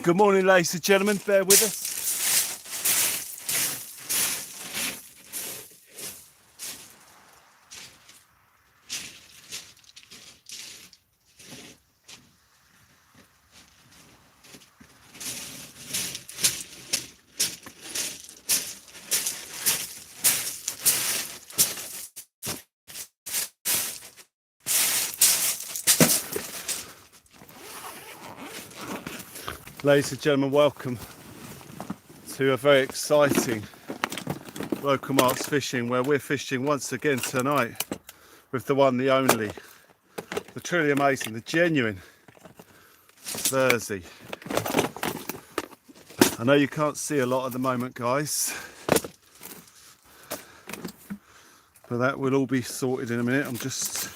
Good morning, ladies and gentlemen. Bear with us. Ladies and gentlemen, welcome to a very exciting local marks fishing, where we're fishing once again tonight with the one, the only, the truly amazing, the genuine Verzy. I know you can't see a lot at the moment, guys, but that will all be sorted in a minute. I'm just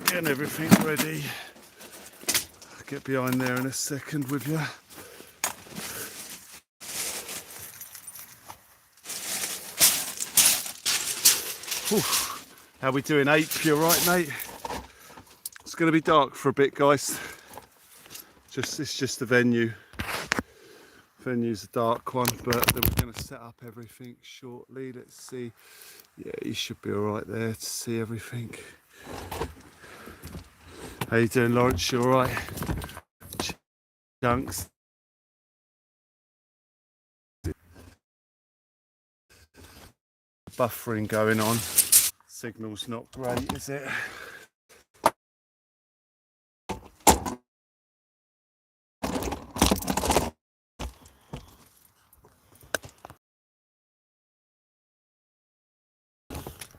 getting everything ready. I'll get behind there in a second with you. How we doing, Ape? You alright, mate? It's going to be dark for a bit, guys. It's just the venue. Venue's a dark one, but then we're going to set up everything shortly. Let's see. Yeah, you should be alright there to see everything. How you doing, Lawrence? You alright? Chunks. Buffering going on. Signal's not great, is it?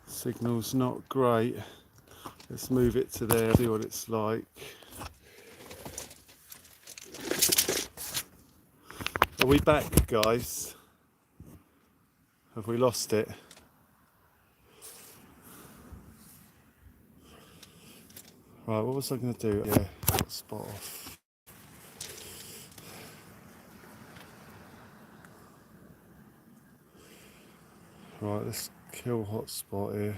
Signal's not great. Let's move it to there, see what it's like. Are we back, guys? Have we lost it? Right, what was I going to do? Yeah, hotspot off. Right, let's kill hotspot here.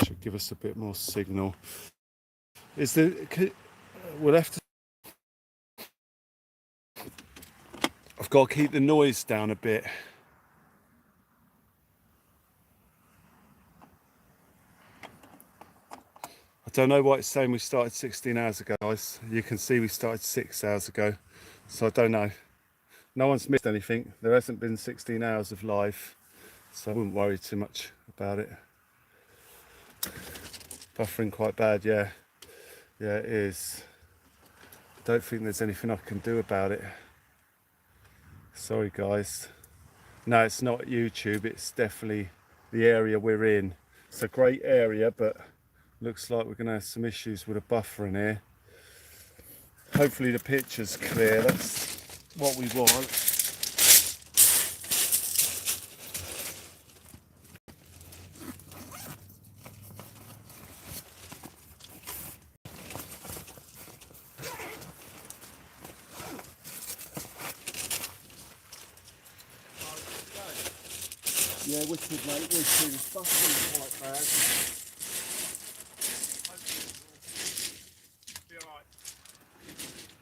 Should give us a bit more signal. We'll have to. I've got to keep the noise down a bit. I don't know why it's saying we started 16 hours ago, guys. You can see we started 6 hours ago, so I don't know. No one's missed anything. There hasn't been 16 hours of live, so I wouldn't worry too much about it. Buffering quite bad, yeah. Yeah, it is. Don't think there's anything I can do about it. Sorry, guys. No, it's not YouTube. It's definitely the area we're in. It's a great area, but looks like we're going to have some issues with a buffer in here. Hopefully the picture's clear. That's what we want. Yeah, wicked, mate. Wicked. It's buffering quite bad. Be alright.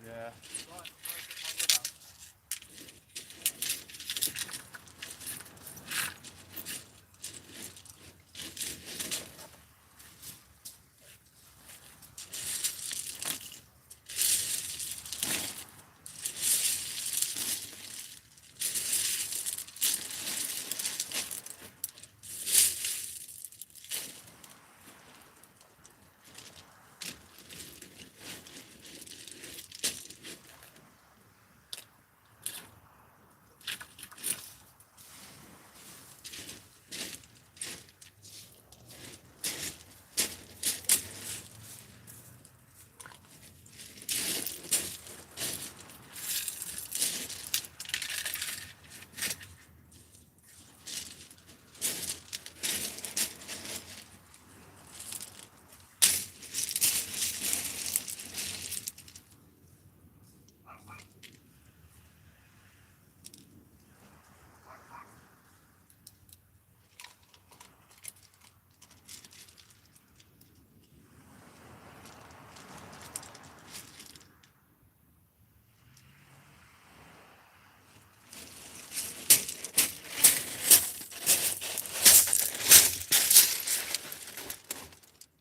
Yeah. Right,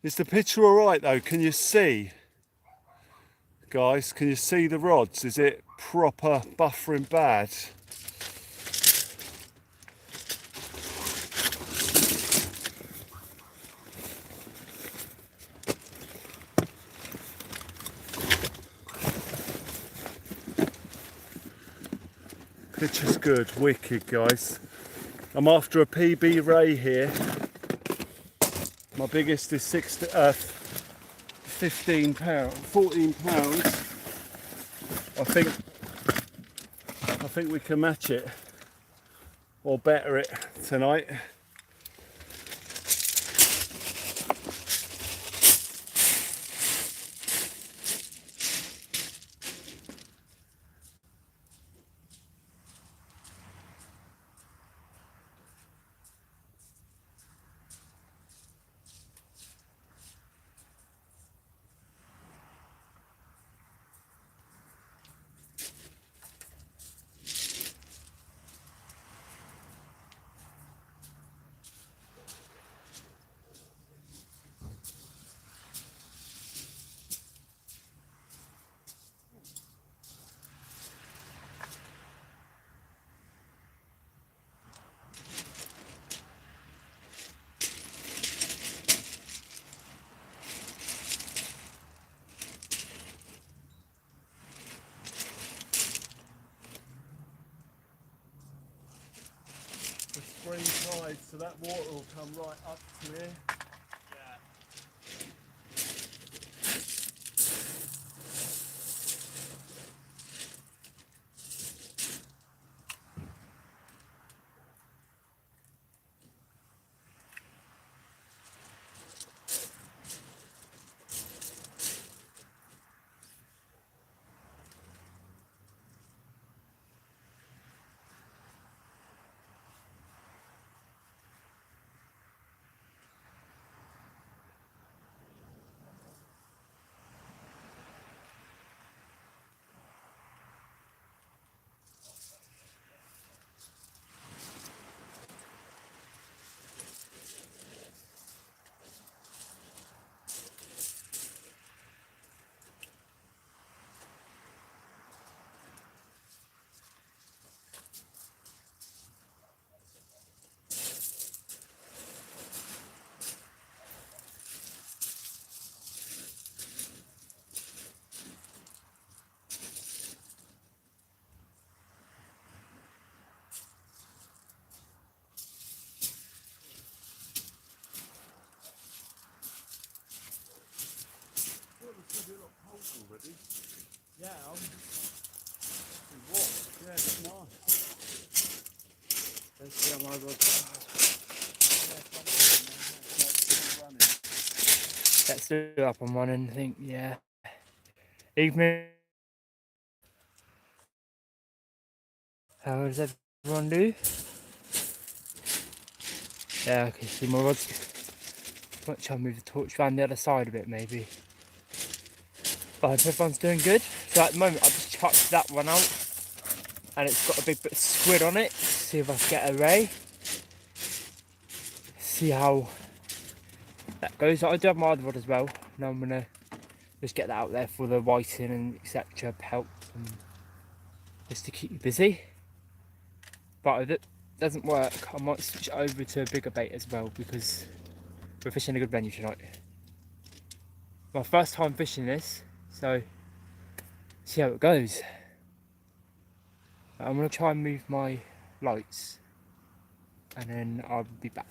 Is the picture alright though? Can you see? Guys, can you see the rods? Is it proper buffering bad? Picture's good, wicked guys. I'm after a PB ray here. My biggest is 15 pounds, 14 pounds. I think we can match it or better it tonight. The spring tide, so that water will come right up to here. Already. Yeah, yeah, it's nice. Let's see how my rod's Let's do it up and running, I think, yeah. Evening. How does everyone do? Yeah, I can see my rods. Might try and move the torch around the other side a bit, maybe. But I hope everyone's doing good. So at the moment, I've just chucked that one out, and it's got a big bit of squid on it. See if I can get a ray. See how that goes. I do have my other rod as well. Now I'm gonna just get that out there for the whiting and etc. Help and just to keep you busy. But if it doesn't work, I might switch over to a bigger bait as well because we're fishing a good venue tonight. My first time fishing this, so see how it goes. I'm gonna try and move my lights and then I'll be back.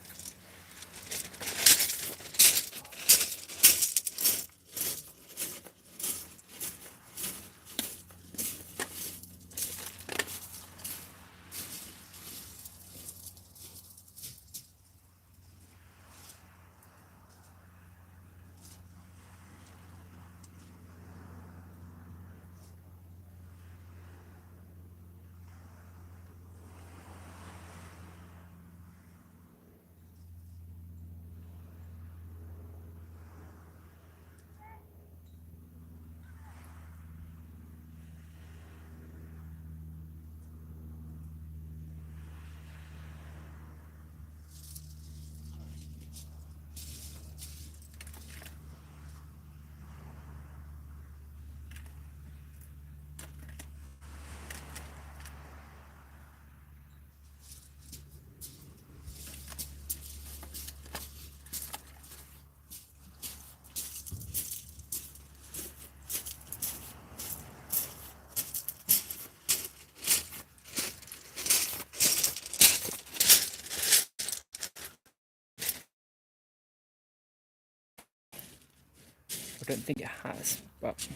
I don't think it has, but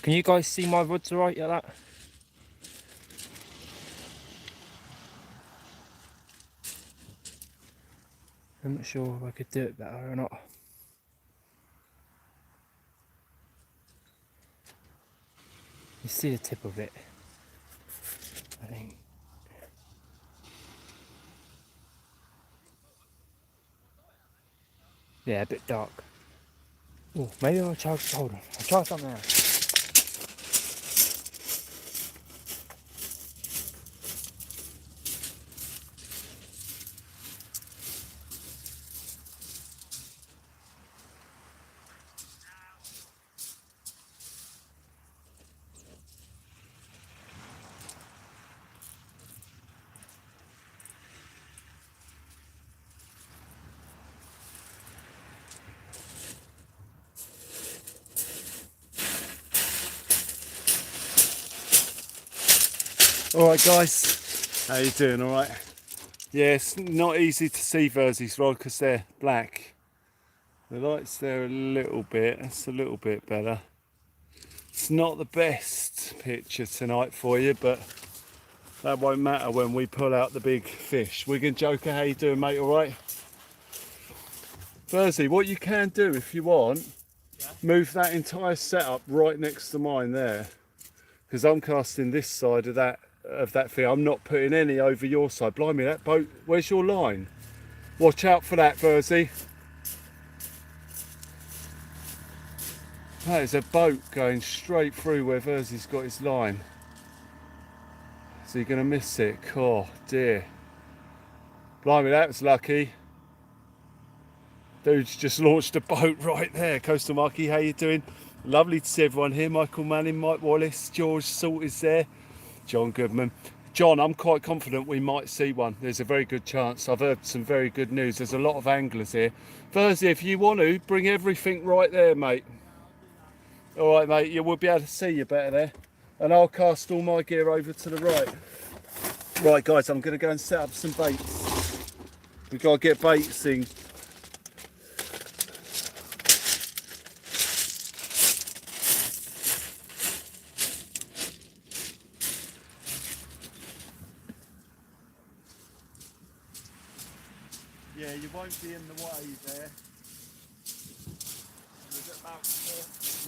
can you guys see my rods alright at that? I'm not sure if I could do it better or not. You see the tip of it, I think. Yeah, a bit dark. Oh, maybe I'll try, hold on, I'll try something else. All right, guys, how you doing? All right. Yeah, it's not easy to see Verzy's rod because they're black. The light's there a little bit. That's a little bit better. It's not the best picture tonight for you, but that won't matter when we pull out the big fish. Wigan Joker, how you doing, mate? All right. Verzy, what you can do if you want, move that entire setup right next to mine there, because I'm casting this side of that thing. I'm not putting any over your side. Blimey, that boat. Where's your line? Watch out for that, Verzy. That is a boat going straight through where Verzy's got his line. So you're going to miss it. Oh dear. Blimey, that was lucky. Dude's just launched a boat right there. Coastal Marky, how you doing? Lovely to see everyone here. Michael Manning, Mike Wallace, George Salt is there. John Goodman. John, I'm quite confident we might see one. There's a very good chance. I've heard some very good news. There's a lot of anglers here. Verzy, if you want to, bring everything right there, mate. All right, mate, you will be able to see you better there. And I'll cast all my gear over to the right. Right, guys, I'm going to go and set up some baits. We've got to get baits in. Yeah, you won't be in the way there. There's about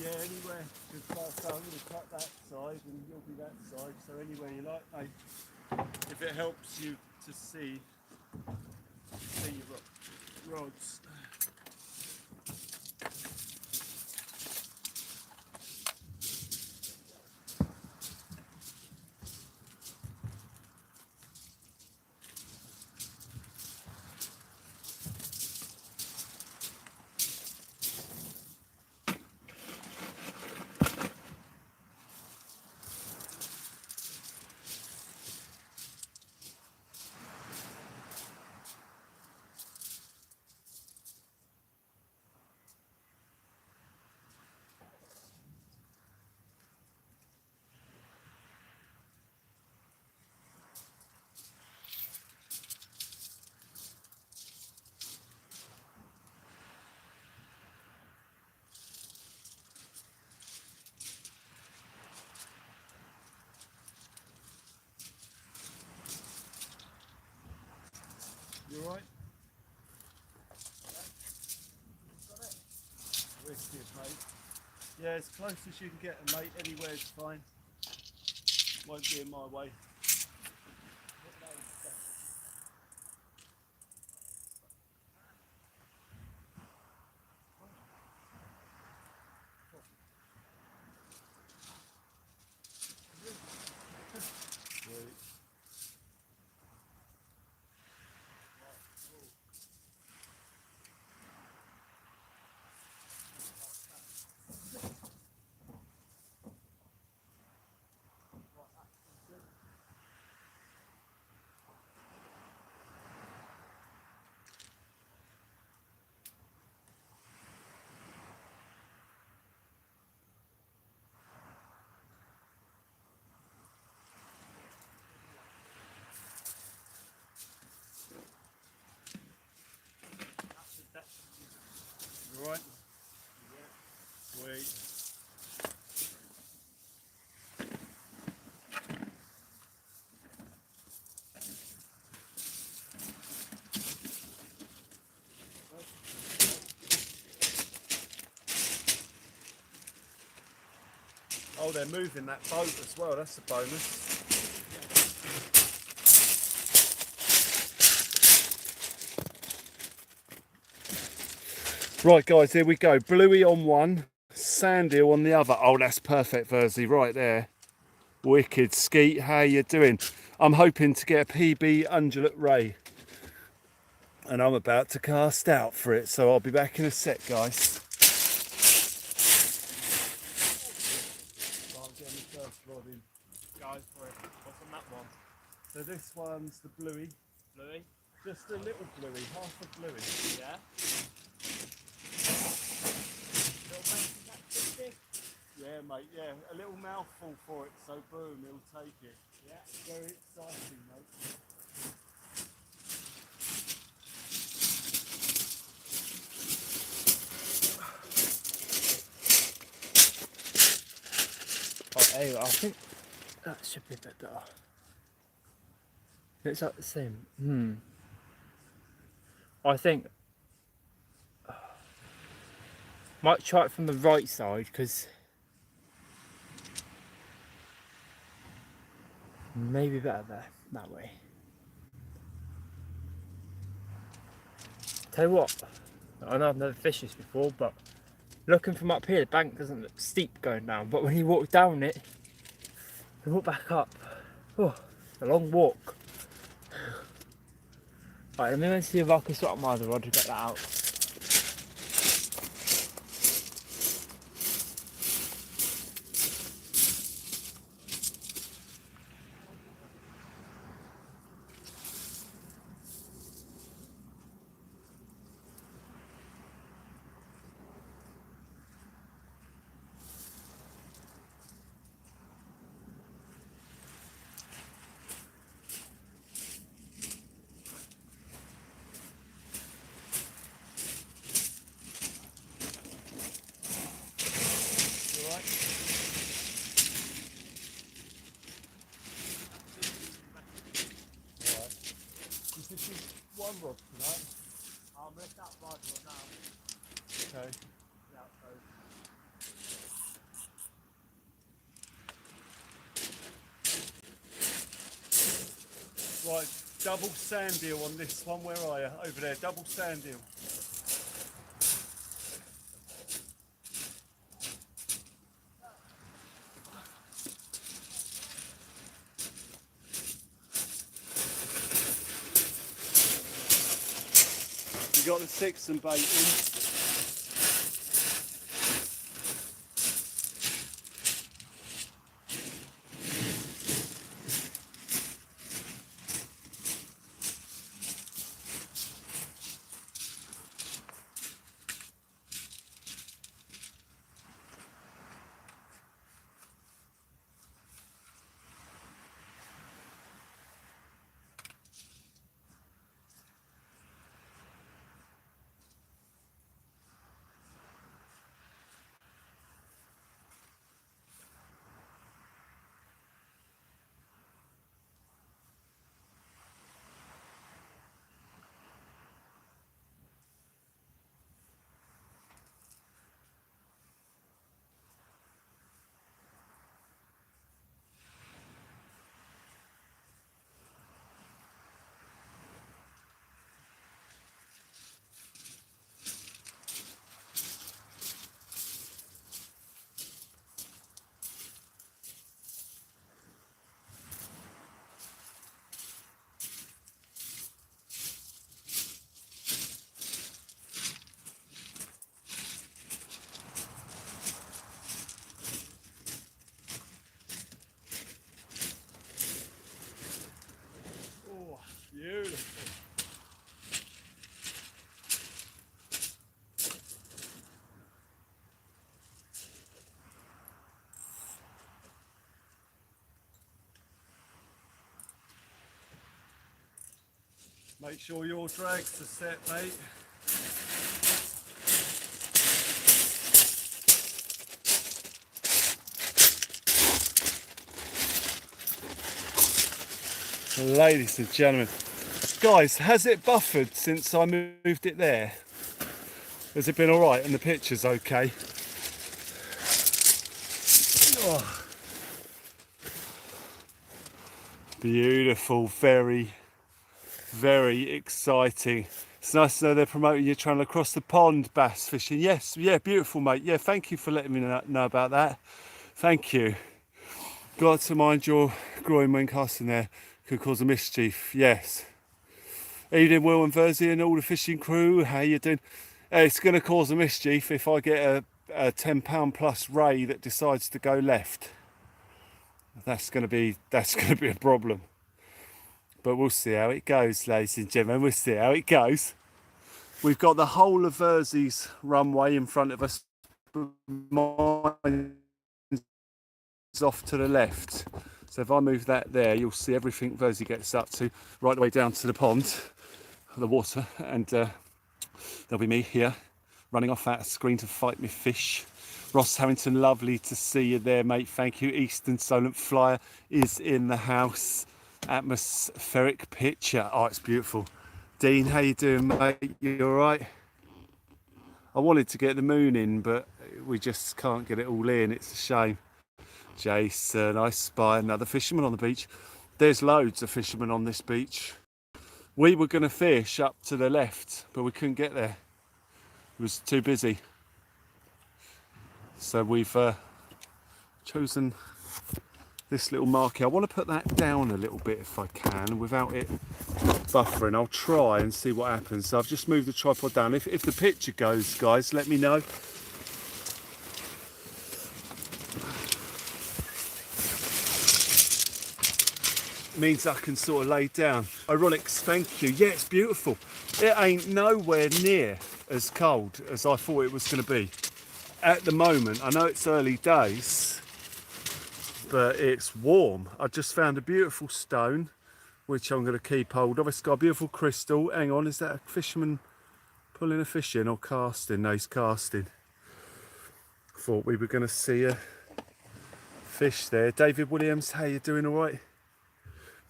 anywhere. Just I'm going to cut that side and you'll be that side. So anywhere you like, mate. If it helps you to see your rods. You alright? Got it? Wicked, mate. Yeah, as close as you can get them, mate. Anywhere's fine. Won't be in my way. You alright? Sweet. Oh, they're moving that boat as well, that's a bonus. Right guys, here we go. Bluey on one, sand eel on the other. Oh, that's perfect, Verzy, right there. Wicked. Skeet, how you doing? I'm hoping to get a PB undulate ray. And I'm about to cast out for it, so I'll be back in a sec, guys. Right, I'm getting the first rod in. Go for it. What's on that one? So this one's the Bluey. Bluey? Just a little Bluey, half a Bluey. Yeah. Little mate, is that 50? Yeah, mate, yeah. A little mouthful for it, so boom, he'll take it. Yeah. Very exciting, mate. Oh, anyway, I think that should be a bit better. It's like the same. I think might try it from the right side because maybe better there that way. Tell you what, I know I've never fished this before, but looking from up here, the bank doesn't look steep going down, but when you walk down it and walk back up, oh, a long walk. Right, let me go and see if I can sort out my other rod to get that out. This is one rod tonight. I'll miss that rod now. Okay. Yeah, Right, double sand eel on this one. Where are you? Over there, double sand eel. You got the 6 and bait in. Oh, beautiful. Make sure your drags are set, mate. Ladies and gentlemen. Guys, has it buffered since I moved it there? Has it been alright and the picture's okay? Oh. Beautiful, very, very exciting. It's nice to know they're promoting your channel across the pond, bass fishing. Yes, yeah, beautiful, mate. Yeah, thank you for letting me know about that. Thank you. Got to mind your groin when casting there. Could cause a mischief. Yes. Evening, Will and Verzy and all the fishing crew. How you doing? It's going to cause a mischief if I get a £10 plus ray that decides to go left. That's going to be a problem. But we'll see how it goes, ladies and gentlemen. We'll see how it goes. We've got the whole of Verzy's runway in front of us. Mine's off to the left. So if I move that there, you'll see everything Verzy gets up to, right the way down to the pond, the water, and there'll be me here, running off that screen to fight me fish. Ross Harrington, lovely to see you there, mate. Thank you. Eastern Solent Flyer is in the house. Atmospheric picture. Oh, it's beautiful. Dean, how you doing, mate? You all right? I wanted to get the moon in, but we just can't get it all in. It's a shame. Jason, I spy another fisherman on the beach. There's loads of fishermen on this beach. We were going to fish up to the left, but we couldn't get there. It was too busy. So we've chosen this little marquee. I want to put that down a little bit if I can, without it buffering. I'll try and see what happens. So I've just moved the tripod down. If the picture goes, guys, let me know. Means I can sort of lay down. Ironics, thank you. Yeah, it's beautiful. It ain't nowhere near as cold as I thought it was going to be. At the moment, I know it's early days, but it's warm. I just found a beautiful stone, which I'm going to keep hold of. It's got a beautiful crystal. Hang on, is that a fisherman pulling a fish in or casting? No, he's casting. Thought we were going to see a fish there. David Williams, how you doing? All right?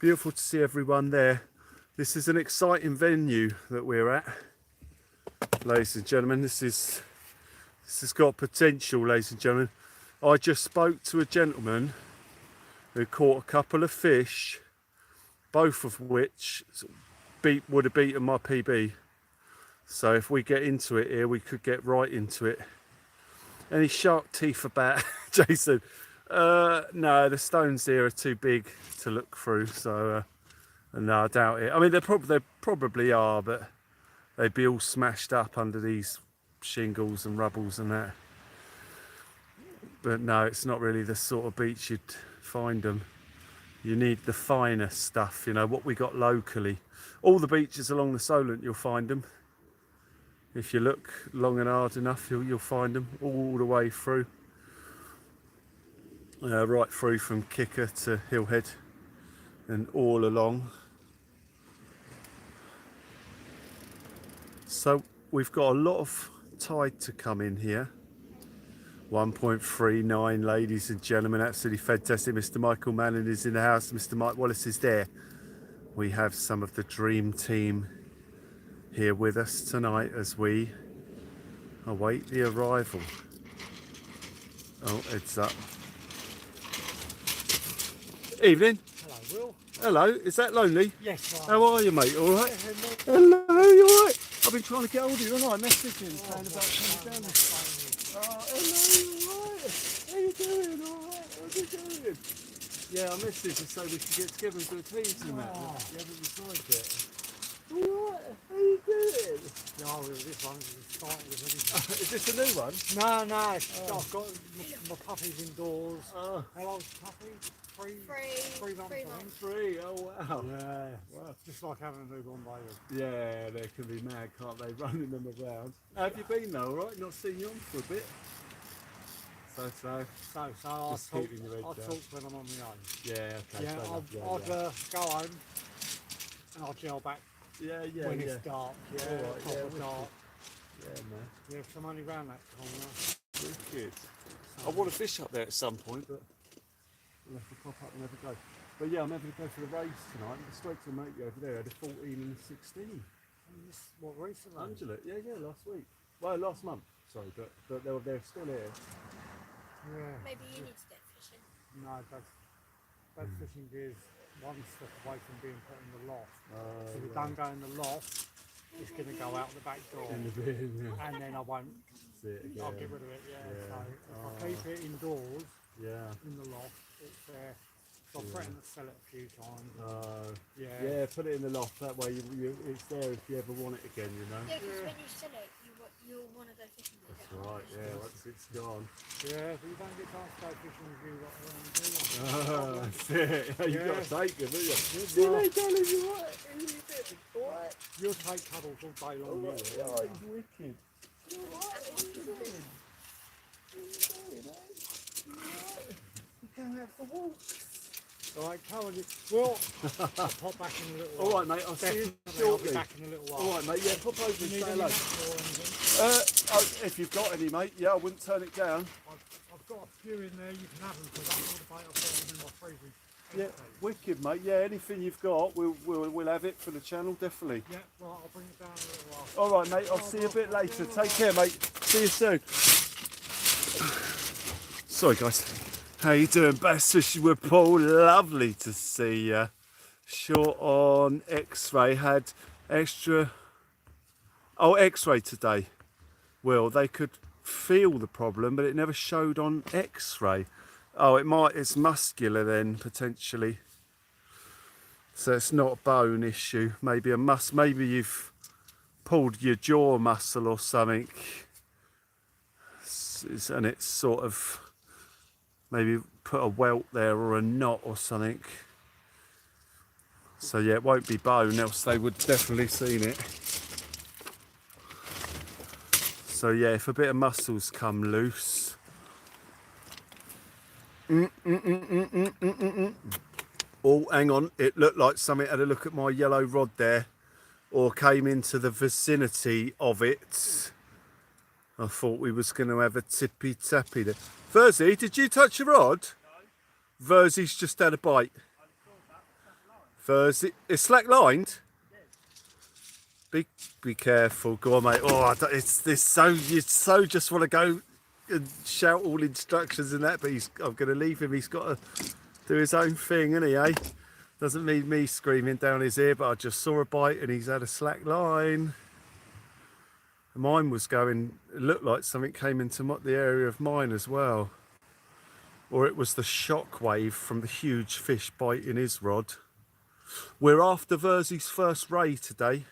Beautiful to see everyone there. This is an exciting venue that we're at, ladies and gentlemen. This has got potential, ladies and gentlemen. I just spoke to a gentleman who caught a couple of fish, both of which would have beaten my PB. So if we get into it here, we could get right into it. Any shark teeth about, Jason? No, the stones here are too big to look through, so no, I doubt it. I mean, they probably are, but they'd be all smashed up under these shingles and rubbles and that. But no, it's not really the sort of beach you'd find them. You need the finer stuff, you know, what we got locally. All the beaches along the Solent, you'll find them. If you look long and hard enough, you'll find them all the way through. Right through from Kicker to Hillhead and all along. So we've got a lot of tide to come in here. 1.39, ladies and gentlemen, absolutely fantastic. Mr. Michael Manning is in the house. Mr. Mike Wallace is there. We have some of the dream team here with us tonight as we await the arrival. Oh, it's up. Evening. Hello, Will. Hello, is that Lonely? Yes, right. How are you, mate? All right? Hello, you all right? I've been trying to get hold of you, haven't I? Messaging, saying about coming down this. Oh, hello, you all right? How you doing? All right? How's it going? Yeah, I messaged you so we could get together and do a teams and that. But you haven't decided yet. All right? How you doing? No, this one is starting with anything. Is this a new one? No, I've got my puppies indoors. Oh. How old's the puppy? Three months. I think. 3, oh wow. Yeah, Wow. just like having a newborn baby. Yeah, they can be mad, can't they? Running them around. How have you been though, alright? Not seen you on for a bit. So. So I'll Just talk, keeping your head I'll down. talk when I'm on my own. Yeah, okay. Yeah, fair I'll enough. go home and I'll gel back Yeah, when it's dark. Yeah, All right, proper wicked. dark. Yeah, man. Yeah, 'cause I'm only round that corner. Good. I want to fish up there at some point, but we'll have to pop up and have a go. But yeah, I'm having to go for the race tonight. I spoke to a mate over there, had a 14 and a 16. What, recently? Angela, yeah, last week. Well, last month, sorry, but they're still here. Yeah. Maybe you need to get fishing. No, that's fishing gear's one step away from being put in the loft. So if it don't go in the loft, it's going to go out the back door. In the bin, yeah. And then I won't, See it again. I'll get rid of it, yeah. Yeah. So if I keep it indoors, Yeah. in the loft, it's there. So I've threatened to sell it a few times. Yeah, put it in the loft. That way it's there if you ever want it again, you know. Yeah, because when you sell it, you'll want to go fishing with it. That's right, yeah, once it's gone. Yeah, but you don't get chance to go fishing with you lot around do you? That's it. You've got to take them, haven't you? See, Well, mate, darling, you what? What? you'll take cuddles all day long. Oh, you yeah, will. he's wicked. What are you doing? You can have the walk. Alright, Carol, well, I'll pop back in a little while. All right, mate, I'll see you Definitely, I'll be shortly. back in a little while. All right, mate, yeah, pop over and Do you need say any hello. or anything? If you've got any, mate, yeah, I wouldn't turn it down. I've got a few in there, you can have them because that's all the bait I've got in my freezer. Yeah, wicked, mate. Yeah, anything you've got, we'll have it for the channel, definitely. Yeah, well, I'll bring it down in a little while. All right, mate. I'll see you a bit later. Take care, mate. See you soon. Sorry, guys. How you doing, Bass Fishing with Paul? Lovely to see you. Short on X-ray. Had extra. Oh, X-ray today. Well, they could feel the problem, but it never showed on X-ray. Oh, it's muscular then, potentially. So it's not a bone issue. Maybe maybe you've pulled your jaw muscle or something. And it's sort of, maybe put a welt there or a knot or something. So yeah, it won't be bone, else they would definitely seen it. So yeah, if a bit of muscles come loose. Oh, hang on. It looked like something had a look at my yellow rod there, or came into the vicinity of it. I thought we was going to have a tippy tappy there. Verzy, did you touch a rod? No. Verzy's just had a bite. Verzy, it's slack lined. Be careful. Go on, mate. Oh, it's so you so just want to go and shout all instructions and that, but I'm going to leave him. He's got to do his own thing, isn't he, eh? Doesn't need me screaming down his ear, but I just saw a bite and he's had a slack line. Mine was going, it looked like something came into the area of mine as well. Or it was the shock wave from the huge fish biting his rod. We're after Verzy's first ray today,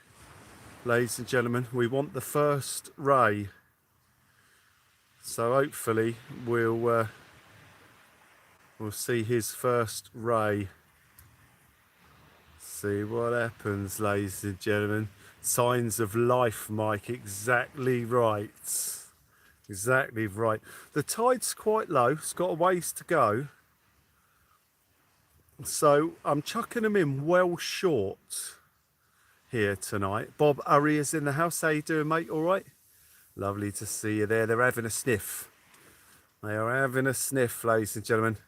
ladies and gentlemen. We want the first ray. So hopefully we'll see his first ray. See what happens, ladies and gentlemen. Signs of life, Mike. Exactly right. Exactly right. The tide's quite low. It's got a ways to go. So I'm chucking them in well short here tonight. Bob Urry is in the house. How you doing, mate? All right? Lovely to see you there. They're having a sniff. They are having a sniff, ladies and gentlemen.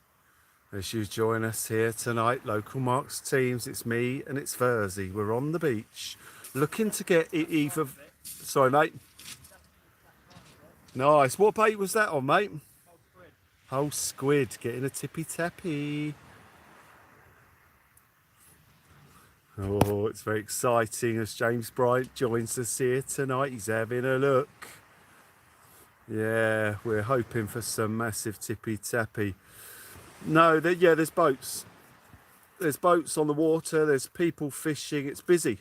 As you join us here tonight, Local Marks Teams, it's me and it's Verzy. We're on the beach, looking to get it either... Sorry, mate. Nice. What bait was that on, mate? Whole squid. Getting a tippy tappy. Oh, it's very exciting as James Bryant joins us here tonight. He's having a look. Yeah, we're hoping for some massive tippy tappy. No, there's boats. There's boats on the water. There's people fishing. It's busy.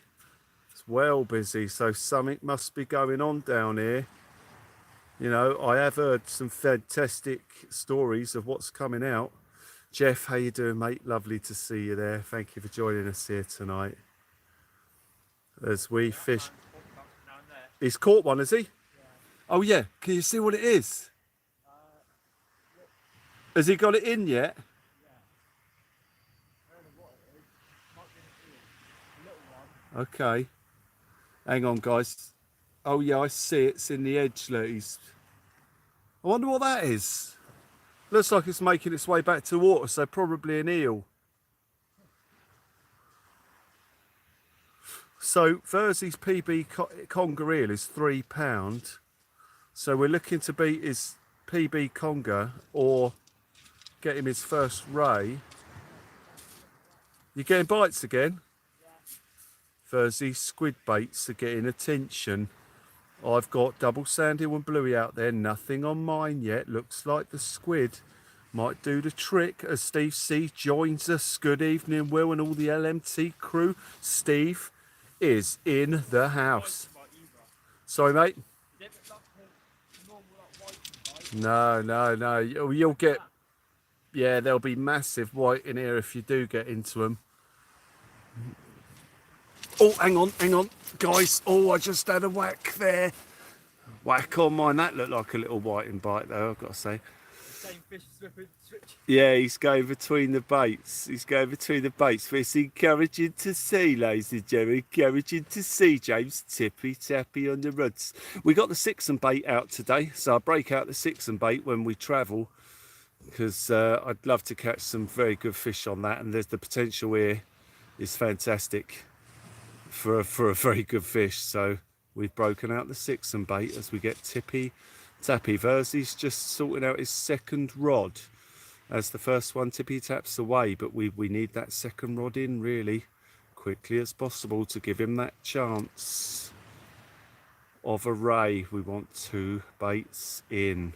It's well busy. So something must be going on down here. You know, I have heard some fantastic stories of what's coming out. Jeff, how you doing, mate? Lovely to see you there. Thank you for joining us here tonight. As we fish. He's caught one, has he? Oh yeah. Can you see what it is? Has he got it in yet? Okay. Hang on, guys. Oh yeah, I see it. It's in the edge. Look, I wonder what that is. Looks like it's making its way back to the water, so probably an eel. So Verzy's PB conger eel is £3. So we're looking to beat his PB conger or get him his first ray. You getting bites again? Verzy squid baits are getting attention. I've got double sandhill and bluey out there, nothing on mine yet. Looks like the squid might do the trick as Steve C joins us. Good evening, Will, and all the LMT crew. Steve is in the house. Sorry, mate. No. You'll get, yeah, there'll be massive white in here if you do get into them. Oh, hang on, guys. Oh, I just had a whack there. Whack on mine. That looked like a little whiting bite, though, I've got to say. Same fish switch. Yeah, he's going between the baits. But it's encouraging to see, ladies and gentlemen. Encouraging to see, James. Tippy tappy on the rods. We got the 6 and bait out today, so I break out the 6 and bait when we travel, because I'd love to catch some very good fish on that, and there's the potential here is fantastic for a very good fish. So we've broken out the 6 and bait as we get tippy tappy. Verzy's just sorting out his second rod as the first one tippy taps away, but we need that second rod in really quickly as possible to give him that chance of a ray. We want 2 baits in.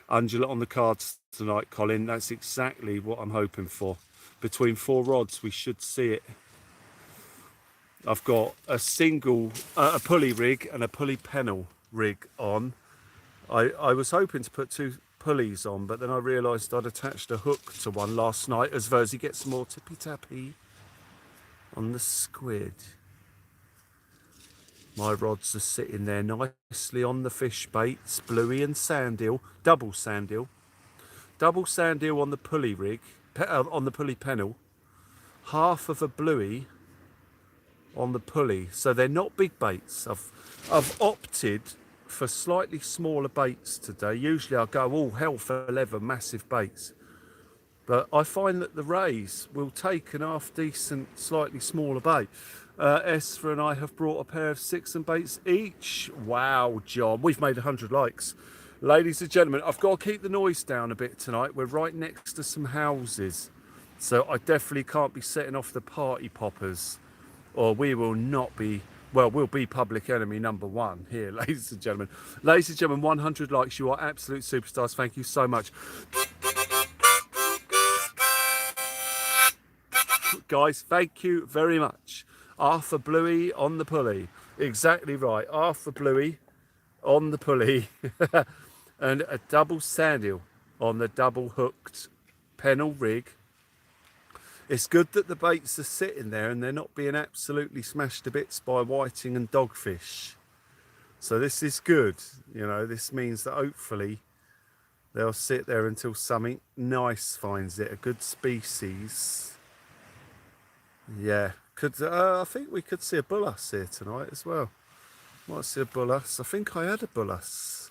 Undulate on the cards tonight, Colin. That's exactly what I'm hoping for. Between 4 rods we should see it. I've got a single, a pulley rig and a pulley pennel rig on. I was hoping to put 2 pulleys on, but then I realised I'd attached a hook to one last night as Verzy gets more tippy tappy on the squid. My rods are sitting there nicely on the fish baits, bluey and sandhill, double sandhill on the pulley rig, on the pulley pennel, half of a bluey on the pulley. So they're not big baits. I've opted for slightly smaller baits today. Usually I go all hell for leather, massive baits, but I find that the rays will take an half decent, slightly smaller bait. Esther and I have brought a pair of 6 and baits each. Wow, John, we've made 100 likes. Ladies and gentlemen, I've got to keep the noise down a bit tonight. We're right next to some houses, so I definitely can't be setting off the party poppers, or we will not be, well, we'll be public enemy number 1 here, ladies and gentlemen. Ladies and gentlemen, 100 likes. You are absolute superstars. Thank you so much. Guys, thank you very much. Half a bluey on the pulley. Exactly right. Half a bluey on the pulley. And a double sandhill on the double hooked pennel rig. It's good that the baits are sitting there and they're not being absolutely smashed to bits by whiting and dogfish. So this is good. You know, this means that hopefully they'll sit there until something nice finds it, a good species. Yeah, I think we could see a bullace here tonight as well. Might see a bullace. I think I had a bullace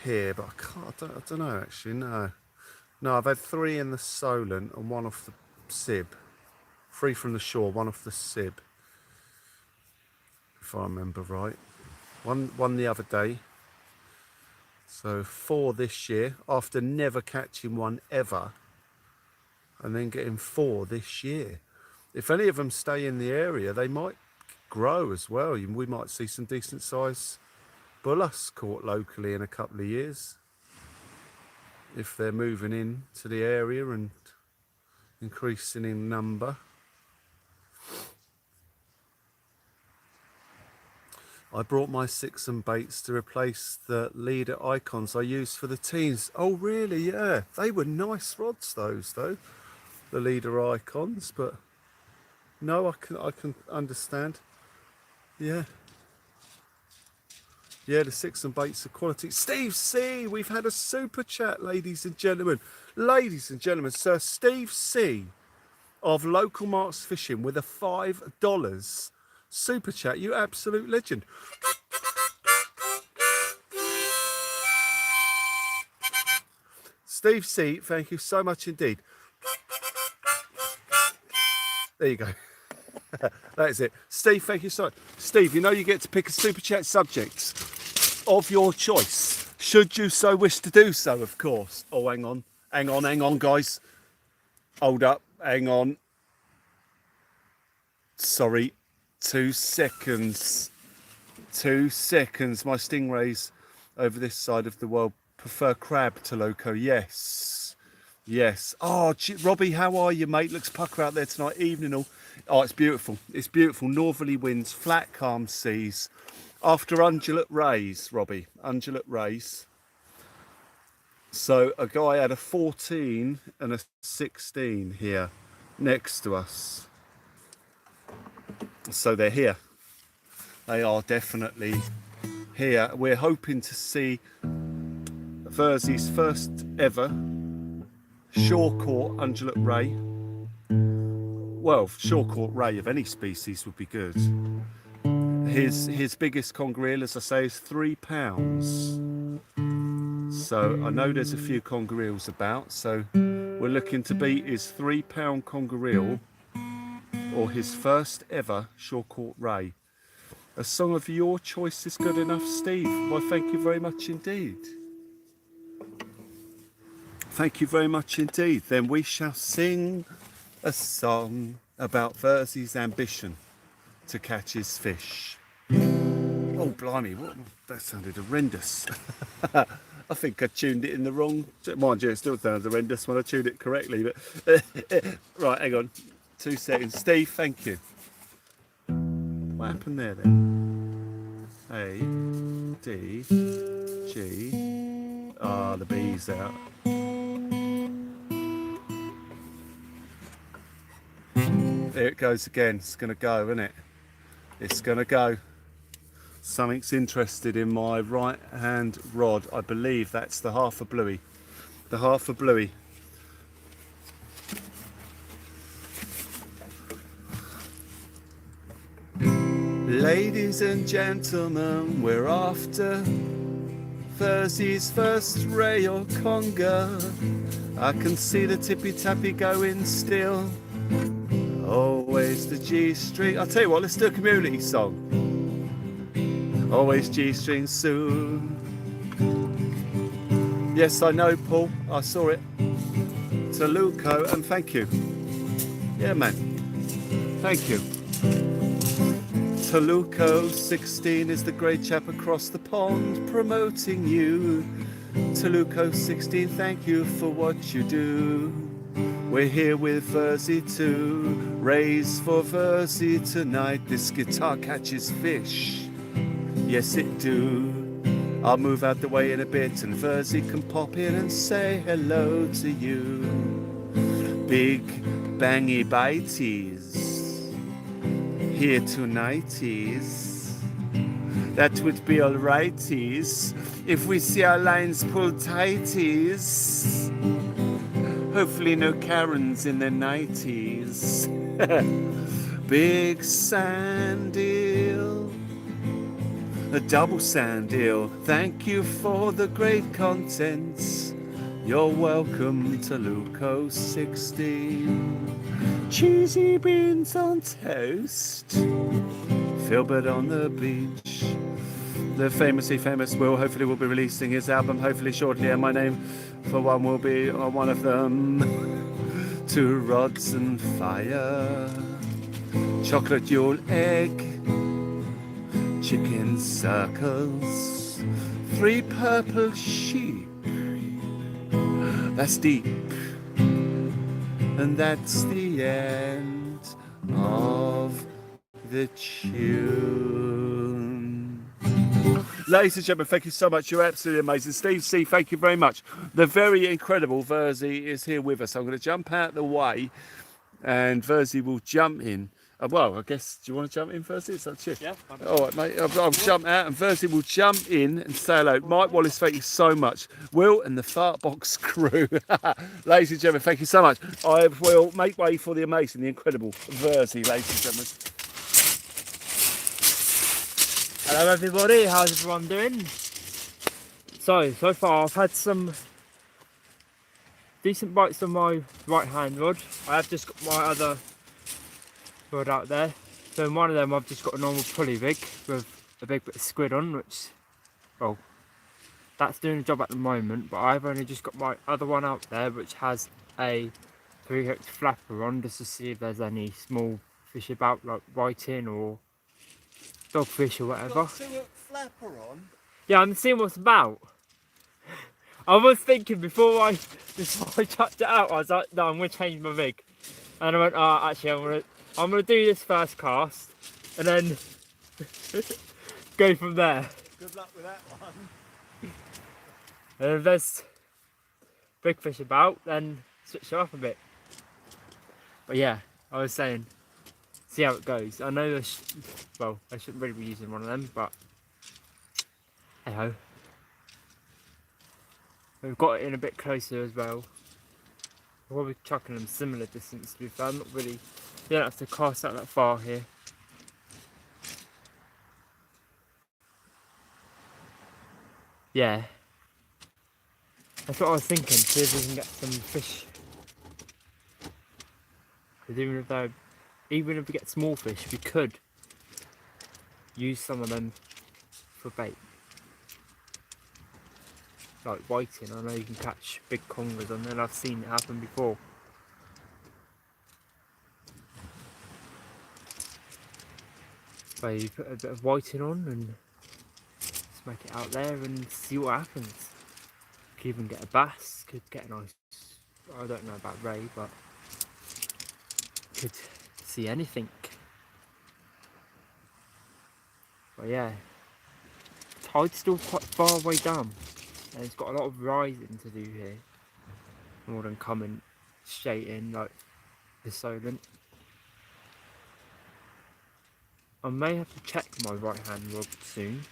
here, but I don't know actually. No, I've had 3 in the Solent and 1 off the Sib. 3 from the shore, 1 off the Sib, if I remember right. One the other day. So 4 this year after never catching one ever, and then getting 4 this year. If any of them stay in the area, they might grow as well. We might see some decent size bullace caught locally in a couple of years, if they're moving in to the area and increasing in number. I brought my 6 and baits to replace the leader icons I used for the teens. Oh really? Yeah, they were nice rods, those though, the leader icons. But no, I can understand. Yeah, the 6 and baits are quality. Steve C, we've had a super chat, ladies and gentlemen. Sir Steve C of Local Marks Fishing with a $5 super chat. You absolute legend. Steve C, thank you so much indeed. There you go. That is it. Steve, thank you so much. Steve, you know you get to pick a super chat subject of your choice, should you so wish to do so, of course. Oh, hang on, guys. Hold up, hang on. Sorry, 2 seconds. 2 seconds. My stingrays over this side of the world prefer crab to loco. Yes. Yes. Oh, Robbie, how are you, mate? Looks pucker out there tonight. Evening all. Oh, it's beautiful. It's beautiful. Northerly winds, flat, calm seas. After undulate rays, Robbie. Undulate rays. So a guy had a 14 and a 16 here next to us. So they're here. They are definitely here. We're hoping to see Verzy's first ever shore caught undulate ray. Well, shore caught ray of any species would be good. His biggest conger eel, as I say, is 3 pounds. So I know there's a few conger eels about. So we're looking to beat his 3 pound conger eel or his first ever shore caught ray. A song of your choice is good enough, Steve. Well, thank you very much indeed. Thank you very much indeed. Then we shall sing a song about Verzy's ambition to catch his fish. Oh, blimey, that sounded horrendous. I think I tuned it in the wrong... Mind you, it still sounds horrendous when I tuned it correctly. But right, hang on. 2 seconds. Steve, thank you. What happened there then? A, D, G. Ah, the B's out. There it goes again. It's going to go, isn't it? It's going to go. Something's interested in my right hand rod. I believe that's the half a bluey. The half a bluey. Ladies and gentlemen, we're after Verzy's first ray or conger. I can see the tippy tappy going still. Always the G string. I'll tell you what, let's do a community song. Always G string soon. Yes, I know, Paul. I saw it. To Luco, and thank you. Yeah, man. Thank you. Toluco 16 is the great chap across the pond promoting you. Toluco 16, thank you for what you do. We're here with Verzy too. Raise for Verzy tonight. This guitar catches fish. Yes, it do. I'll move out the way in a bit and Verzy can pop in and say hello to you. Big bangy bites. Here tonighties. That would be alrighties if we see our lines pulled tighties. Hopefully no Karens in their 90s. Big sand eel. A double sand eel. Thank you for the great contents. You're welcome to Luco 16. Cheesy beans on toast. Filbert on the beach. The famously famous Will hopefully will be releasing his album hopefully shortly, and my name for one will be on one of them. 2 rods and fire. Chocolate Yule egg. Chicken circles. 3 purple sheep. That's deep. And that's the end of the tune. Ladies and gentlemen, thank you so much. You're absolutely amazing. Steve C, thank you very much. The very incredible Verzy is here with us. I'm going to jump out the way and Verzy will jump in. Well, I guess, do you want to jump in, Verzy? It's up to you. Yeah. All right, mate. I'll jump out and Verzy will jump in and say hello. Mike Wallace, thank you so much. Will and the Fartbox crew. Ladies and gentlemen, thank you so much. I will make way for the amazing, the incredible Verzy, ladies and gentlemen. Hello everybody, how's everyone doing? So far I've had some decent bites on my right hand rod. I have just got my other rod out there. So in one of them I've just got a normal pulley rig with a big bit of squid on, which, well, that's doing the job at the moment, but I've only just got my other one out there which has a 3-hook flapper on, just to see if there's any small fish about, like whiting or dogfish or whatever. Got 2-hook flapper on. Yeah, I'm seeing what's about. I was thinking before I chucked it out, I was like, no, I'm gonna change my rig. And I went, oh, actually I'm gonna do this first cast and then go from there. Good luck with that one. And if there's big fish about, then switch it up a bit. But yeah, I was saying, see how it goes. I know well, I shouldn't really be using one of them, but hey ho. We've got it in a bit closer as well. We'll be chucking them similar distance to be fair. I'm not really, you don't have to cast out that far here. Yeah. That's what I was thinking, see if we can get some fish. Because even if we get small fish, we could use some of them for bait. Like whiting, I know you can catch big congers on there, I've seen it happen before. So you put a bit of whiting on and smack it out there and see what happens. Could even get a bass, could get a nice, I don't know about ray, but could see anything. But yeah, tide's still quite far way down. And it's got a lot of rising to do here, more than coming straight in like the Solent. I may have to check my right hand rod soon,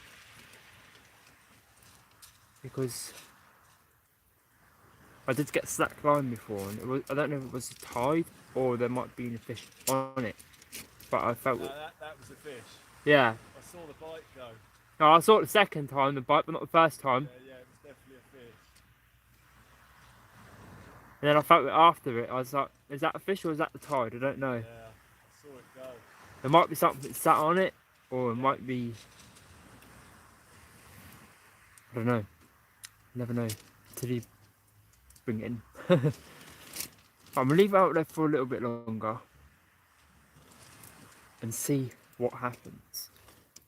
because I did get slack line before and it was, I don't know if it was the tide or there might be a fish on it, but I felt No, that was a fish. yeah. I saw the bite go. No, I saw it the second time, the bite, but not the first time. Yeah, it was definitely a fish. And then I felt it after it. I was like, is that a fish or is that the tide? I don't know. Yeah, I saw it go. There might be something sat on it, or it might be, I don't know. Never know till you bring it in. I'm gonna leave it out there for a little bit longer and see what happens.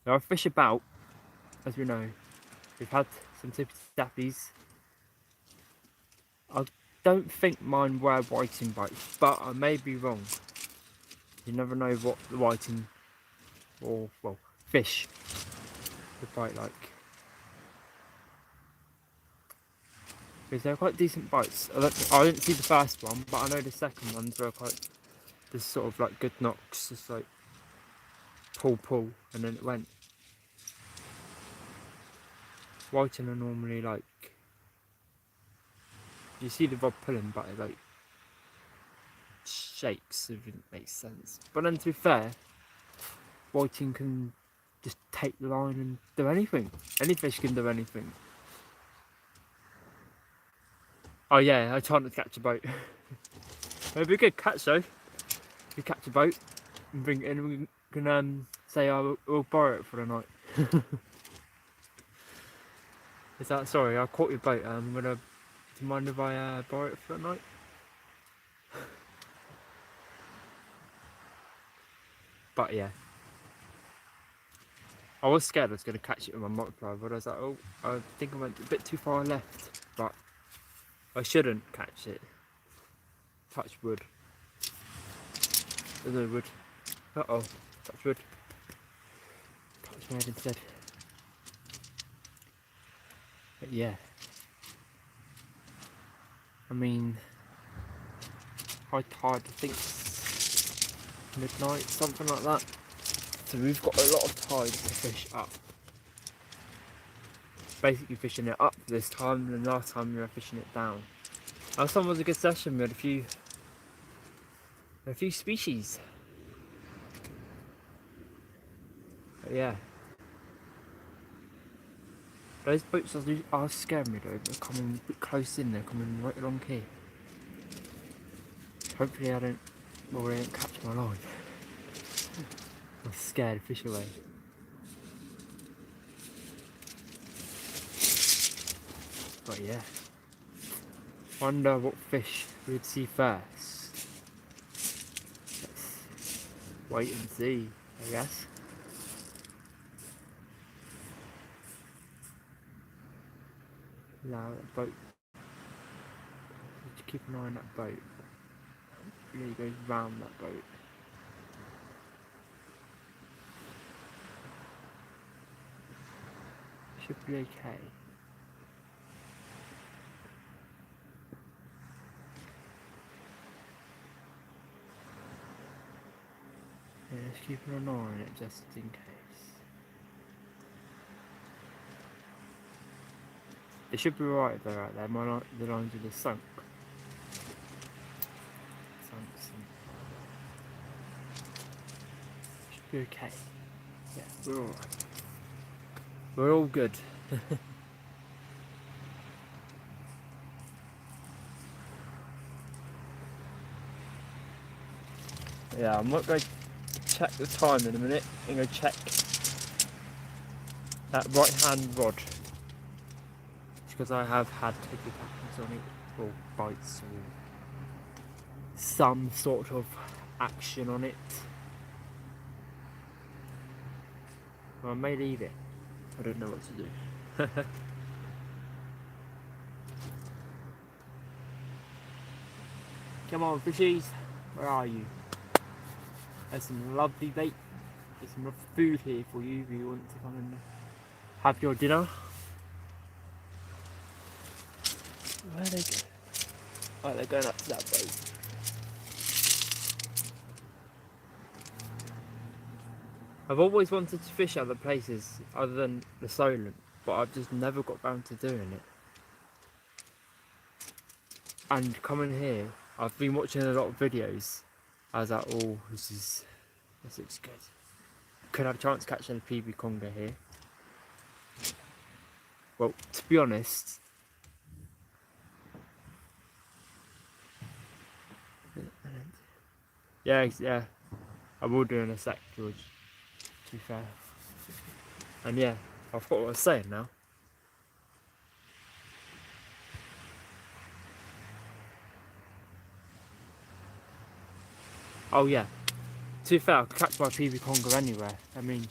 There are fish about, as we know. We've had some tippy tappies. I don't think mine were whiting bites, but I may be wrong. You never know what the whiting or, well, fish would bite like. Because they're quite decent bites. I didn't see the first one, but I know the second ones were quite, just sort of like good knocks, just like pull, and then it went. Whiting are normally like, you see the rod pulling, but it like shakes, if it makes sense. But then to be fair, whiting can just take the line and do anything. Any fish can do anything. Oh yeah, I tried not to catch a boat. It'd be a good catch though. We catch a boat and bring it in, and we can say, oh, we'll borrow it for the night. Is that, sorry, I caught your boat. Do you mind if I borrow it for the night? But yeah. I was scared I was going to catch it with my multiplier, but I was like, oh, I think I went a bit too far left. But I shouldn't catch it. Touch wood. There's no wood. Uh-oh. Touch wood. Touch my head instead. But yeah. I mean, high tide, I think midnight, something like that. So we've got a lot of tide to fish up. Basically fishing it up this time, and last time we were fishing it down. Last time was a good session. We had a few species. But yeah. Those boats are scaring me though. They're coming a bit close in. They're coming right along here. Hopefully they don't catch my line. I'm scared fish away. But yeah. Wonder what fish we'd see first. Let's wait and see, I guess. Now that boat. Just keep an eye on that boat. Hopefully he goes round that boat. Should be okay. Yeah, just keep an eye on it just in case. It should be right if they're out there. The lines are just sunk. Should be okay. Yeah, we're alright. We're all good. Yeah, I'm not going to check the time in a minute. I'm going to check that right hand rod. Because I have had tippy patterns on it, or bites, or some sort of action on it. Well, I may leave it. I don't know what to do. Come on, fishies. Where are you? There's some lovely bait. There's some lovely food here for you if you want to come and have your dinner. Where are they going? Oh, they're going up to that boat. I've always wanted to fish other places other than the Solent, but I've just never got round to doing it. And coming here, I've been watching a lot of videos. I was like, oh, this looks good. Could have a chance of catching a PB conger here. Well, to be honest, yeah, I will do in a sec, George, to be fair. And yeah, I forgot what I was saying now. Oh yeah, to be fair, I could catch my PB conger anywhere. I mean,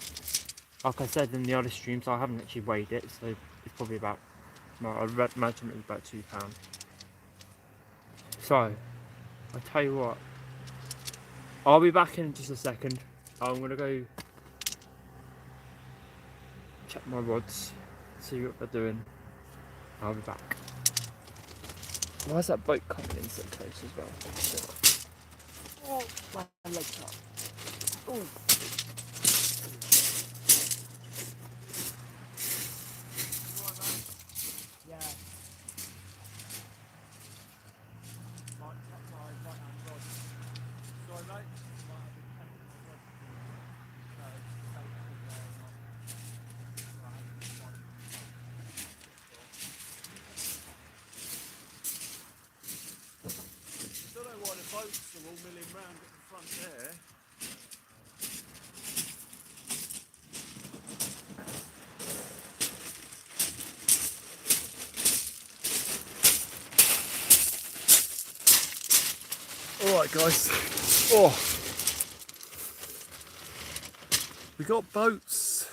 like I said in the other streams, I haven't actually weighed it, so it's probably about, no, I'd imagine it was about £2. So, I'll tell you what, I'll be back in just a second. I'm going to go check my rods, see what they're doing. I'll be back. Why is that boat coming in so close as well? Oh, my legs up. Oh. Yeah. Might cut my right hand rod. Sorry, mate. I don't know why the boats are all milling round at the front there. Alright guys, oh, we got boats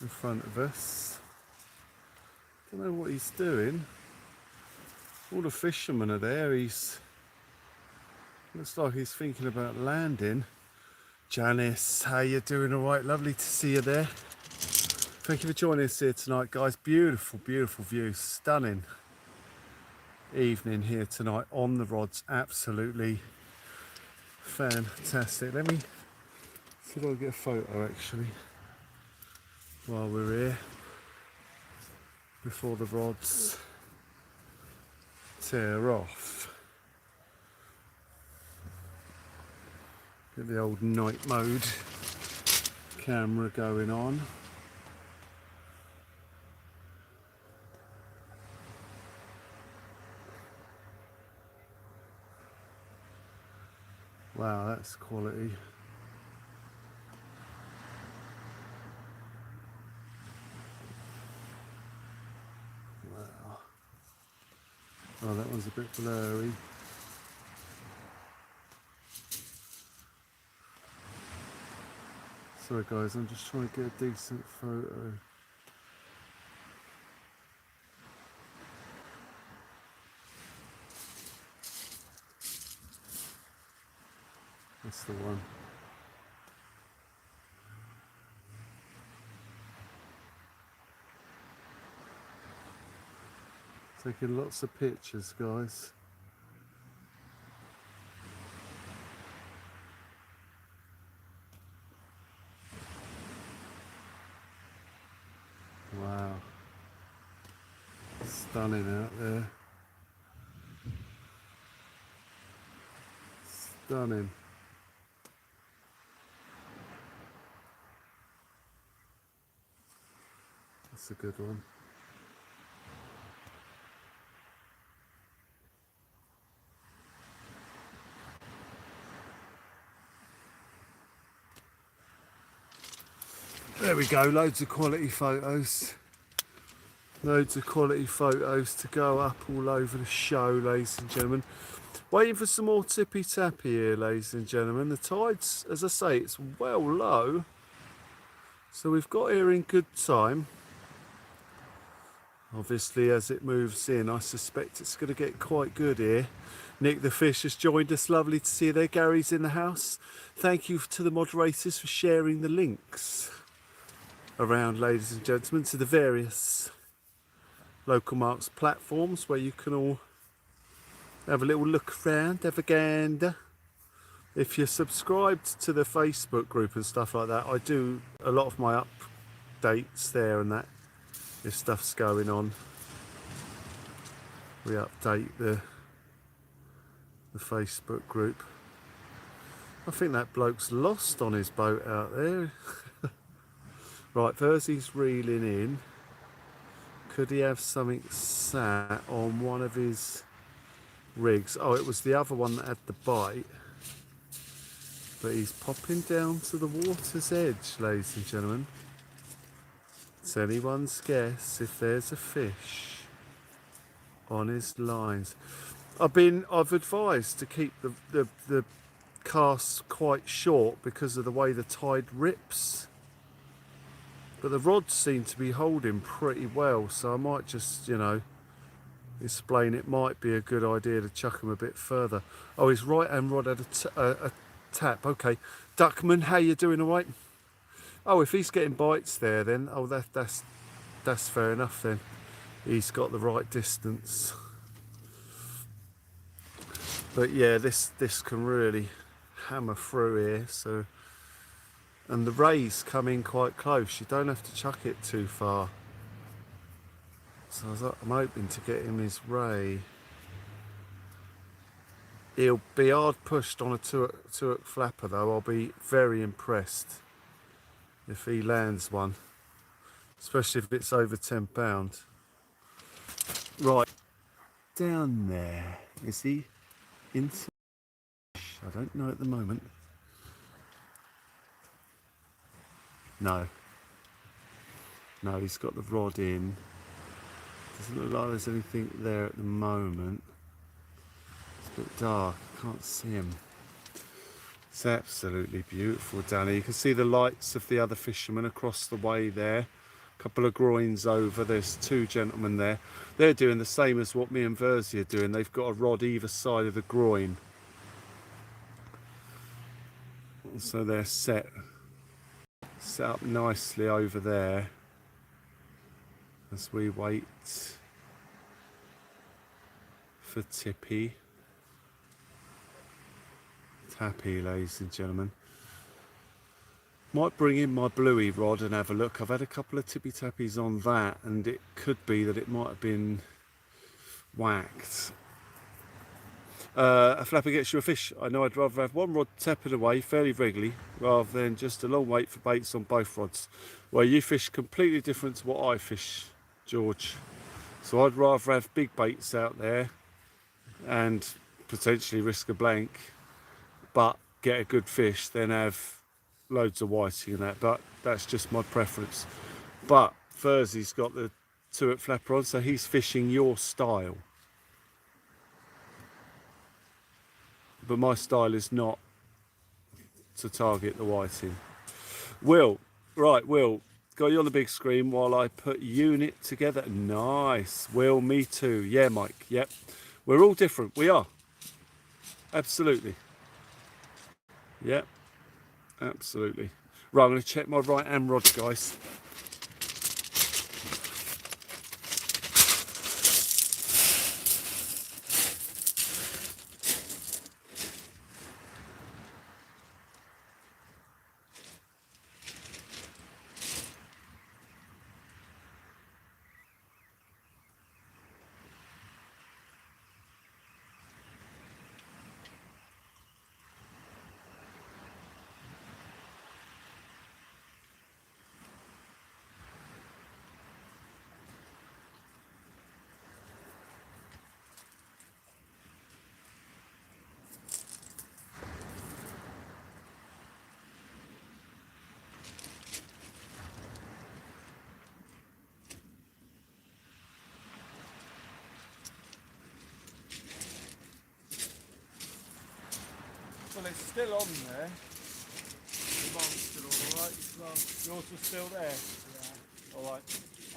in front of us. Don't know what he's doing. All the fishermen are there. Looks like he's thinking about landing. Janice, how you doing? All right, lovely to see you there. Thank you for joining us here tonight, guys. Beautiful, beautiful view, stunning evening here tonight on the rods. Absolutely fantastic. Let me see if I can get a photo actually while we're here before the rods tear off. Get the old night mode camera going on. Wow, that's quality. Oh, that one's a bit blurry. Sorry guys, I'm just trying to get a decent photo. That's the one. Taking lots of pictures, guys. Wow. Stunning out there. Stunning. That's a good one. There we go, loads of quality photos. Loads of quality photos to go up all over the show, ladies and gentlemen. Waiting for some more tippy tappy here, ladies and gentlemen. The tide's, as I say, it's well low. So we've got here in good time. Obviously, as it moves in, I suspect it's going to get quite good here. Nick the Fish has joined us. Lovely to see you there. Gary's in the house. Thank you to the moderators for sharing the links around, ladies and gentlemen, to the various local marks platforms where you can all have a little look around, have a gander. If you're subscribed to the Facebook group and stuff like that, I do a lot of my updates there and that. If stuff's going on, we update the Facebook group. I think that bloke's lost on his boat out there. Right, Verzy's reeling in. Could he have something sat on one of his rigs? Oh, it was the other one that had the bite. But he's popping down to the water's edge, ladies and gentlemen. It's anyone's guess if there's a fish on his lines. I've advised to keep the casts quite short because of the way the tide rips. But the rods seem to be holding pretty well, so I might just, you know, explain it might be a good idea to chuck them a bit further. Oh, his right hand rod had a tap. Okay, Duckman, how you doing? All right? Oh, if he's getting bites there, then that's fair enough. Then he's got the right distance. But yeah, this can really hammer through here. So, and the rays come in quite close. You don't have to chuck it too far. So I'm hoping to get him his ray. He'll be hard pushed on a two-hook flapper though. I'll be very impressed if he lands one, especially if it's over £10. Right, down there, is he into? I don't know at the moment. No, he's got the rod in. Doesn't look like there's anything there at the moment. It's a bit dark, I can't see him. It's absolutely beautiful down here. You can see the lights of the other fishermen across the way there. A couple of groins over, there's two gentlemen there. They're doing the same as what me and Verzy are doing. They've got a rod either side of the groin. So they're set up nicely over there as we wait for Tippy Tappy, ladies and gentlemen. Might bring in my bluey rod and have a look. I've had a couple of tippy tappies on that, and it could be that it might have been whacked. A flapper gets you a fish. I know I'd rather have one rod tapping away fairly regularly rather than just a long wait for baits on both rods. Well, you fish completely different to what I fish, George. So I'd rather have big baits out there and potentially risk a blank, but get a good fish, then have loads of whiting and that. But that's just my preference. But Verzy's got the two-hook flapper on, so he's fishing your style. but my style is not to target the whiting. Will, right, Will, got you on the big screen while I put unit together. Nice. Will, me too. Yeah, Mike, yep. We're all different, we are. Absolutely. Yep, absolutely. Right, I'm going to check my right hand rod, guys. Well, it's still on there. The mark's still alright. Yours is still there? Yeah. Alright.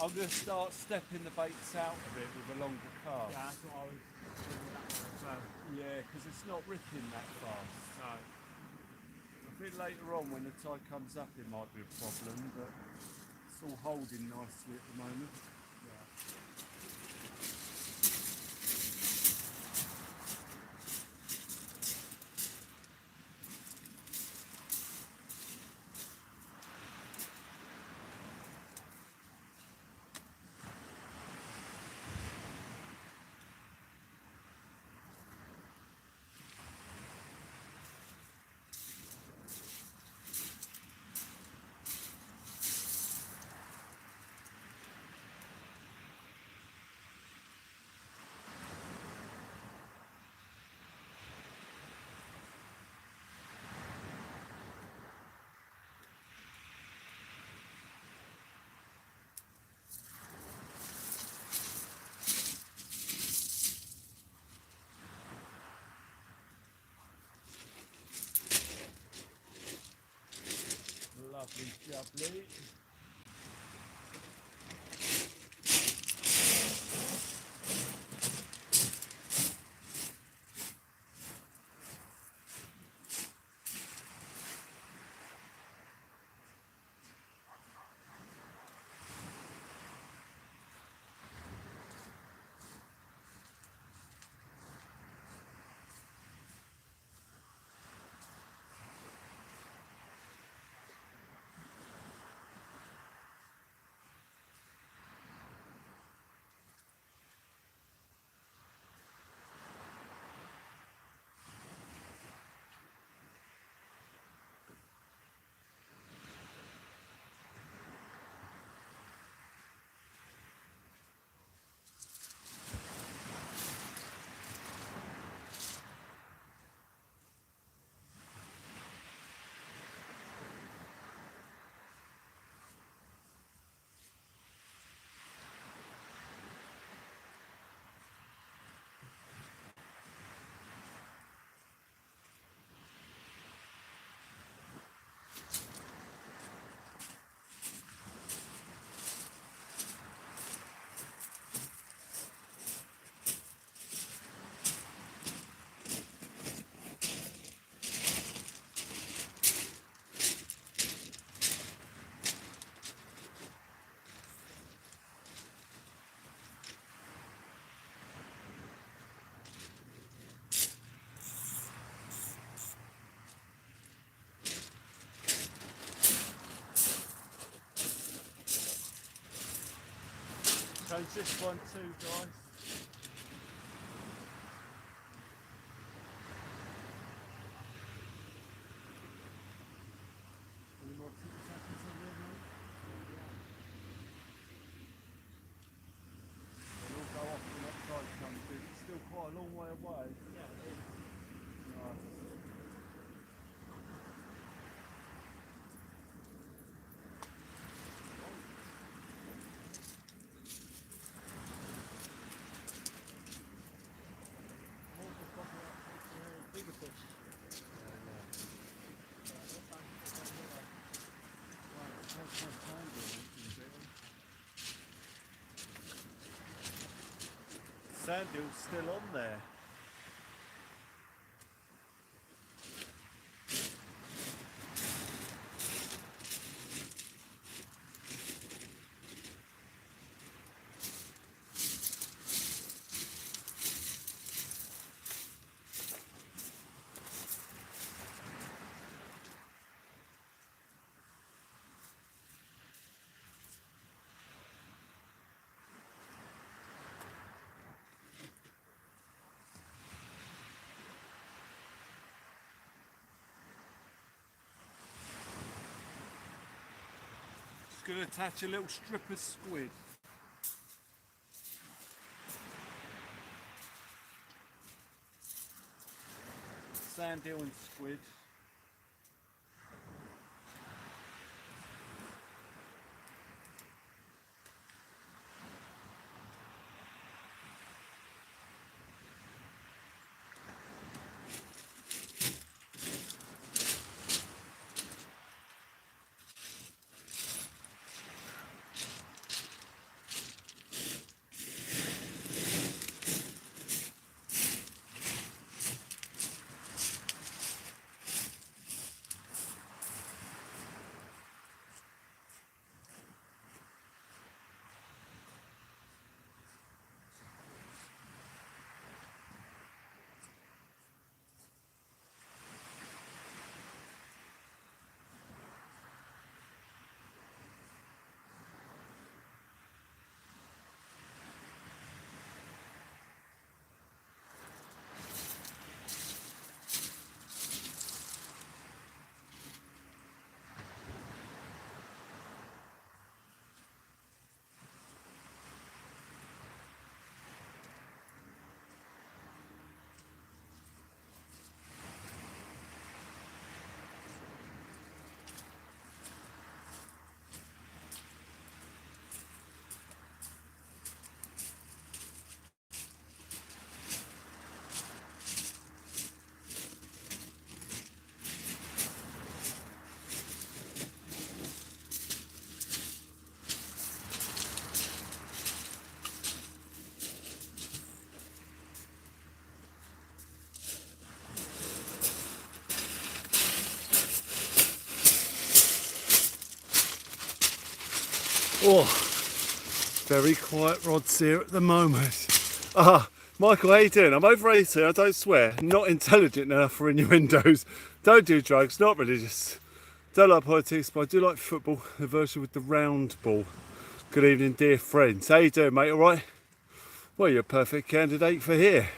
I'm going to start stepping the baits out of it with a longer cast. Yeah, that's what I was doing with that one as well. Yeah, because it's not ripping that fast. No. I think later on when the tide comes up it might be a problem, but it's all holding nicely at the moment. Lovely jubbly. Change this one too, guys. Any more ticky tackles on there, mate? They'll all go off when that tide comes in. It's still quite a long way away. Yeah, it is. Nice. Bigger fish. sand dune's still on there. Going to attach a little strip of squid. Sand eel and squid. Oh, very quiet rods here at the moment. Michael, how you doing? I'm over 18, I don't swear, not intelligent enough for innuendos, don't do drugs, not religious, don't like politics, but I do like football, the version with the round ball. Good evening, dear friends. How you doing, mate? All right? Well, you're a perfect candidate for here.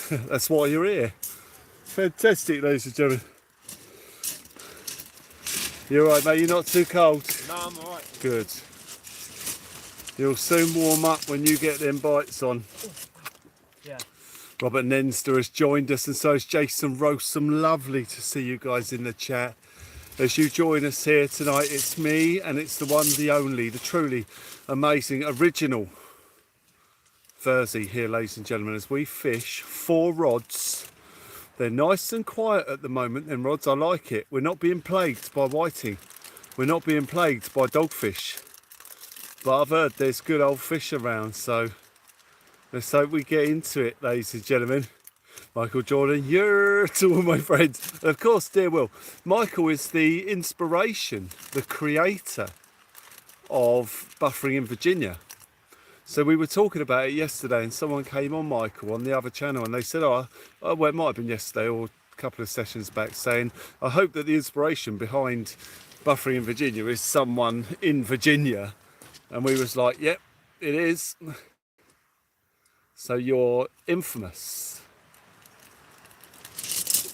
That's why you're here. Fantastic, ladies and gentlemen. You alright, mate? You're not too cold? No, I'm alright. Good. You'll soon warm up when you get them bites on. Yeah. Robert Nenster has joined us, and so is Jason Rossum. Lovely to see you guys in the chat. As you join us here tonight, it's me, and it's the one, the only, the truly amazing, original Verzy here, ladies and gentlemen, as we fish 4 rods. They're nice and quiet at the moment, them rods. I like it. We're not being plagued by whiting. We're not being plagued by dogfish. But I've heard there's good old fish around, so let's hope we get into it, ladies and gentlemen. Michael Jordan, you're to all my friends. And of course, dear Will, Michael is the inspiration, the creator of buffering in Virginia. So we were talking about it yesterday, and someone came on Michael on the other channel, and they said, well, it might have been yesterday or a couple of sessions back, saying, I hope that the inspiration behind buffering in Virginia is someone in Virginia. And we was like, yep, it is. So you're infamous.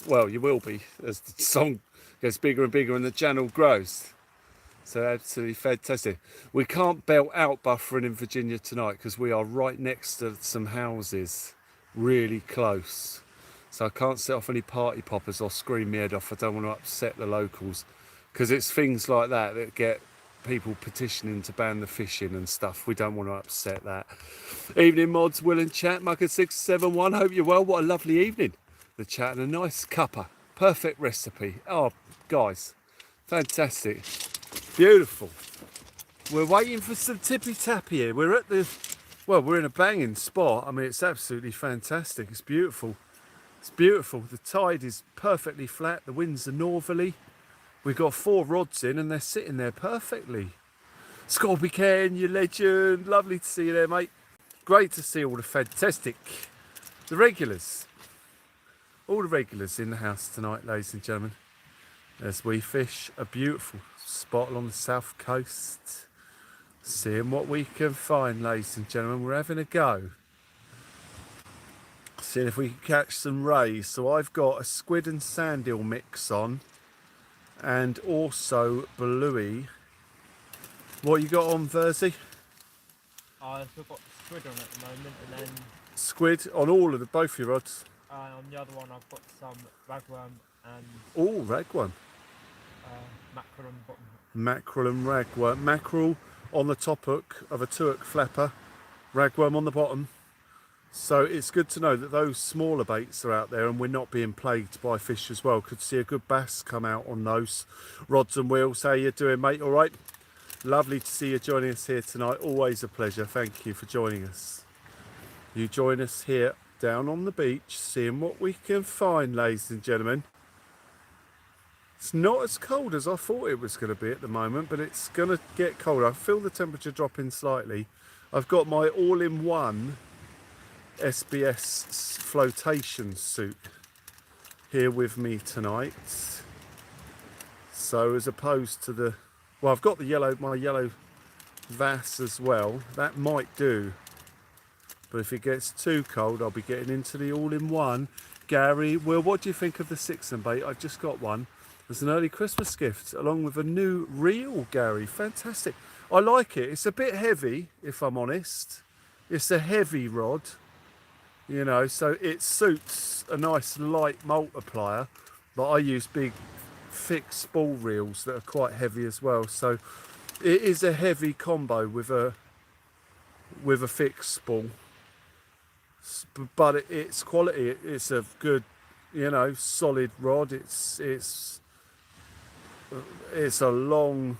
Well, you will be as the song gets bigger and bigger and the channel grows. So absolutely fantastic. We can't belt out buffering in Virginia tonight because we are right next to some houses, really close. So I can't set off any party poppers or scream my head off. I don't want to upset the locals, because it's things like that that get people petitioning to ban the fishing and stuff. We don't want to upset that. Evening mods, Will and chat, Mucker671. Hope you're well. What a lovely evening. The chat and a nice cuppa. Perfect recipe. Oh, guys, fantastic. Beautiful. We're waiting for some tippy tappy here. We're at the Well, we're in a banging spot. I mean, it's absolutely fantastic. It's beautiful. It's beautiful. The tide is perfectly flat. The winds are northerly. We've got 4 rods in and they're sitting there perfectly. Scorby Ken, you legend. Lovely to see you there, mate. Great to see all the fantastic, the regulars. All the regulars in the house tonight, ladies and gentlemen. As we fish a beautiful spot along the south coast. Seeing what we can find, ladies and gentlemen. We're having a go. Seeing if we can catch some rays. So I've got a squid and sand eel mix on. And also bluey. What you got on, Verzy? I've got squid on at the moment, and then Squid on all of both your rods. on the other one I've got some ragworm and Oh, ragworm. mackerel on the bottom. Mackerel and ragworm. Mackerel on the top hook of a 2-hook flapper. Ragworm on the bottom. So it's good to know that those smaller baits are out there and we're not being plagued by fish as well. Could see a good bass come out on those rods and wheels. How you doing, mate? All right? Lovely to see you joining us here tonight. Always a pleasure. Thank you for joining us. You join us here down on the beach, seeing what we can find, ladies and gentlemen. It's not as cold as I thought it was going to be at the moment, but it's going to get colder. I feel the temperature dropping slightly. I've got my all-in-one SBS flotation suit here with me tonight. So as opposed to the, well, I've got the my yellow Vass as well. That might do. But if it gets too cold, I'll be getting into the all-in-one. Gary, well, what do you think of the 6 and bait? I've just got one. It's an early Christmas gift, along with a new reel, Gary. Fantastic. I like it. It's a bit heavy, if I'm honest. It's a heavy rod, you know, so it suits a nice light multiplier. But I use big, thick spool reels that are quite heavy as well. So it is a heavy combo with a fixed spool. But it's quality. It's a good, you know, solid rod. It's a long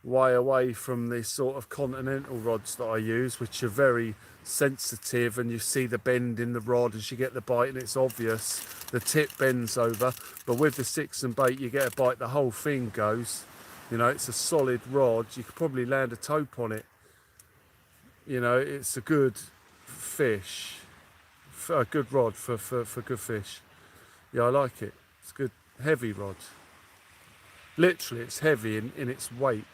way away from the sort of continental rods that I use, which are very sensitive, and you see the bend in the rod as you get the bite, and it's obvious the tip bends over. But with the 6 and bait, you get a bite, the whole thing goes. You know, it's a solid rod. You could probably land a tope on it. You know, it's a good fish, a good rod for good fish. Yeah, I like it. It's a good heavy rod. Literally, it's heavy in its weight.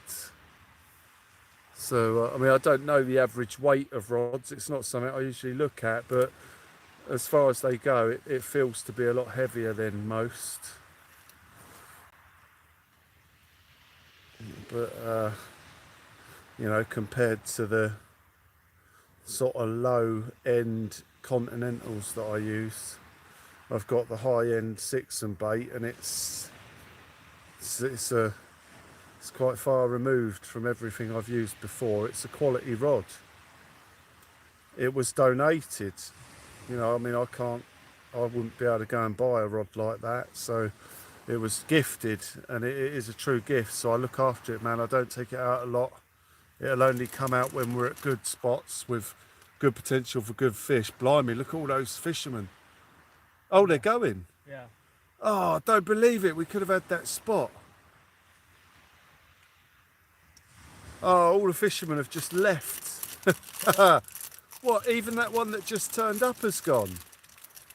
So, I mean, I don't know the average weight of rods. It's not something I usually look at, but as far as they go, it feels to be a lot heavier than most. But, you know, compared to the sort of low-end continentals that I use, I've got the high-end 6 and bait, and it's quite far removed from everything I've used before. It's a quality rod. It was donated, you know. I mean, I wouldn't be able to go and buy a rod like that. So it was gifted, and it is a true gift. So I look after it, man. I don't take it out a lot. It'll only come out when we're at good spots with good potential for good fish. Blimey, look at all those fishermen. Oh, they're going. Yeah. Oh, I don't believe it. We could have had that spot. Oh, all the fishermen have just left. What, even that one that just turned up has gone?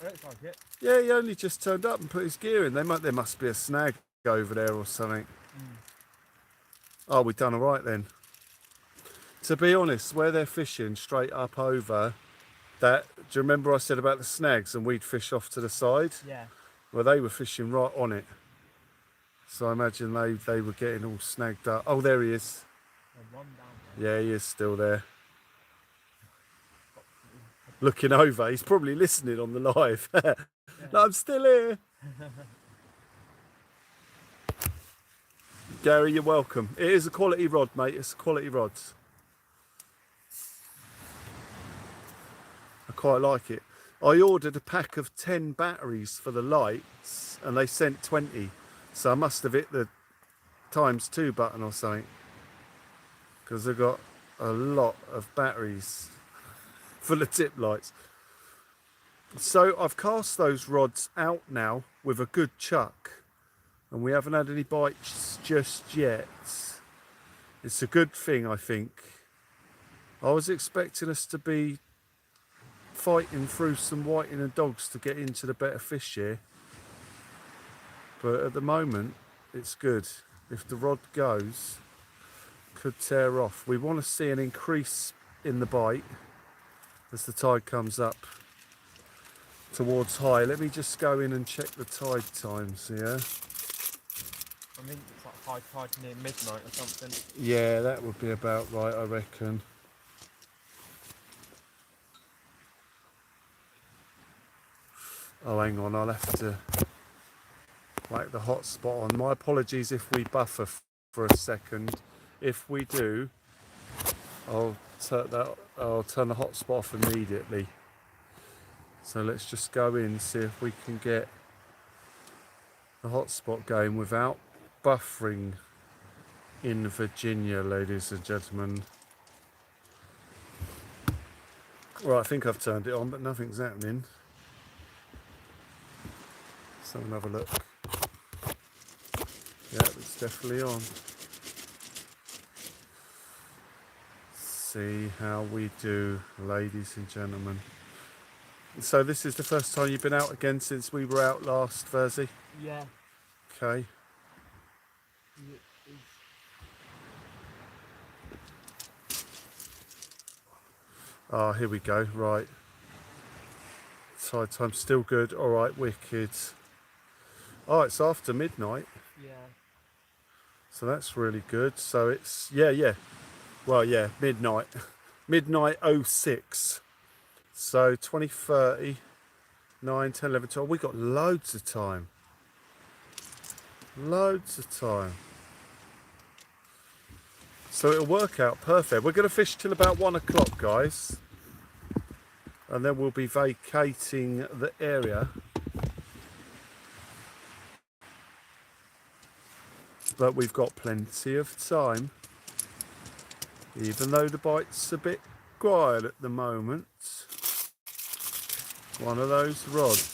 Looks like it. Yeah, he only just turned up and put his gear in. There must be a snag over there or something. Oh, we've done all right then. To be honest, where they're fishing straight up over that, do you remember I said about the snags and we'd fish off to the side? Yeah. Well, they were fishing right on it. So I imagine they were getting all snagged up. Oh, there he is. There's one down there. Yeah, he is still there. Looking over. He's probably listening on the live. No, I'm still here. Gary, you're welcome. It is a quality rod, mate. It's a quality rod. I quite like it. I ordered a pack of 10 batteries for the lights and they sent 20. So I must have hit the ×2 button or something, because they've got a lot of batteries. for the tip lights. So I've cast those rods out now with a good chuck, and we haven't had any bites just yet. It's a good thing, I think. I was expecting us to be fighting through some whiting and dogs to get into the better fish here, but at the moment it's good. If the rod goes, could tear off. We want to see an increase in the bite as the tide comes up towards high. Let me just go in and check the tide times here. I think it's like high tide near midnight or something. Yeah, that would be about right, I reckon. Oh, hang on, I'll have to whack the hotspot on. My apologies if we buffer for a second. If we do, I'll turn the hotspot off immediately. So let's just go in, see if we can get the hotspot going without buffering in Virginia, ladies and gentlemen. Well, I think I've turned it on, but nothing's happening. So have a look. Yeah, it's definitely on. See how we do, ladies and gentlemen. So this is the first time you've been out again since we were out last, Verzy? Yeah. Okay. Ah, here we go, right. Tide time still good, alright, wicked. Oh, it's after midnight. Yeah. So that's really good. So it's, yeah. Well, yeah, midnight. Midnight 06. So 20:30, 9, 10, 11, 12. We got loads of time. Loads of time. So it'll work out perfect. We're going to fish till about 1 o'clock, guys. And then we'll be vacating the area. But we've got plenty of time. Even though the bite's a bit quiet at the moment. One of those rods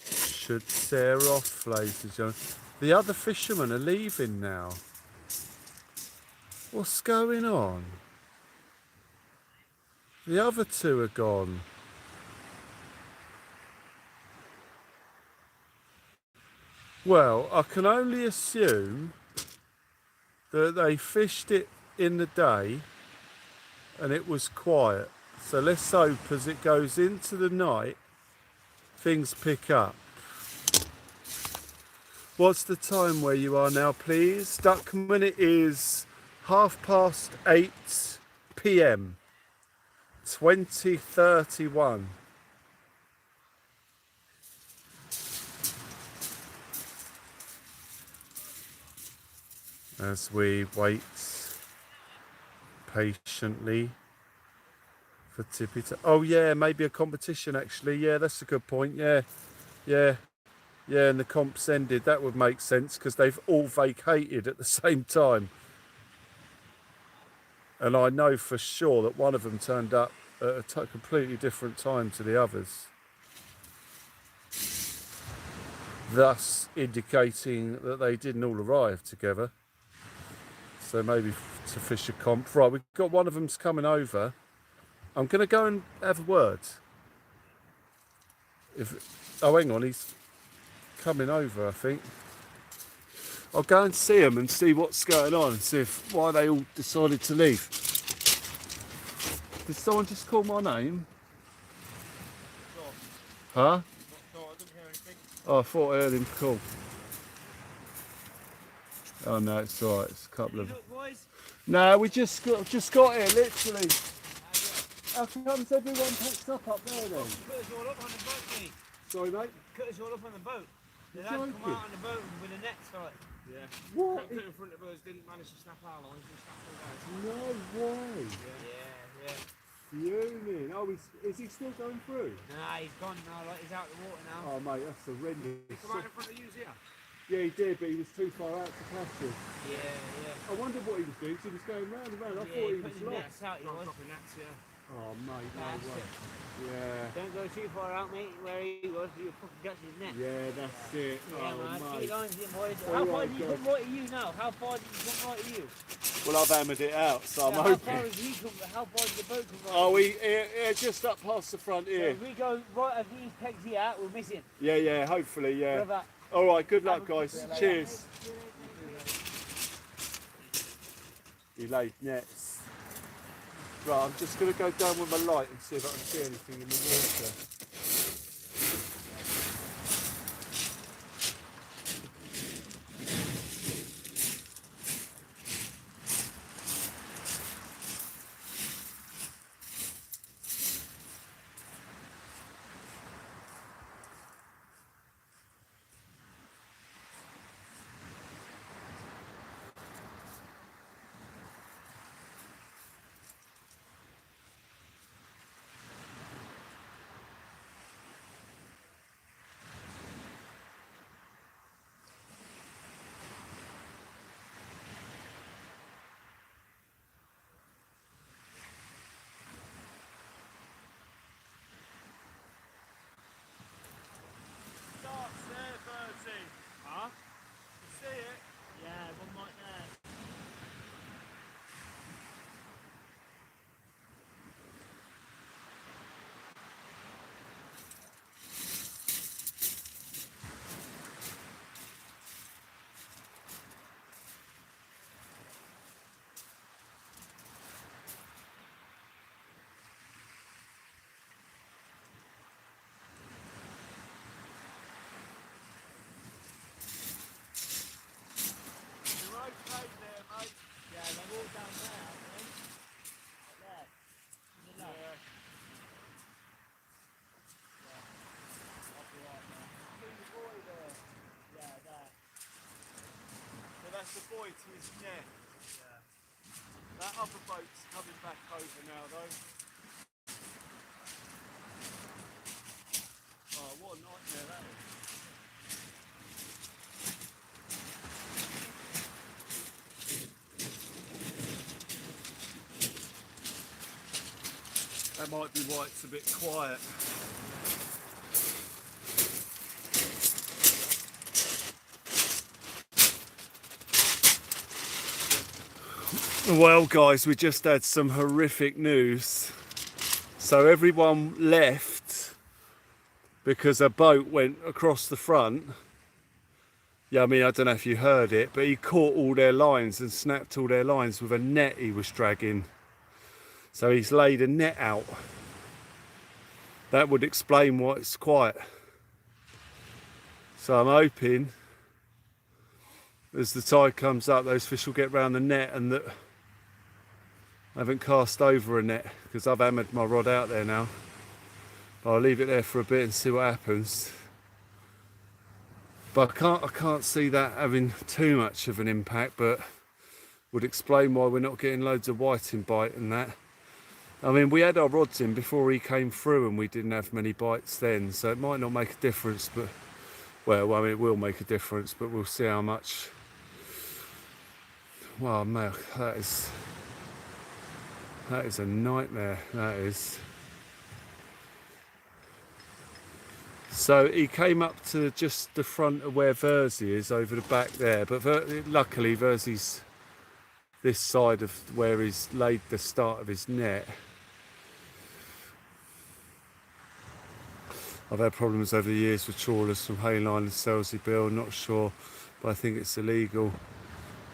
should tear off, ladies and gentlemen. The other fishermen are leaving now. What's going on? The other two are gone. Well, I can only assume that they fished it in the day and it was quiet. So let's hope as it goes into the night, things pick up. What's the time where you are now, please? Duckman, it is 8:30 p.m. 2031. As we wait patiently for Tippy to... Oh yeah, maybe a competition actually. Yeah, that's a good point. Yeah, and the comp's ended. That would make sense because they've all vacated at the same time. And I know for sure that one of them turned up at a completely different time to the others. Thus indicating that they didn't all arrive together. So maybe to fish a comp. Right, we've got one of them's coming over. I'm going to go and have a word. Oh, hang on, he's coming over, I think. I'll go and see him and see what's going on and see why they all decided to leave. Did someone just call my name? Huh? Oh, I thought I heard him call. Oh no, it's alright. It's a couple of. No, we just got here, literally. How comes everyone packs up there then? Cut us all up on the boat, mate. Sorry, mate. Cut us all up on the boat. The lads come out on the boat with a net tight. Yeah. What? Cut in front of us, didn't manage to snap our lines, we snapped all guys. No way. Yeah. Fuming. Oh, is he still going through? Nah, he's gone now, like he's out of the water now. Oh, mate, that's horrendous. He come out in front of you here? Yeah, he did, but he was too far out to catch him. Yeah, yeah. I wondered what he was doing, 'cause he was going round and round. I Yeah, thought he was putting the lost. nets out, he was. Nets, yeah. Oh, mate, no That's way. it. Yeah. Don't go too far out, mate, where he was, you'll fucking catch his net. Yeah, that's it. Yeah, Oh, man. mate. Keep lines in, boys. All How far right, did he guys. come right to you now? How far did he come right to you? Well, I've hammered it out, so I'm How hoping. far has he come? How far did the boat come right Oh, to you? yeah, just up past the front So here. if we go right at these pegs here, we're missing. Yeah, hopefully, yeah. Brother. All right, good luck, guys. Cheers. He laid nets. Right, I'm just going to go down with my light and see if I can see anything in the water. Starts there, Verzy. Huh? You see it? Yeah, one right there. You're okay there, mate. Yeah, they're all down there, I think. Right there. To the left. I'll be right there. See the boy there? Yeah, there. So that's the boy to his net. Yeah. That other boat's coming back over now, though. Oh, what a nightmare that is. That might be why it's a bit quiet. Well, guys, we just had some horrific news. So everyone left because a boat went across the front. Yeah, I mean, I don't know if you heard it, but he caught all their lines and snapped all their lines with a net he was dragging. So he's laid a net out. That would explain why it's quiet. So I'm hoping as the tide comes up, those fish will get round the net and that I haven't cast over a net because I've hammered my rod out there now. But I'll leave it there for a bit and see what happens. But I can't see that having too much of an impact, but would explain why we're not getting loads of whiting bite and that. I mean, we had our rods in before he came through and we didn't have many bites then, so it might not make a difference, but, well, I mean, it will make a difference, but we'll see how much. Wow, man, that is a nightmare, that is. So he came up to just the front of where Verzy is, over the back there, but luckily Verzy's this side of where he's laid the start of his net. I've had problems over the years with trawlers from Hayline and Selsey Bill, not sure, but I think it's illegal.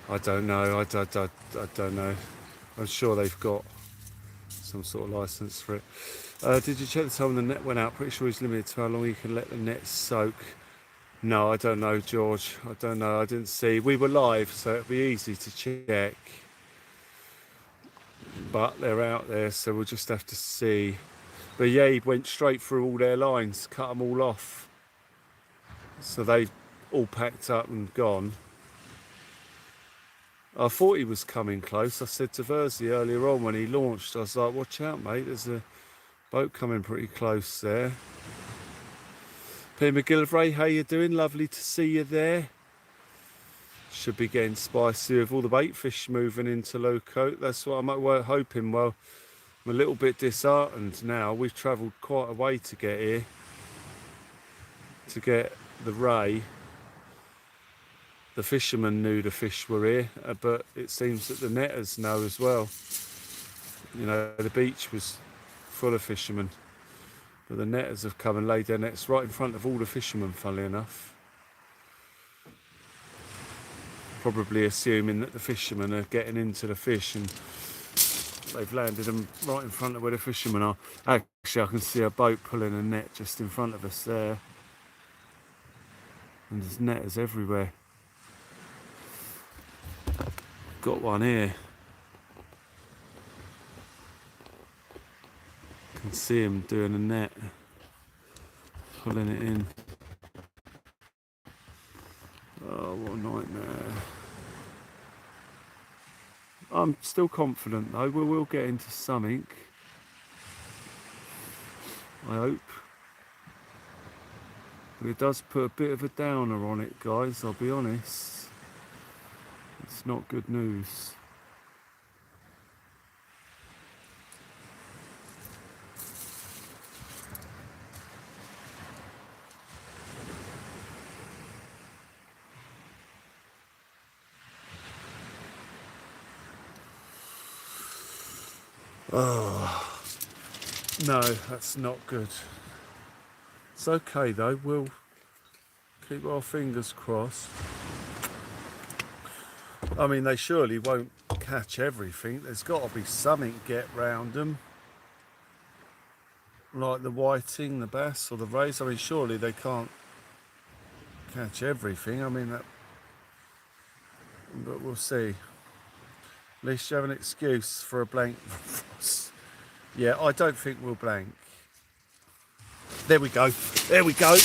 I don't know, I don't know. I'm sure they've got some sort of licence for it. Did you check the time when the net went out? Pretty sure he's limited to how long you can let the net soak. No, I don't know, George. I don't know, I didn't see. We were live, so it'd be easy to check. But they're out there, so we'll just have to see. But yeah, he went straight through all their lines, cut them all off. So they've all packed up and gone. I thought he was coming close. I said to Verzy earlier on when he launched, I was like, watch out, mate, there's a boat coming pretty close there. Peter McGillivray, how you doing? Lovely to see you there. should be getting spicy with all the bait fish moving into Low Coat. That's what I'm hoping. Well, I'm a little bit disheartened now. We've travelled quite a way to get here, to get the ray. The fishermen knew the fish were here, but it seems that the netters know as well. You know, the beach was full of fishermen, but the netters have come and laid their nets right in front of all the fishermen, funnily enough. Probably assuming that the fishermen are getting into the fish, and they've landed them right in front of where the fishermen are. Actually, I can see a boat pulling a net just in front of us there. And there's netters everywhere. Got one here. Can see him doing a net, pulling it in. Oh, what a nightmare. I'm still confident though, we will get into something. I hope. But it does put a bit of a downer on it, guys, I'll be honest. It's not good news. Oh, no, that's not good. It's okay though, we'll keep our fingers crossed. I mean, they surely won't catch everything. There's got to be something get round them. Like the whiting, the bass or the rays. I mean, surely they can't catch everything. I mean, that, but we'll see. At least you have an excuse for a blank. Yeah, I don't think we'll blank. There we go. There we go.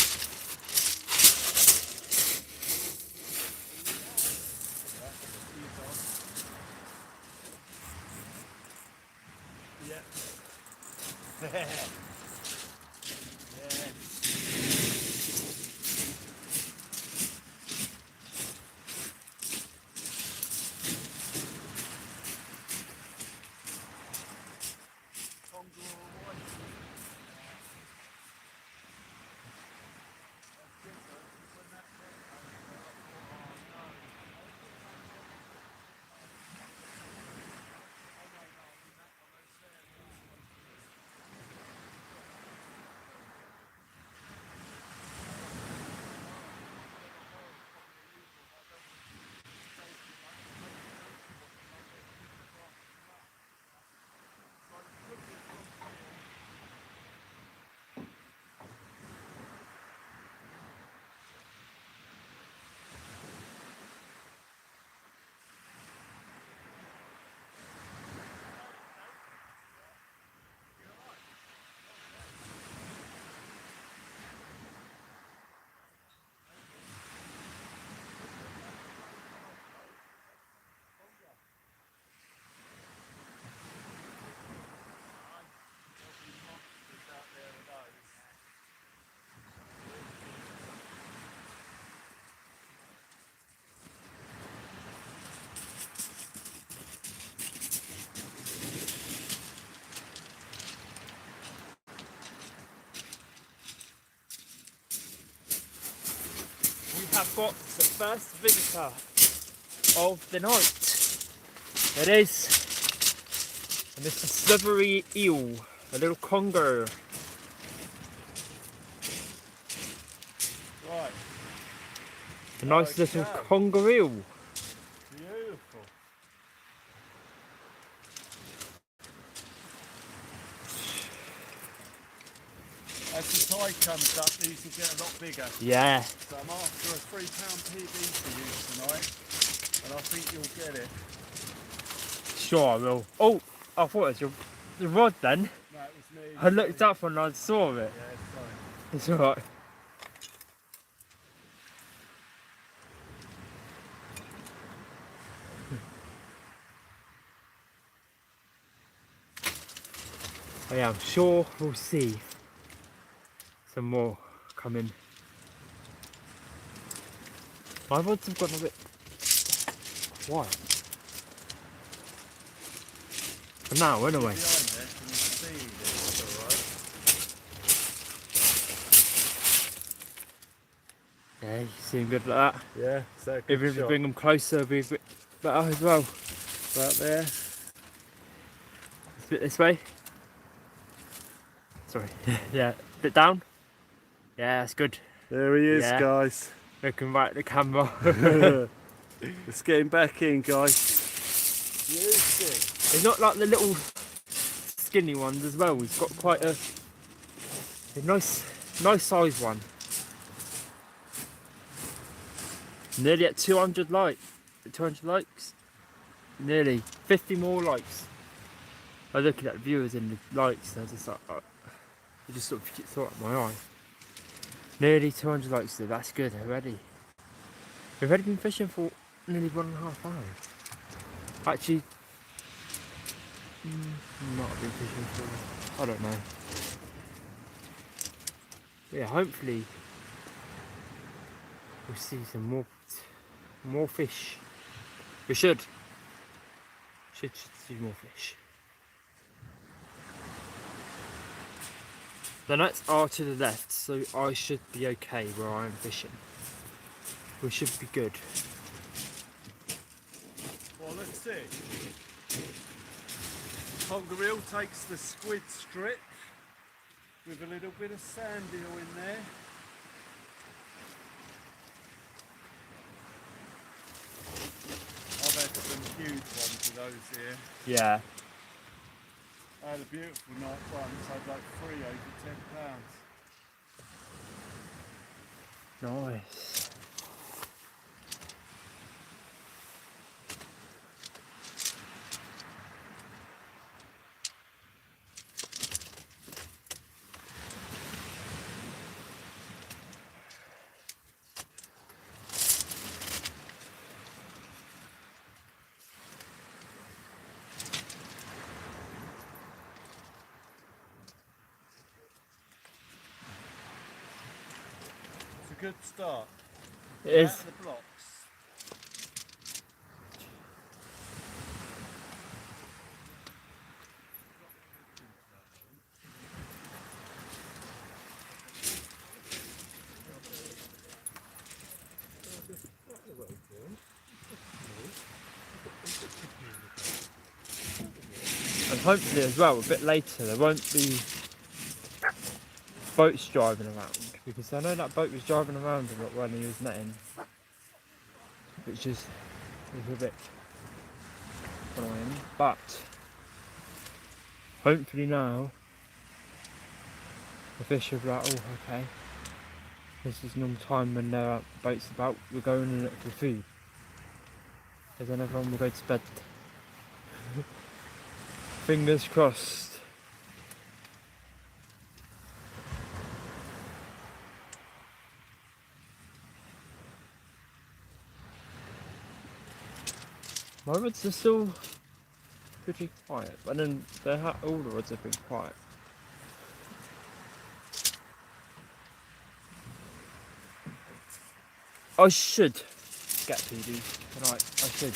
I've got the first visitor of the night. It is a Mr. Slippery Eel, a little conger. Right. A nice little Okay. conger eel. Beautiful. As the tide comes up, these will get a lot bigger. Yeah. So I'm after a £3 PB for you tonight, and I think you'll get it. Sure I will. Oh, I thought it was the rod then. No, it was me. I looked up and I saw it. Yeah, sorry. It's alright. Oh yeah, I'm sure we'll see some more coming. My rods have gotten a bit Why? For now, anyway. Behind there, can you see this? Alright. Yeah, you seem good like that. Yeah, is that a good Even if you shot? bring them closer, it'll be a bit better as well. About there. A bit this way. Sorry. Yeah, a bit down. Yeah, that's good. There he is, Yeah. guys. Looking right at the camera. Let's get him back in, guys. Beauty. It's not like the little skinny ones as well. He's got quite a nice size one. Nearly at 200 likes. Nearly 50 more likes. I was looking at the viewers and the likes, and I was just like, it just sort of thought up my eye. Nearly 200 likes, so that's good already. We've already been fishing for nearly 1.5 hours. Actually, might have been fishing for, I don't know. Yeah, hopefully we'll see some more fish. We should see more fish. The nets are to the left, so I should be okay where I am fishing. We should be good. Well, let's see. Tongareel takes the squid strip with a little bit of sand eel in there. I've had some huge ones of those here. Yeah. I had a beautiful night once, I had like 3 over 10 pounds. Nice. It's a good start. It is. Out of the blocks. And hopefully as well, a bit later, there won't be boats driving around. Because I know that boat was driving around a lot when he was netting. Which is a bit annoying. But hopefully now the fish will be like, oh okay. This is normal time when there are boats about, we're going and look for food. And then everyone will go to bed. Fingers crossed. My rods are still pretty quiet, but then all the rods have been quiet. I should get PDs tonight, I should,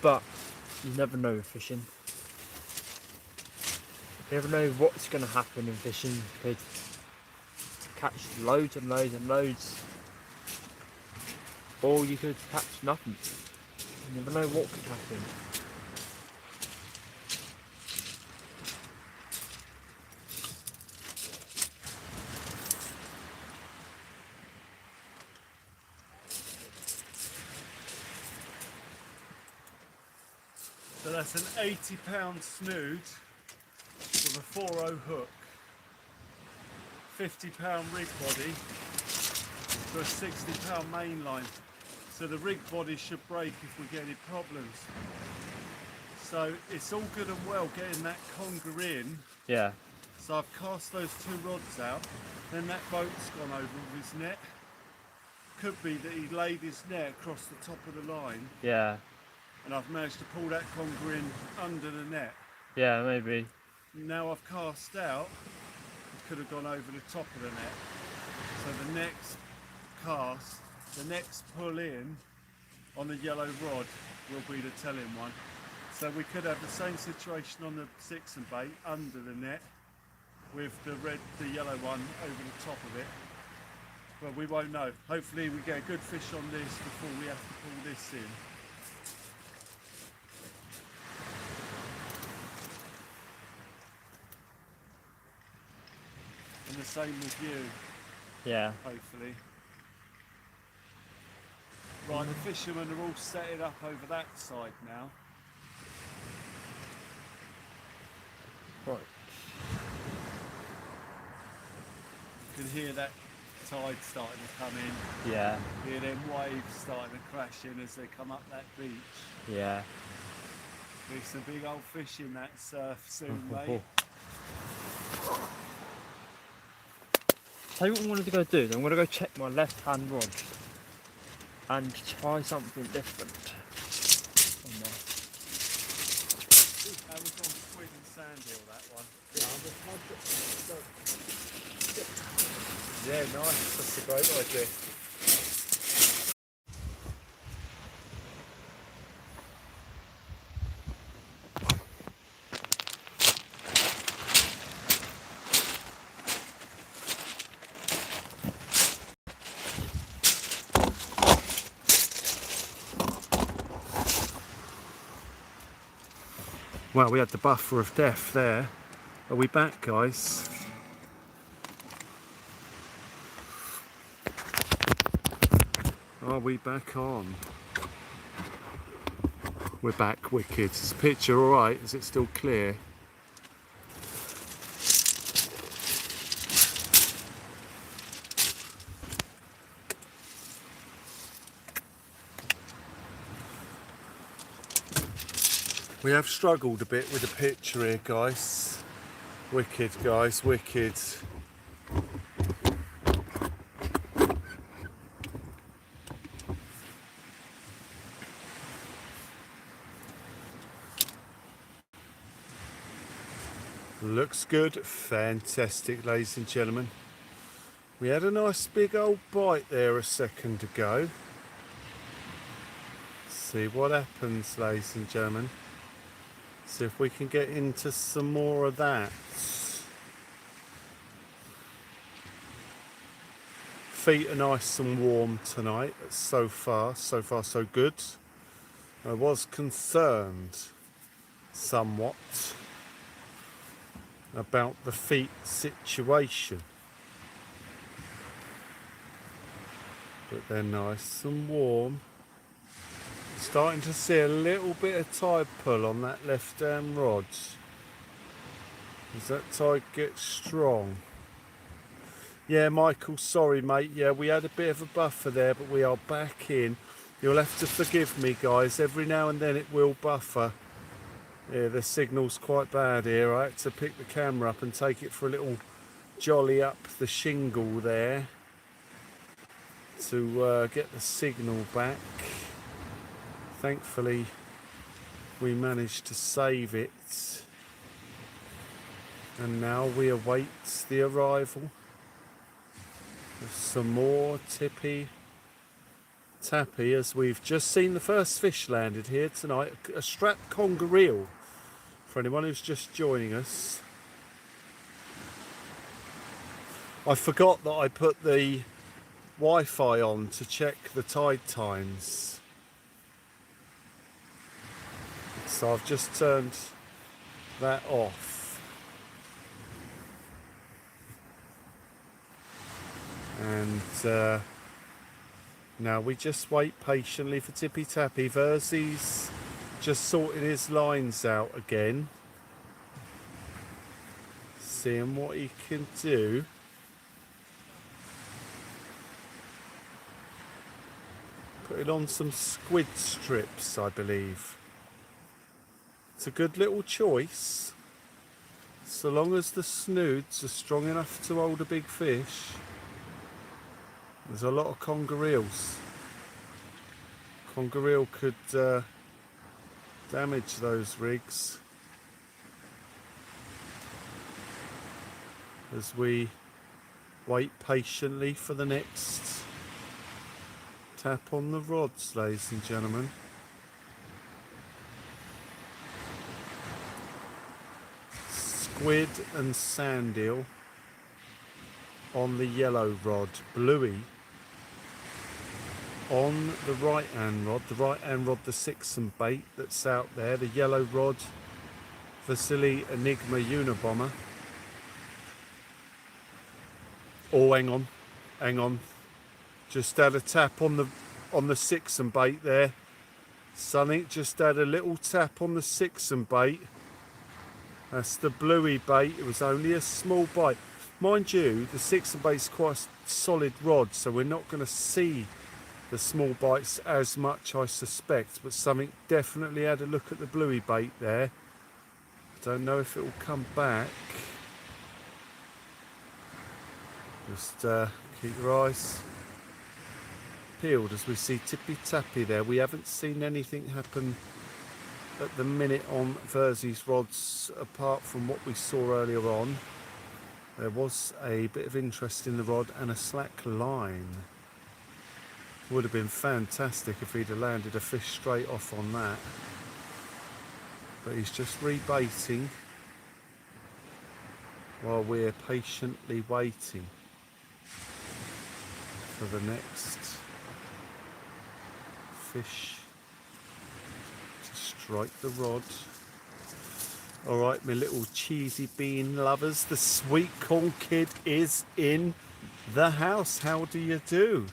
but you never know with fishing. You never know what's going to happen in fishing. You could catch loads and loads and loads, or you could catch nothing. You never know what could happen. So that's an 80-pound snood with a 4.0 hook, 50-pound rig body for a 60-pound main line. So the rig body should break if we get any problems. So it's all good and well getting that conger in. Yeah. So I've cast those 2 rods out, then that boat's gone over with his net. Could be that he laid his net across the top of the line, Yeah. and I've managed to pull that conger in under the net. Yeah, maybe. Now I've cast out, it could have gone over the top of the net. So the next cast, the next pull in on the yellow rod will be the telling one. So we could have the same situation on the 6 and bait under the net with the yellow one over the top of it. But we won't know. Hopefully we get a good fish on this before we have to pull this in. And the same with you, Yeah. hopefully. Right, the fishermen are all setting up over that side now. Right. You can hear that tide starting to come in. Yeah. Hear them waves starting to crash in as they come up that beach. Yeah. There's some big old fish in that surf soon, mate. Tell you what I'm going to go do is I'm going to go check my left hand rod and try something different on there. That was on Squid and Sandhill, that one. Yeah, nice. That's a great idea. Well, we had the buffer of death there. Are we back, guys? Are we back on? We're back, wicked. Is the picture alright? Is it still clear? We have struggled a bit with the picture here, guys. Wicked, guys, wicked. Looks good. Fantastic, ladies and gentlemen. We had a nice big old bite there a second ago. See what happens, ladies and gentlemen. See if we can get into some more of that. Feet are nice and warm tonight. So far so good. I was concerned somewhat about the feet situation, but they're nice and warm. Starting to see a little bit of tide pull on that left hand rod as that tide gets strong. Yeah, Michael, sorry mate, yeah, we had a bit of a buffer there, but we are back in. You'll have to forgive me, guys, every now and then it will buffer. Yeah, the signal's quite bad here. I had to pick the camera up and take it for a little jolly up the shingle there to get the signal back. Thankfully, we managed to save it. And now we await the arrival of some more tippy tappy, as we've just seen the first fish landed here tonight, a strap conger eel. For anyone who's just joining us, I forgot that I put the Wi-Fi on to check the tide times, so I've just turned that off, and now we just wait patiently for Tippy Tappy. Verzy's just sorting his lines out again, seeing what he can do. Putting on some squid strips, I believe. It's a good little choice, so long as the snoods are strong enough to hold a big fish. There's a lot of conger eels. Conger eel could damage those rigs as we wait patiently for the next tap on the rods, ladies and gentlemen. squid and sand eel on the yellow rod, bluey on the right hand rod, the 6 bait that's out there, the yellow rod, Verzy Enigma Unabomber. Oh, hang on, just had a tap on the 6 bait there. Sonny just had a little tap on the 6 bait. That's the bluey bait. It was only a small bite. Mind you, the 6 bait's quite a solid rod, so we're not going to see the small bites as much, I suspect. But something definitely had a look at the bluey bait there. Don't know if it will come back. Just keep your eyes peeled as we see Tippy Tappy there. We haven't seen anything happen at the minute on Verzy's rods apart from what we saw earlier on. There was a bit of interest in the rod and a slack line. Would have been fantastic if he'd have landed a fish straight off on that. But he's just rebaiting while we're patiently waiting for the next fish to strike the rod. Alright, my little cheesy bean lovers, the sweet corn kid is in the house. How do you do?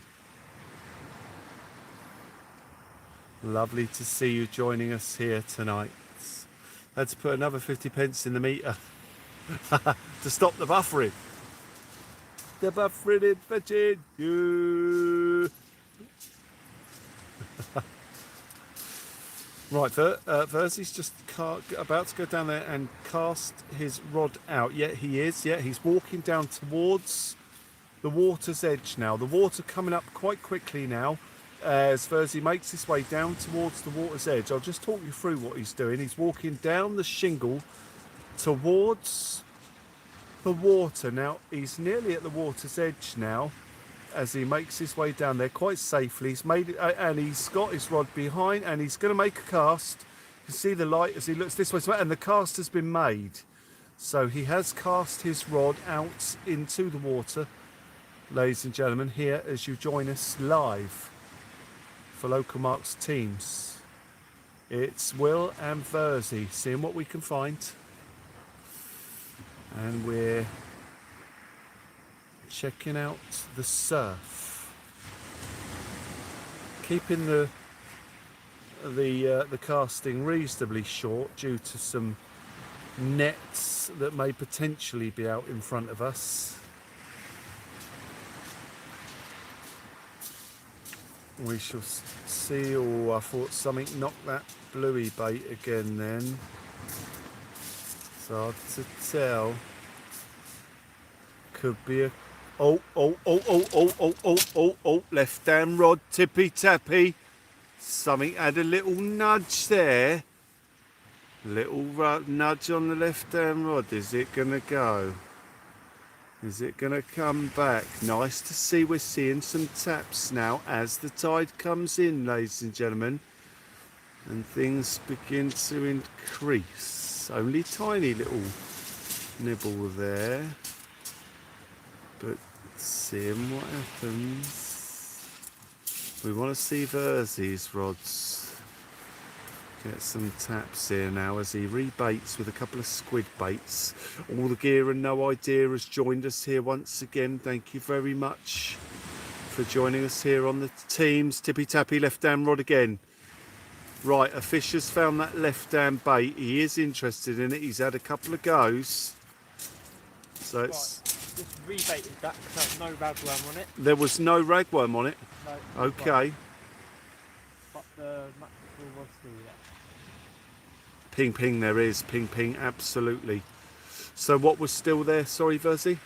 Lovely to see you joining us here tonight. Let's put another 50p in the meter to stop the buffering. The buffering is fetching you. Right, Verzy's just about to go down there and cast his rod out. Yeah, he is. Yeah, he's walking down towards the water's edge now. The water coming up quite quickly now as Verzy makes his way down towards the water's edge. I'll just talk you through what he's doing. He's walking down the shingle towards the water. Now, he's nearly at the water's edge now as he makes his way down there quite safely. He's made it, and he's got his rod behind, and he's going to make a cast. You can see the light as he looks this way, and the cast has been made. So he has cast his rod out into the water, ladies and gentlemen, here as you join us live for Local Marks teams. It's Will and Verzy, seeing what we can find. And we're checking out the surf, keeping the casting reasonably short due to some nets that may potentially be out in front of us. We shall see. Oh, I thought something knocked that bluey bait again then. It's hard to tell. Could be a oh, left hand rod, tippy tappy. Something had a little nudge there. Little nudge on the left hand rod. Is it gonna go? Is it gonna come back? Nice to see we're seeing some taps now as the tide comes in, ladies and gentlemen, and things begin to increase. Only tiny little nibble there. But seeing what happens. We want to see Verzy's rods get some taps here now as he rebaits with a couple of squid baits. All the gear and no idea has joined us here once again. Thank you very much for joining us here on the teams. Tippy tappy left hand rod again. Right, a fish has found that left hand bait. He is interested in it. He's had a couple of goes. So it's Just rebaited that because there was no ragworm on it. There was no ragworm on it? No. Okay. But the mackerel was still there. Ping ping there is. Ping ping, absolutely. So what was still there? Sorry, Verzy?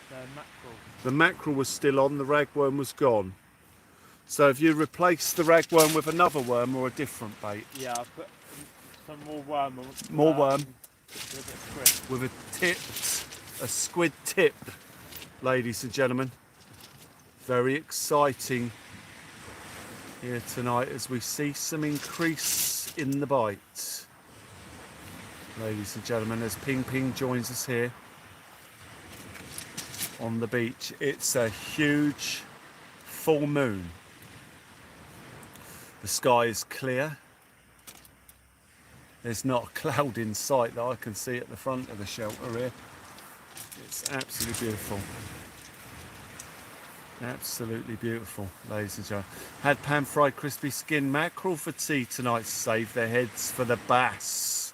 The mackerel. The mackerel was still on, the ragworm was gone. So have you replaced the ragworm with another worm or a different bait? Yeah, I put some more worm on. More worm? With With a squid tip, ladies and gentlemen. Very exciting here tonight as we see some increase in the bite. ladies and gentlemen, as Ping Ping joins us here on the beach. It's a huge full moon. The sky is clear. There's not a cloud in sight that I can see at the front of the shelter here. It's absolutely beautiful. Absolutely beautiful, ladies and gentlemen. Had pan-fried crispy skin mackerel for tea tonight. Save their heads for the bass.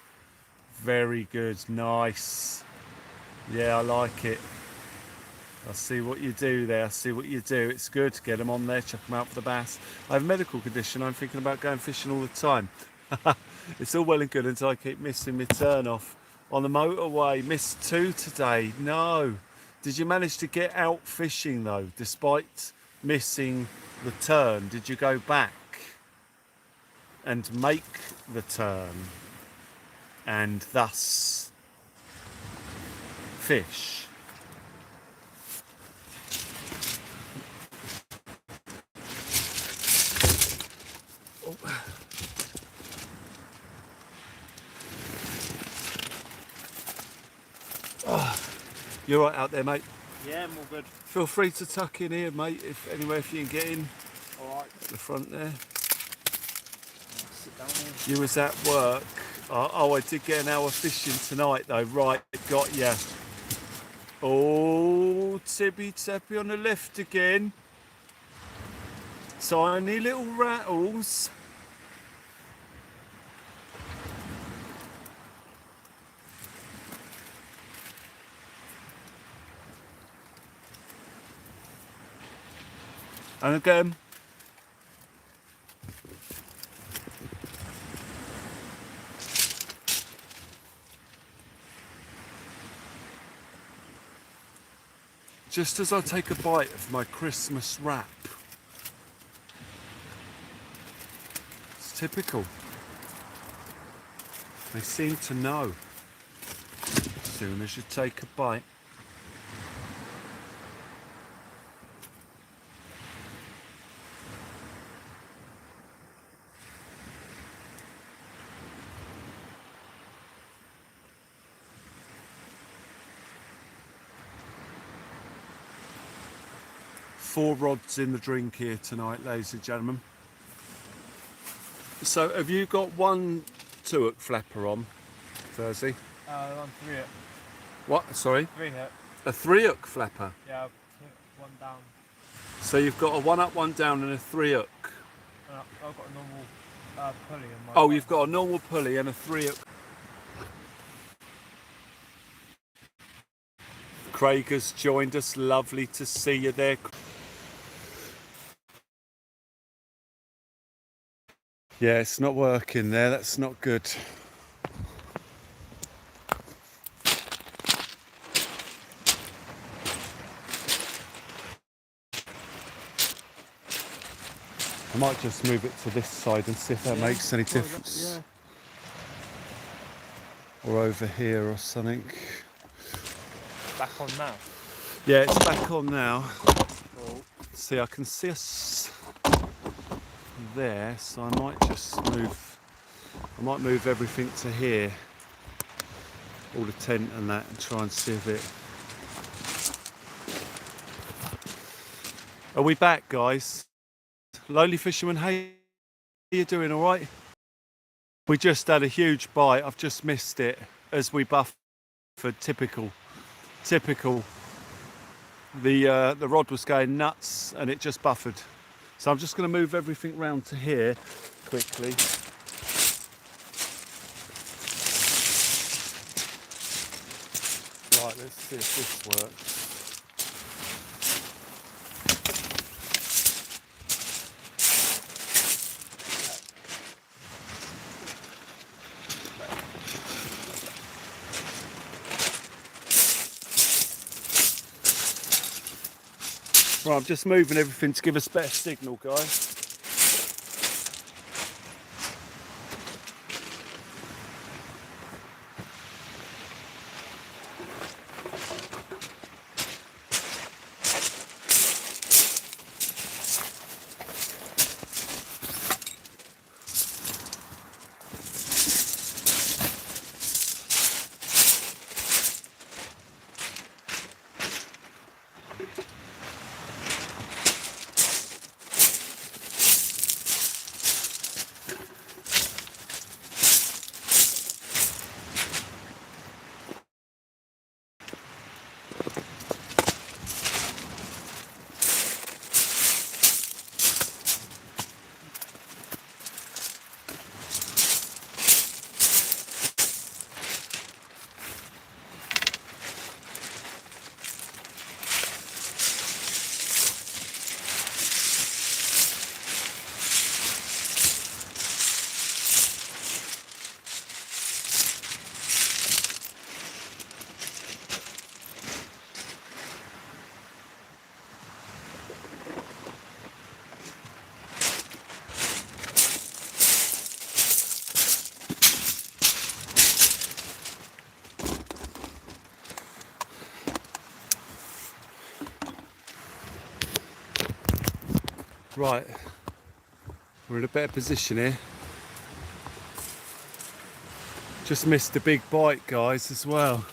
Very good, nice. Yeah, I like it. I see what you do there. I see what you do. It's good. Get them on there. Chuck them out for the bass. I have a medical condition. I'm thinking about going fishing all the time. It's all well and good until I keep missing my turn off on the motorway. Missed 2 today. No. Did you manage to get out fishing though, despite missing the turn? Did you go back and make the turn and thus fish? Oh. Oh. You're right out there, mate. Yeah, I'm all good. Feel free to tuck in here, mate, anywhere if you can get in. All right. At the front there. Sit down here. You was at work. Oh, I did get an hour fishing tonight though. Right, got ya. Oh, tippy tappy on the left again. Tiny little rattles. And again. Just as I take a bite of my Christmas wrap. It's typical. They seem to know. As soon as you take a bite. Four rods in the drink here tonight, ladies and gentlemen. So have you got one 2-hook flapper on, Verzy? On 3 hook. What? Sorry? 3 hook. A 3-hook flapper? Yeah, I'll put one down. So you've got a 1 up, 1 down and a 3-hook? I've got a normal pulley on my Oh, you've got a normal pulley and a 3-hook. Craig has joined us. Lovely to see you there. Yeah, it's not working there. That's not good. I might just move it to this side and see if that makes any difference. Yeah. Or over here or something. Back on now. Yeah, it's back on now. Cool. See, I can see us there, so I might just move. I might move everything to here, all the tent and that, and try and see if it. Are we back, guys? Lowly fisherman, how you doing? All right? We just had a huge bite. I've just missed it as we buffered. Typical. The rod was going nuts and it just buffered. So I'm just going to move everything round to here quickly. Right, let's see if this works. Right, I'm just moving everything to give us better signal, guys. Right, we're in a better position here. Just missed a big bite, guys, as well.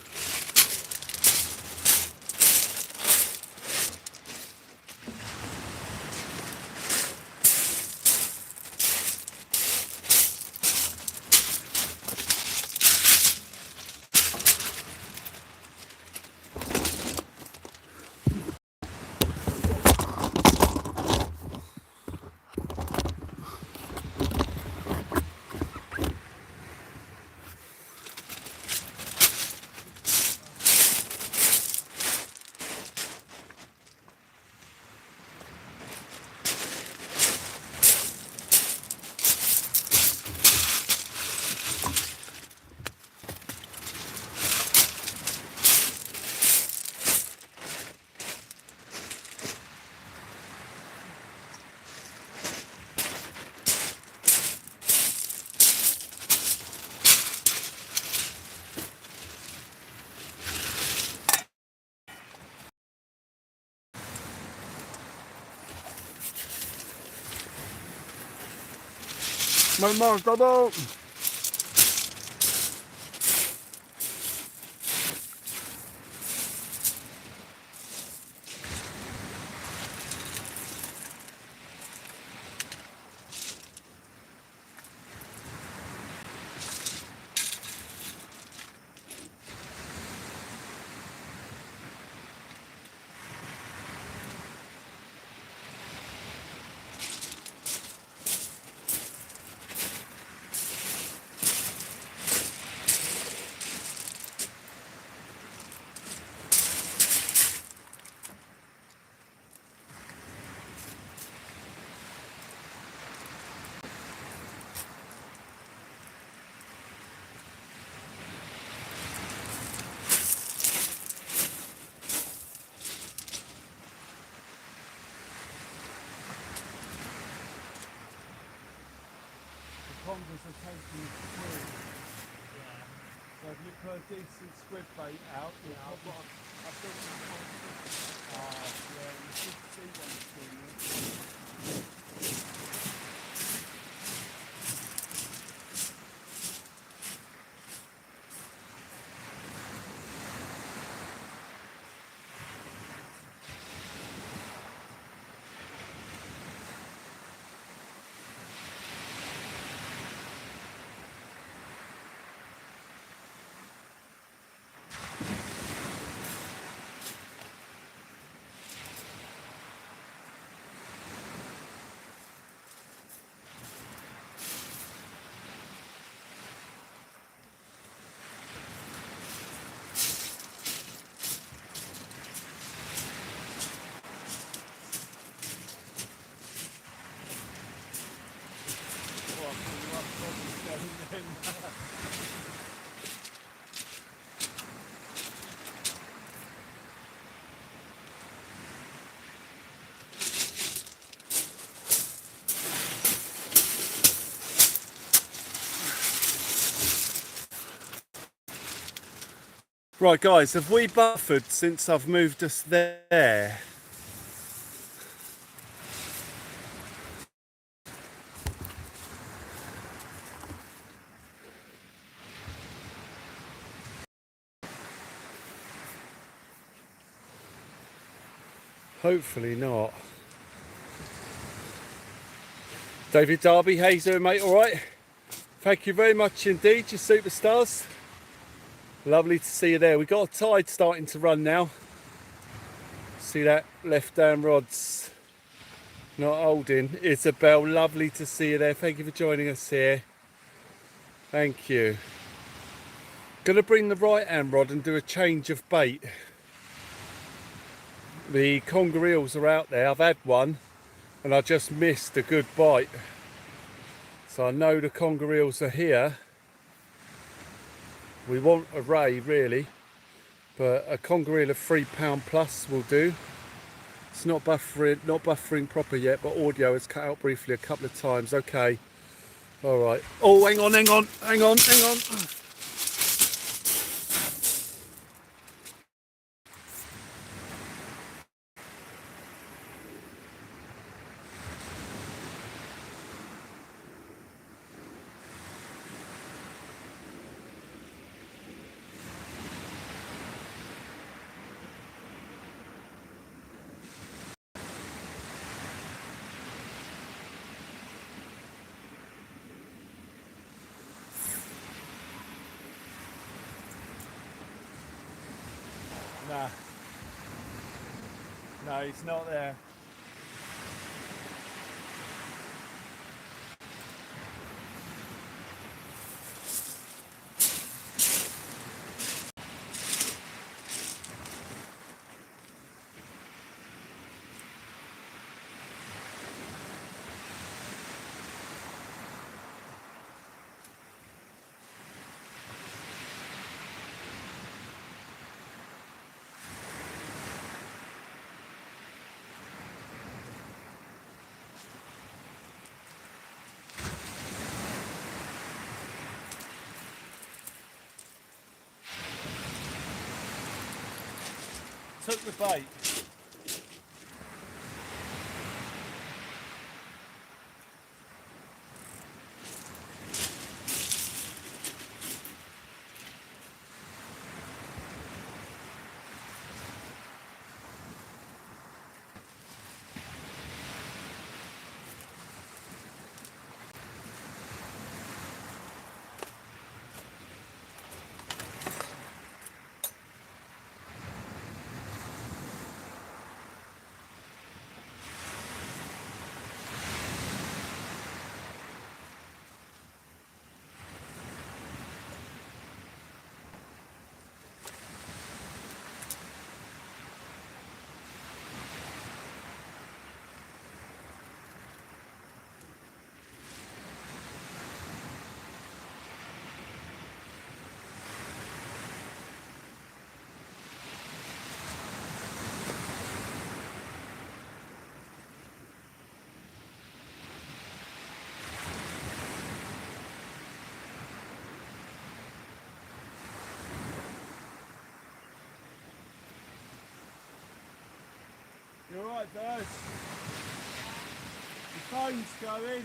My mom, double! Congas are taking through. So if you put a decent squid bait out, you'll probably... I've built some yeah, you should see one soon. Right guys, have we buffered since I've moved us there? Hopefully not. David Darby, how you doing, mate? All right? Thank you very much indeed, you superstars. Lovely to see you there. We've got a tide starting to run now. See that left hand rod's not holding. Isabel, lovely to see you there. Thank you for joining us here. Thank you. Gonna bring the right hand rod and do a change of bait. The conger eels are out there. I've had one and I just missed a good bite. So I know the conger eels are here. We want a ray really, but a conger eel of £3 plus will do. It's not buffering proper yet, but audio has cut out briefly a couple of times. Okay, all right. Oh, hang on. No, he's not there. Took the bait. You alright, Verzy? The phone's going.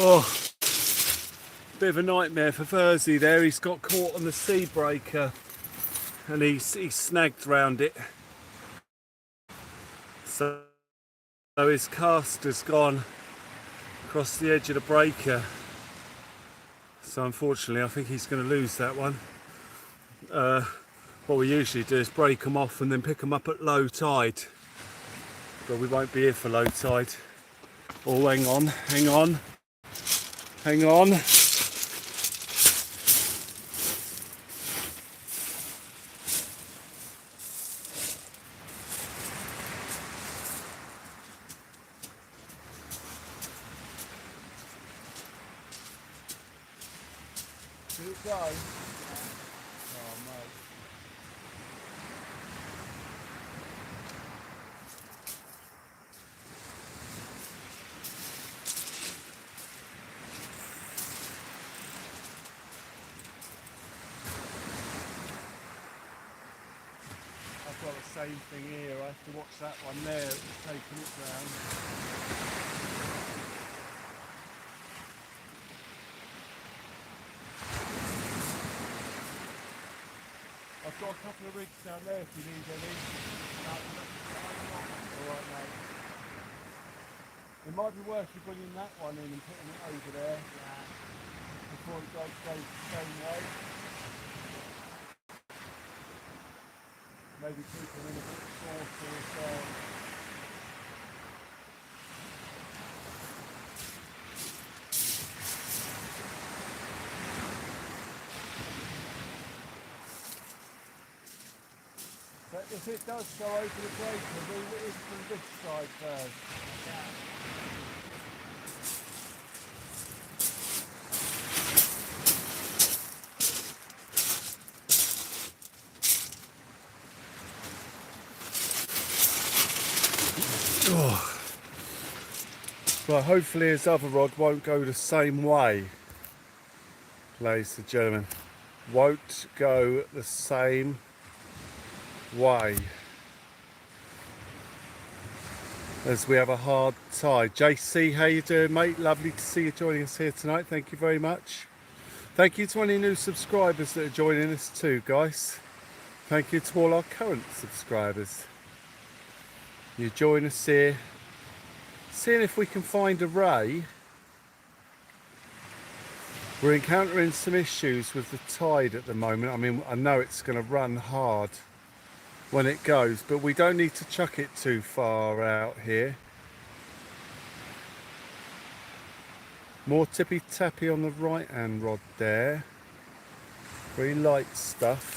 Oh, bit of a nightmare for Verzy there. He's got caught on the sea breaker and he's snagged round it. So his cast has gone across the edge of the breaker. So unfortunately I think he's going to lose that one. What we usually do is break them off and then pick them up at low tide. But we won't be here for low tide. Oh, hang on, hang on, hang on. Did it go? Oh, mate. I've got the same thing here. I have to watch that one there. It's taking it round. I've got a couple of rigs down there if you need any. Alright, mate. It might be worth you bringing that one in and putting it over there before it goes the same way. Maybe keep them in a bit shorter as well. But if it does go over the breaker, move it in from this side first. Oh. Well, hopefully his other rod won't go the same way, ladies and gentlemen. Won't go the same way as we have a hard tide. JC, how you doing, mate? Lovely to see you joining us here tonight. Thank you very much. Thank you to any new subscribers that are joining us too, guys. Thank you to all our current subscribers. You join us here, seeing if we can find a ray. We're encountering some issues with the tide at the moment. I mean, I know it's going to run hard when it goes, but we don't need to chuck it too far out here. More tippy tappy on the right hand rod there. Very light stuff.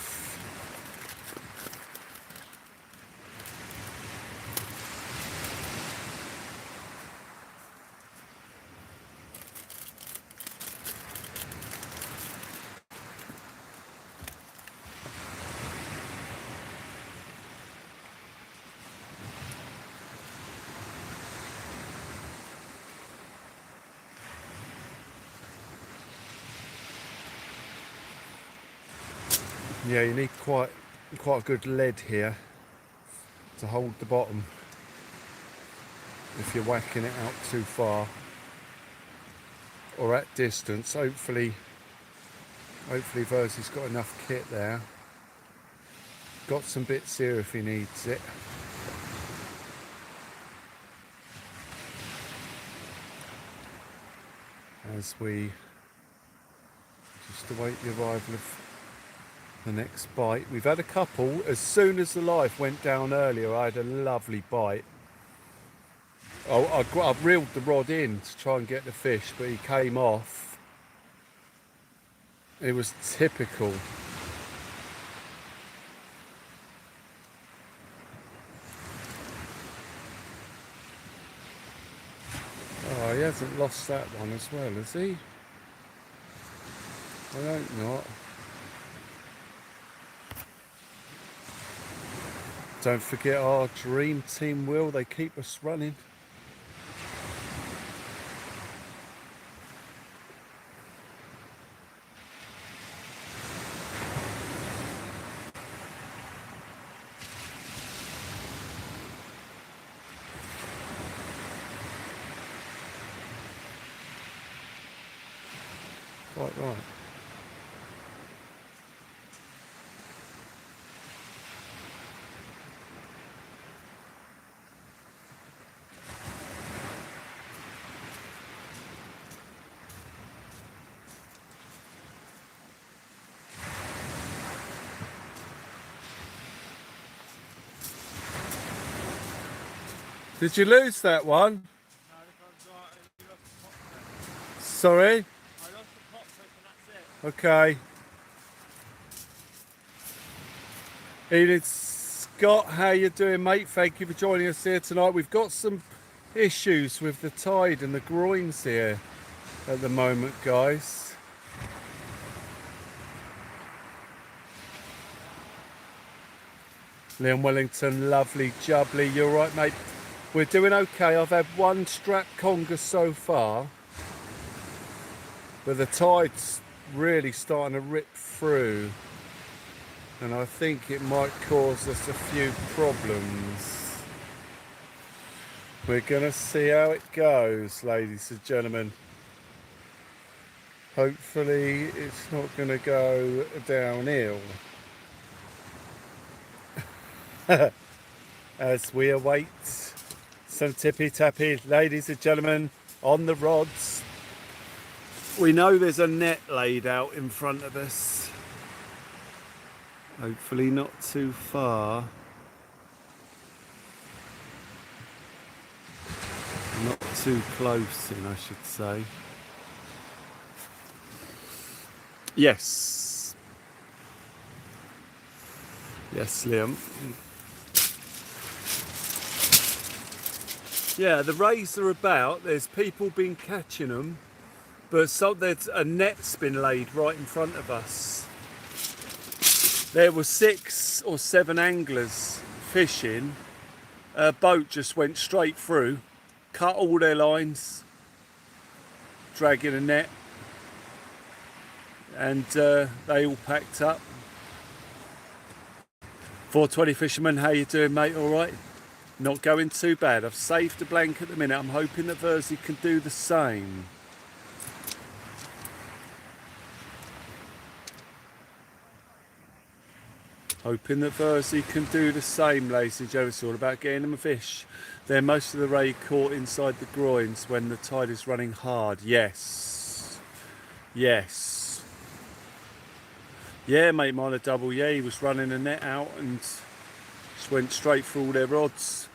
Yeah, you need quite a good lead here to hold the bottom if you're whacking it out too far or at distance. Hopefully Verzy's got enough kit there. Got some bits here if he needs it. As we just await the arrival of the next bite. We've had a couple. As soon as the live went down earlier, I had a lovely bite. I reeled the rod in to try and get the fish, but he came off. It was typical. Oh, he hasn't lost that one as well, has he? I hope not. Don't forget our dream team, Will. They keep us running. quite right. Did you lose that one? No, look, you lost the pot clip. Sorry? I lost the pot clip and that's it. Okay. Edith Scott, how you doing, mate? Thank you for joining us here tonight. We've got some issues with the tide and the groins here at the moment, guys. Liam Wellington, lovely jubbly. You're right, mate. We're doing okay. I've had one strap conger so far, but the tide's really starting to rip through, and I think it might cause us a few problems. We're gonna see how it goes, ladies and gentlemen. Hopefully it's not gonna go downhill. As we await some tippy tappy, ladies and gentlemen, on the rods. We know there's a net laid out in front of us. Hopefully not too far. Not too close in, I should say. Yes. Yes, Liam. Yeah, the rays are about. There's people been catching them, but so there's a net's been laid right in front of us. There were 6 or 7 anglers fishing. A boat just went straight through, cut all their lines, dragging a net, and they all packed up. 420 fisherman, how you doing, mate? All right? Not going too bad. I've saved a blank at the minute. I'm hoping that Verzy can do the same. Hoping that Verzy can do the same, ladies and gentlemen. It's all about getting them a fish. They're most of the ray caught inside the groins when the tide is running hard. Yes. Yes. Yeah, mate, mine a double. Yeah, he was running a net out and just went straight through all their rods.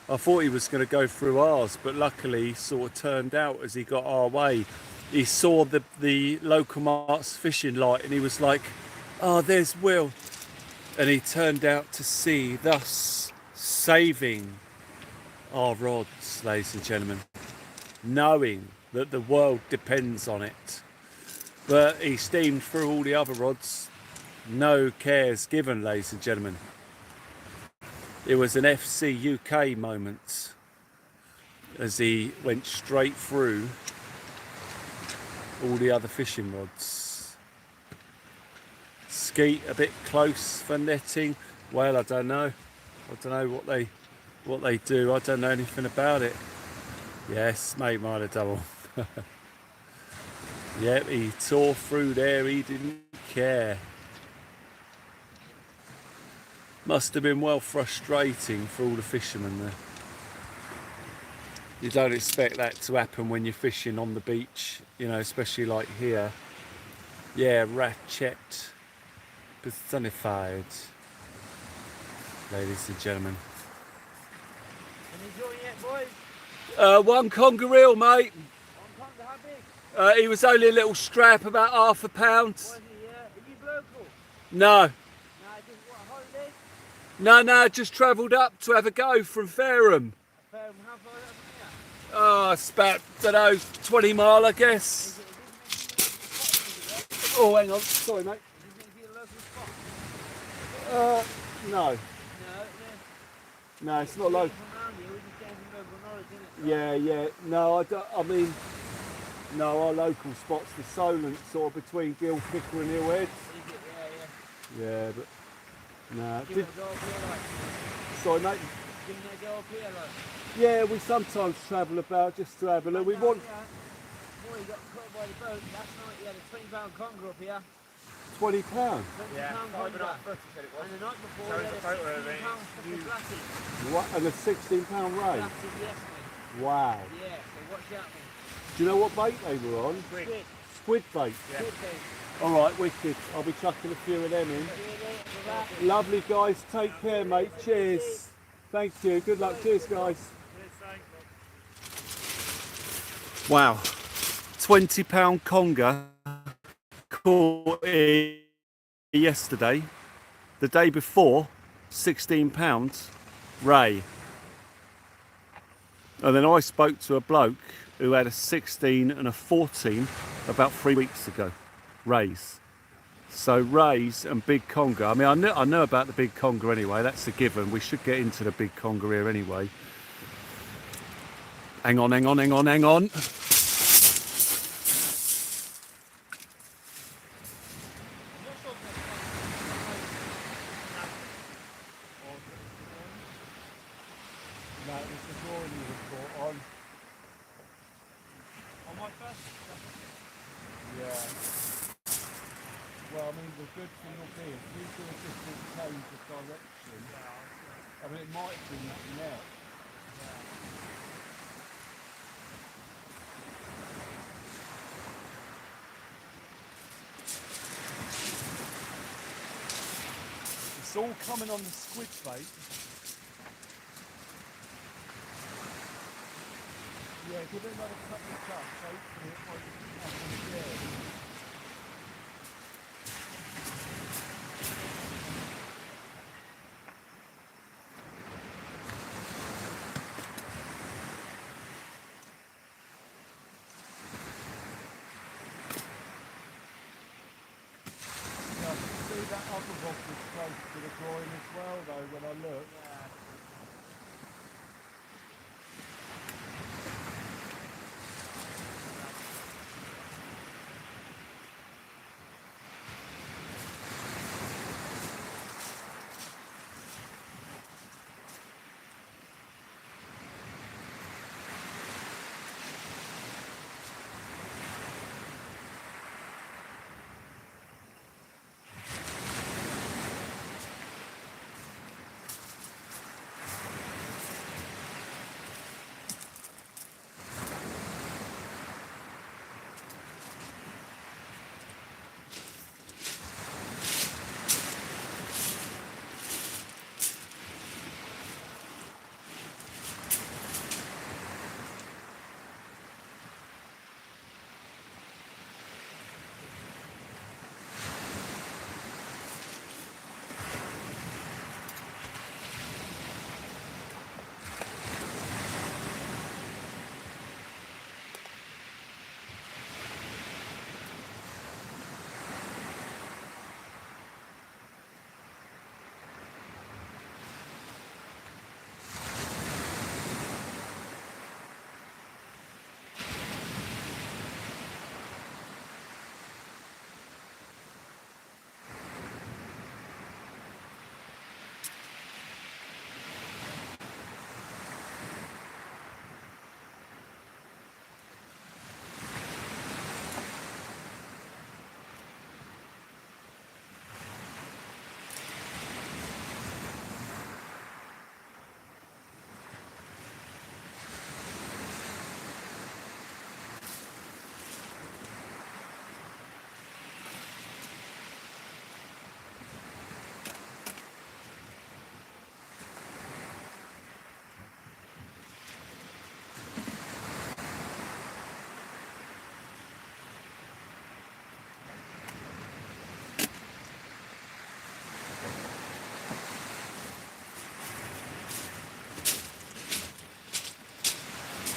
I thought he was going to go through ours, but luckily he sort of turned out as he got our way. He saw the local Marks fishing light and he was like, oh, there's Will. And he turned out to sea, thus saving our rods, ladies and gentlemen, knowing that the world depends on it. But he steamed through all the other rods, no cares given, ladies and gentlemen. It was an FC UK moment as he went straight through all the other fishing rods. Skeet a bit close for netting. Well, I don't know. I don't know what they do. I don't know anything about it. Yes, mate, mine a double. Yep, he tore through there. He didn't care. Must have been well frustrating for all the fishermen there. You don't expect that to happen when you're fishing on the beach, you know, especially like here. Yeah, ratchet personified, ladies and gentlemen. Can you join yet, boys? One conger reel, mate. One conger, how big? He was only a little strap, about £half a pound. Was he, are you local? No. No, just what, holiday? No, just travelled up to have a go from Fareham. How far up from here? Oh, it's about, don't know, 20 mile, I guess. Oh, hang on, sorry, mate. Is it a local spot? No, No, it's not local. from around here, we just getting some local knowledge, innit? Yeah, no, I mean, no, our local spot's the Solent, sort of between Gilficker and Hillhead. Is it? Yeah. Yeah, but, nah. Give it a go up here, like. Sorry, mate. Give it a go up here, like. Yeah, we sometimes travel about just to have a look. We want, Yeah. before he got caught by the boat, last night he had a £20 conger up here. £20. £20 Yeah, conger. foot, he said it was. And the night before So he it's had a photo a of it. £16 fucking flathead. What? And a £16 ray? Flathead, yes mate. Wow. Yeah, so watch out mate. Do you know what bait they were on? Squid. Squid. Squid bait. Yeah. Squid bait. All right, wicked. I'll be chucking a few of them in. Really? Relax. Lovely guys. Take care, mate. Cheers. Thank you. Good luck. Cheers, guys. Wow. £20 conger caught here yesterday. The day before, £16 ray. And then I spoke to a bloke who had a 16 and a 14 about 3 weeks ago. Rays. So rays and big conger. I mean, I know about the big conger anyway. That's a given. We should get into the big conger here anyway. Hang on, hang on, hang on, hang on. No, it was the drawing you were caught on. On my first. Yeah. Well, I mean, the good thing will be if you do a different change of direction, I mean, it might be that net. It's all coming on the squid bait. Yeah, give it another couple of cuts, hopefully it won't happen again. Yeah, I can see that other rod was close to the groin as well though when I look.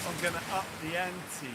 I'm going to up the ante.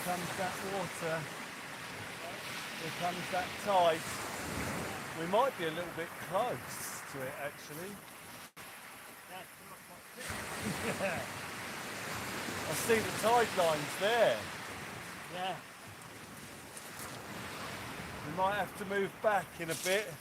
comes that water. Here comes that tide. We might be a little bit close to it actually. Yeah. I see the tide lines there. Yeah. We might have to move back in a bit.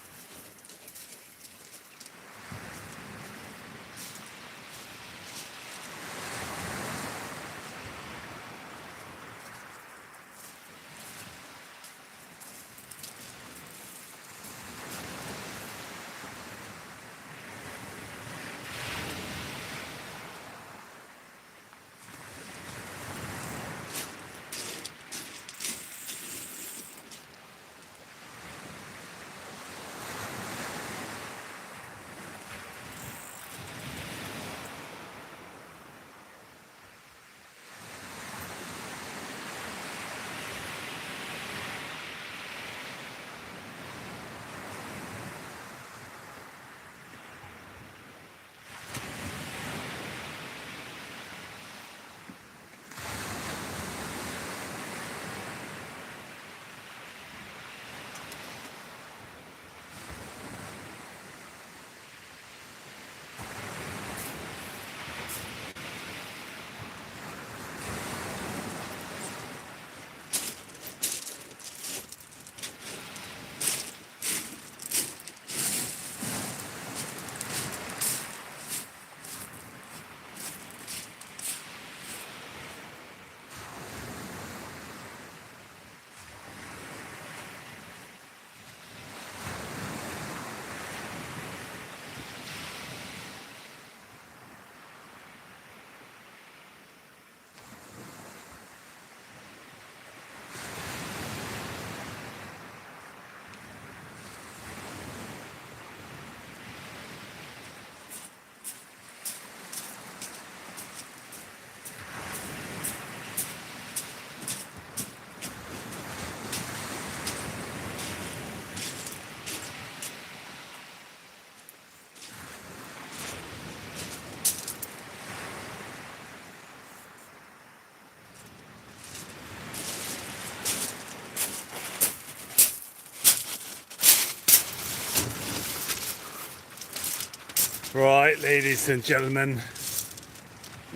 Right, ladies and gentlemen,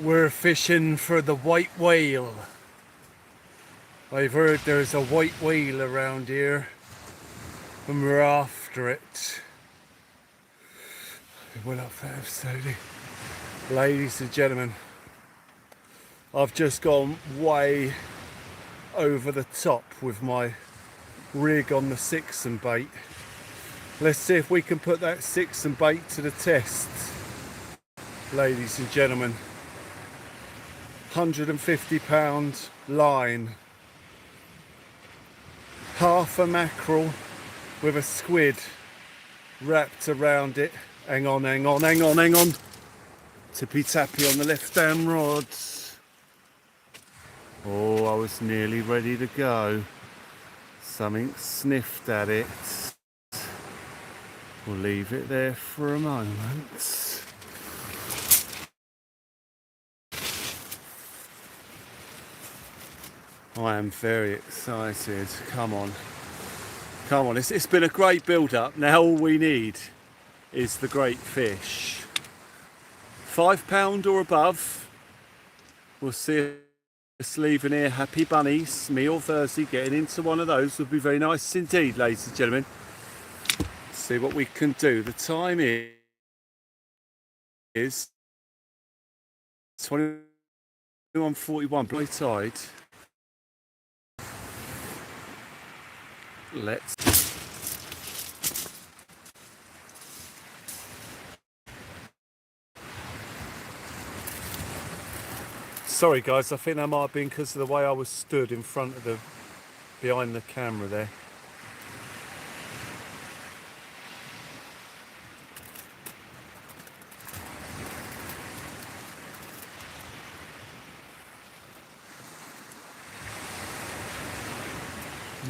we're fishing for the white whale. I've heard there's a white whale around here and we're after it. Well up there slowly. Ladies and gentlemen, I've just gone way over the top with my rig on the 6 and bait. Let's see if we can put that 6 and bait to the test. Ladies and gentlemen, 150-pound line, half a mackerel with a squid wrapped around it. Hang on, hang on, hang on, hang on. Tippy tappy on the left hand rod. Oh, I was nearly ready to go. Something sniffed at it. We'll leave it there for a moment. I am very excited. Come on. Come on. It's been a great build-up. Now all we need is the great fish. £5 or above. We'll see us leaving here happy bunnies. Me or Verzy getting into one of those would be very nice indeed, ladies and gentlemen. See what we can do. The time is 21:41. Blue tide. Let's. Sorry guys, I think that might have been because of the way I was stood in front of the, behind the camera there.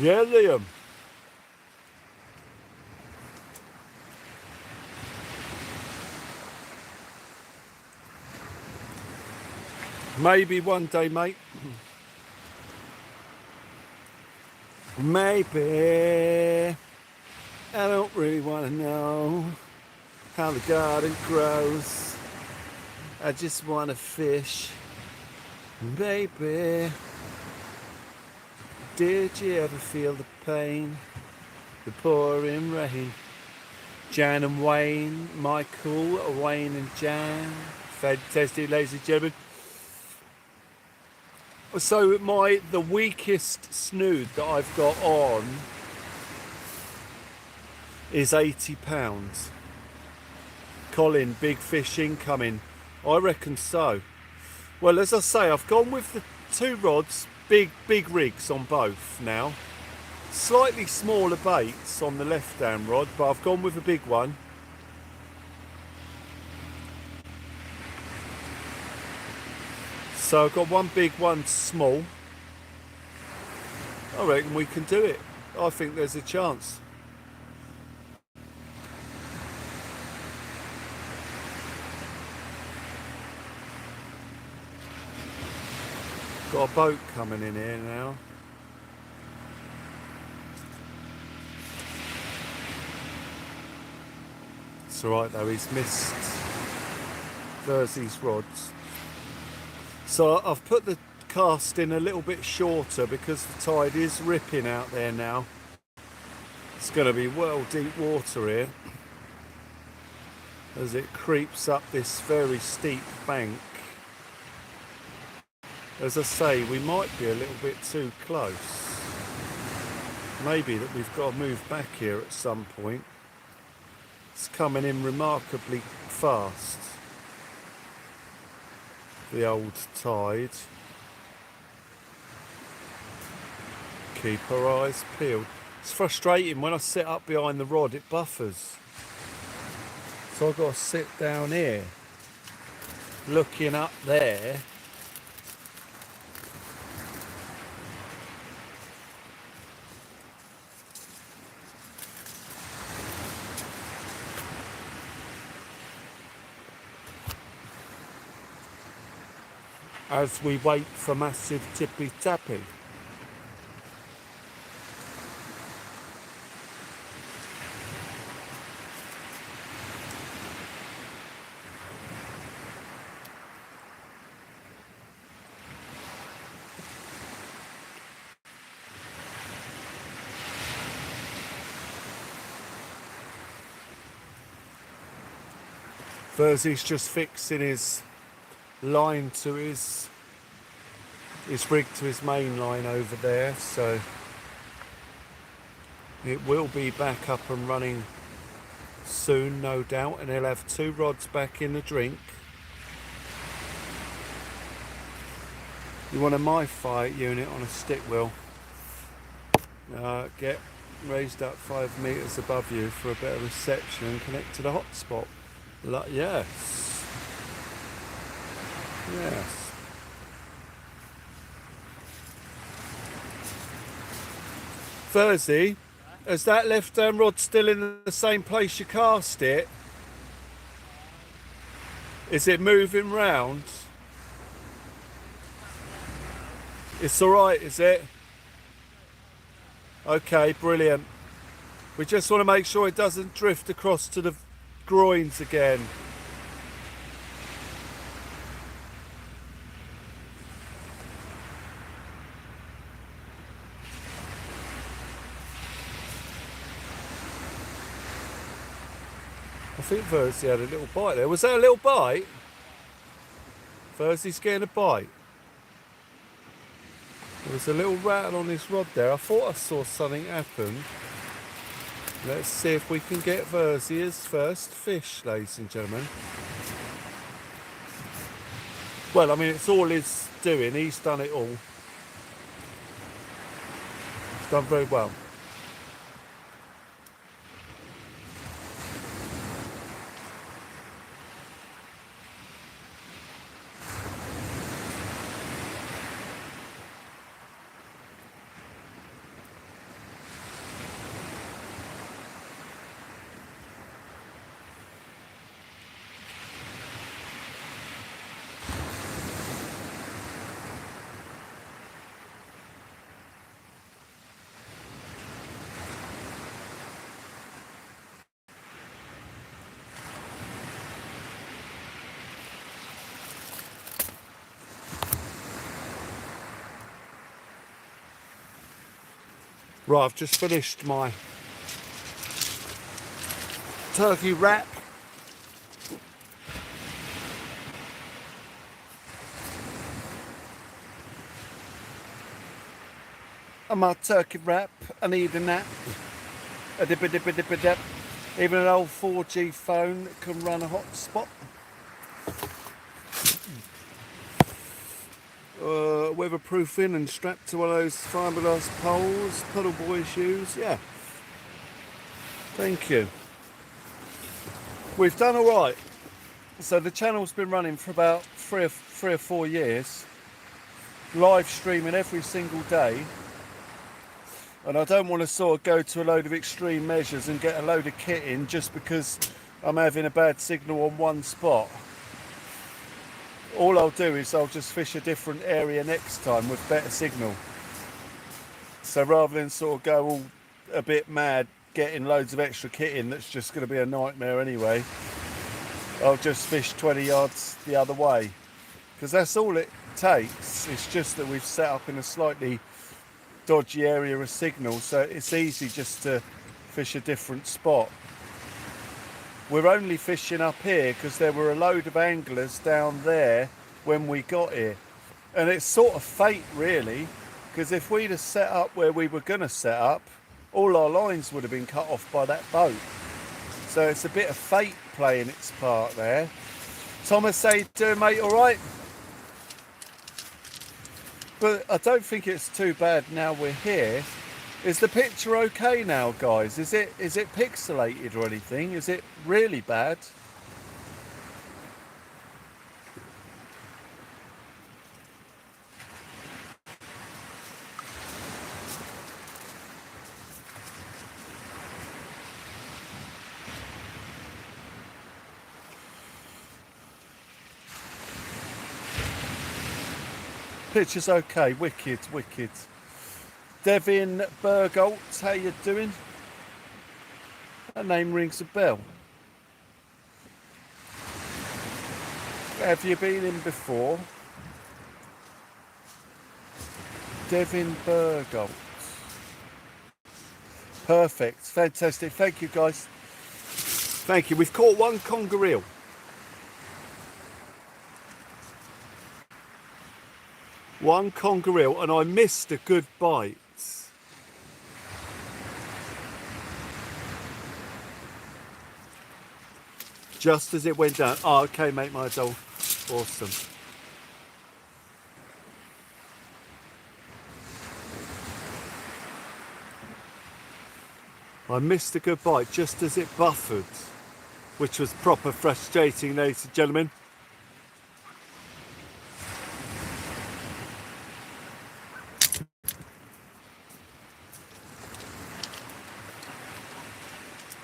Yeah, Liam. Maybe one day, mate. Maybe I don't really want to know how the garden grows. I just want to fish. Baby, did you ever feel the pain? The pouring rain. Jan and Wayne, Michael, Wayne and Jan. Fantastic, ladies and gentlemen. So the weakest snood that I've got on is £80. Colin, big fish incoming. I reckon so. Well, as I say, I've gone with the 2 rods, big rigs on both now. Slightly smaller baits on the left hand rod, but I've gone with a big one. So I've got one big, one small. I reckon we can do it. I think there's a chance. Got a boat coming in here now. It's alright though, he's missed Verzy's rods. So I've put the cast in a little bit shorter because the tide is ripping out there now. It's going to be well deep water here as it creeps up this very steep bank. As I say, we might be a little bit too close. Maybe that we've got to move back here at some point. It's coming in remarkably fast. The old tide. Keep our eyes peeled. It's frustrating when I sit up behind the rod, it buffers. So I've got to sit down here, looking up there. As we wait for massive tippy tappy. Verzy's just fixing his line to his rig to his main line over there, so it will be back up and running soon, no doubt, and he'll have 2 rods back in the drink. You want a my fight unit on a stick wheel. Get raised up 5 meters above you for a better reception and connect to the hotspot. Yes. Yes. Verzy, is that left-hand rod still in the same place you cast it? Is it moving round? It's alright, is it? Okay, brilliant. We just want to make sure it doesn't drift across to the groins again. I think Verzy had a little bite there. Was that a little bite? Verzy's getting a bite. There was a little rattle on his rod there. I thought I saw something happen. Let's see if we can get Verzy's first fish, ladies and gentlemen. Well, I mean, it's all his doing. He's done it all. He's done very well. Right, I've just finished my turkey wrap. And my turkey wrap, I need a nap. A dip. Even an old 4G phone can run a hotspot. Weatherproofing and strapped to one of those fiberglass poles, puddle boy shoes, yeah. Thank you. We've done all right. So the channel's been running for about three or 4 years, live streaming every single day. And I don't want to sort of go to a load of extreme measures and get a load of kit in just because I'm having a bad signal on one spot. All I'll do is I'll just fish a different area next time with better signal. So rather than sort of go all a bit mad getting loads of extra kit in, that's just going to be a nightmare anyway, I'll just fish 20 yards the other way. Because that's all it takes. It's just that we've set up in a slightly dodgy area of signal, so it's easy just to fish a different spot. We're only fishing up here because there were a load of anglers down there when we got here, and it's sort of fate really, because if we'd have set up where we were going to set up, all our lines would have been cut off by that boat. So it's a bit of fate playing its part there. Thomas, how you doing, mate? All right? But I don't think it's too bad now we're here. Is the picture okay now, guys? Is it pixelated or anything? Is it really bad? Picture's okay. Wicked. Devin Bergolt, how you doing? That name rings a bell. Have you been in before? Devin Bergolt. Perfect. Fantastic. Thank you, guys. Thank you. We've caught one conger eel. One conger eel, and I missed a good bite. Just as it went down. Oh, okay, mate, my doll. Awesome. I missed a good bite just as it buffered, which was proper frustrating, ladies and gentlemen.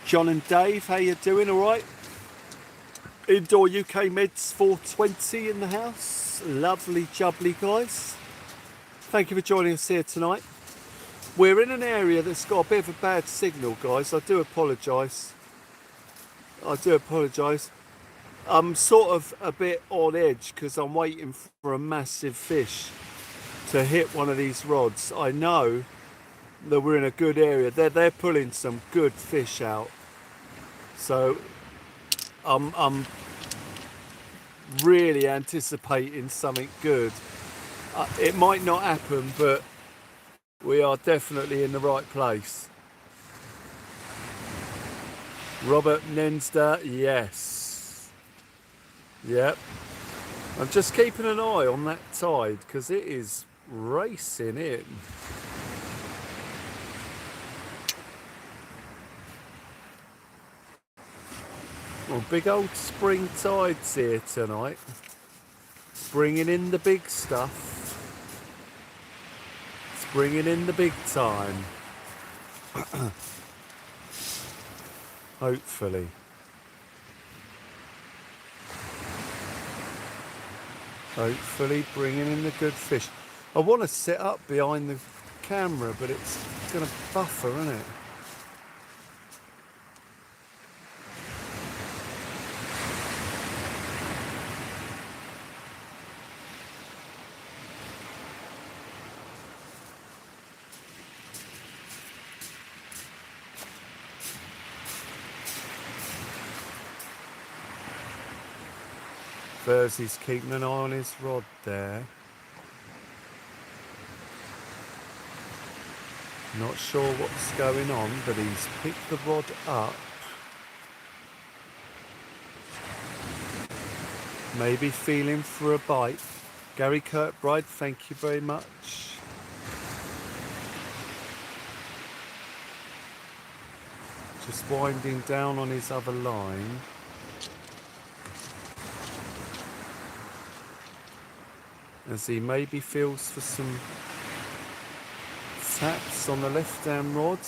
John and Dave, how you doing? All right? Indoor UK Meds 420 in the house. Lovely jubbly, guys. Thank you for joining us here tonight. We're in an area that's got a bit of a bad signal, guys. I do apologise. I'm sort of a bit on edge because I'm waiting for a massive fish to hit one of these rods. I know that we're in a good area. They're pulling some good fish out. So I'm really anticipating something good. It might not happen, but we are definitely in the right place. Robert Nensda, yes. Yep. I'm just keeping an eye on that tide because it is racing in. Well, big old spring tides here tonight, bringing in the big stuff. It's bringing in the big time. Hopefully. Hopefully bringing in the good fish. I want to sit up behind the camera, but it's going to buffer, isn't it? Verzy's keeping an eye on his rod there. Not sure what's going on, but he's picked the rod up. Maybe feeling for a bite. Gary Kirkbride, thank you very much. Just winding down on his other line. As he maybe feels for some taps on the left hand rod.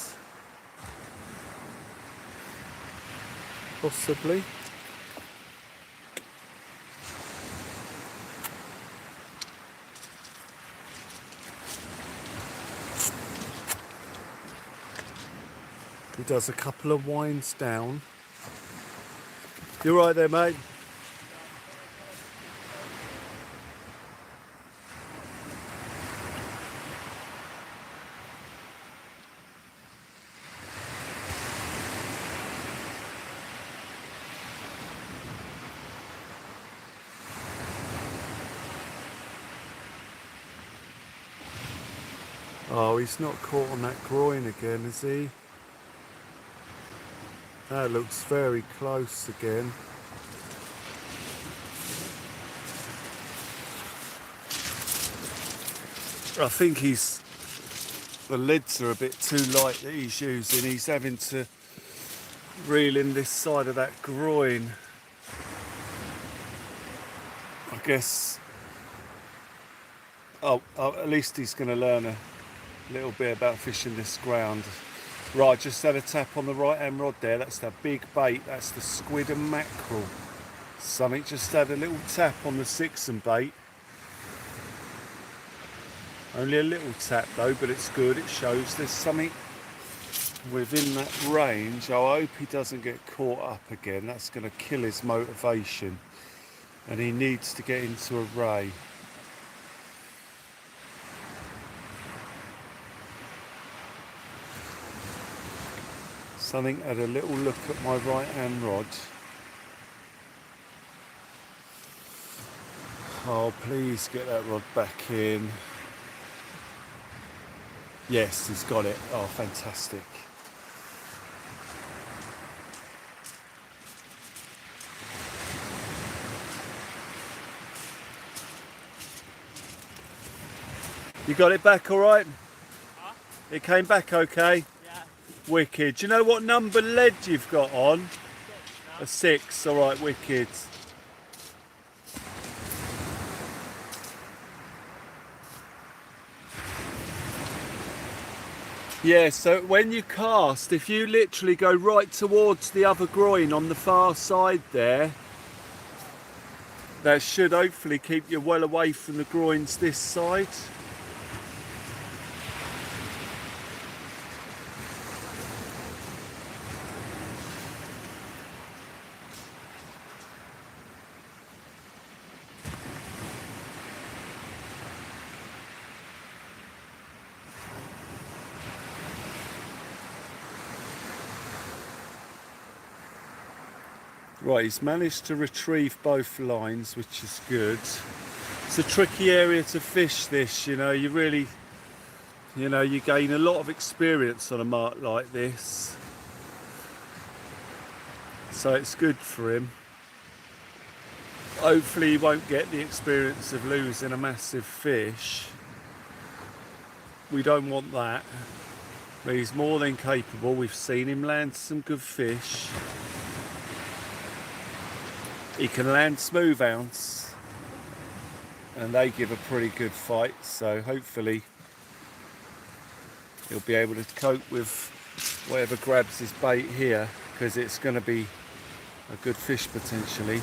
Possibly. He does a couple of winds down. You right there, mate? Oh, he's not caught on that groin again, is he? That looks very close again. I think the leads are a bit too light that he's using. He's having to reel in this side of that groin. I guess, at least he's going to learn a little bit about fishing this ground. Right, just had a tap on the right hand rod there. That's the big bait. That's the squid and mackerel. Something just had a little tap on the 6 bait. Only a little tap though, but it's good. It shows there's something within that range. I hope he doesn't get caught up again. That's going to kill his motivation. And he needs to get into a ray. Something had a little look at my right hand rod. Oh, please get that rod back in. Yes, he's got it. Oh, fantastic. You got it back all right? Huh? It came back okay? Yeah. Wicked. Do you know what number lead you've got on? 6 now. A 6. All right, wicked. Yeah, so when you cast, if you literally go right towards the other groin on the far side there, that should hopefully keep you well away from the groins this side. Right, he's managed to retrieve both lines, which is good. It's a tricky area to fish this, you know, you really, you know, you gain a lot of experience on a mark like this. So it's good for him. Hopefully he won't get the experience of losing a massive fish. We don't want that. But he's more than capable. We've seen him land some good fish. He can land smooth ounce and they give a pretty good fight, so hopefully he'll be able to cope with whatever grabs his bait here, because it's going to be a good fish potentially.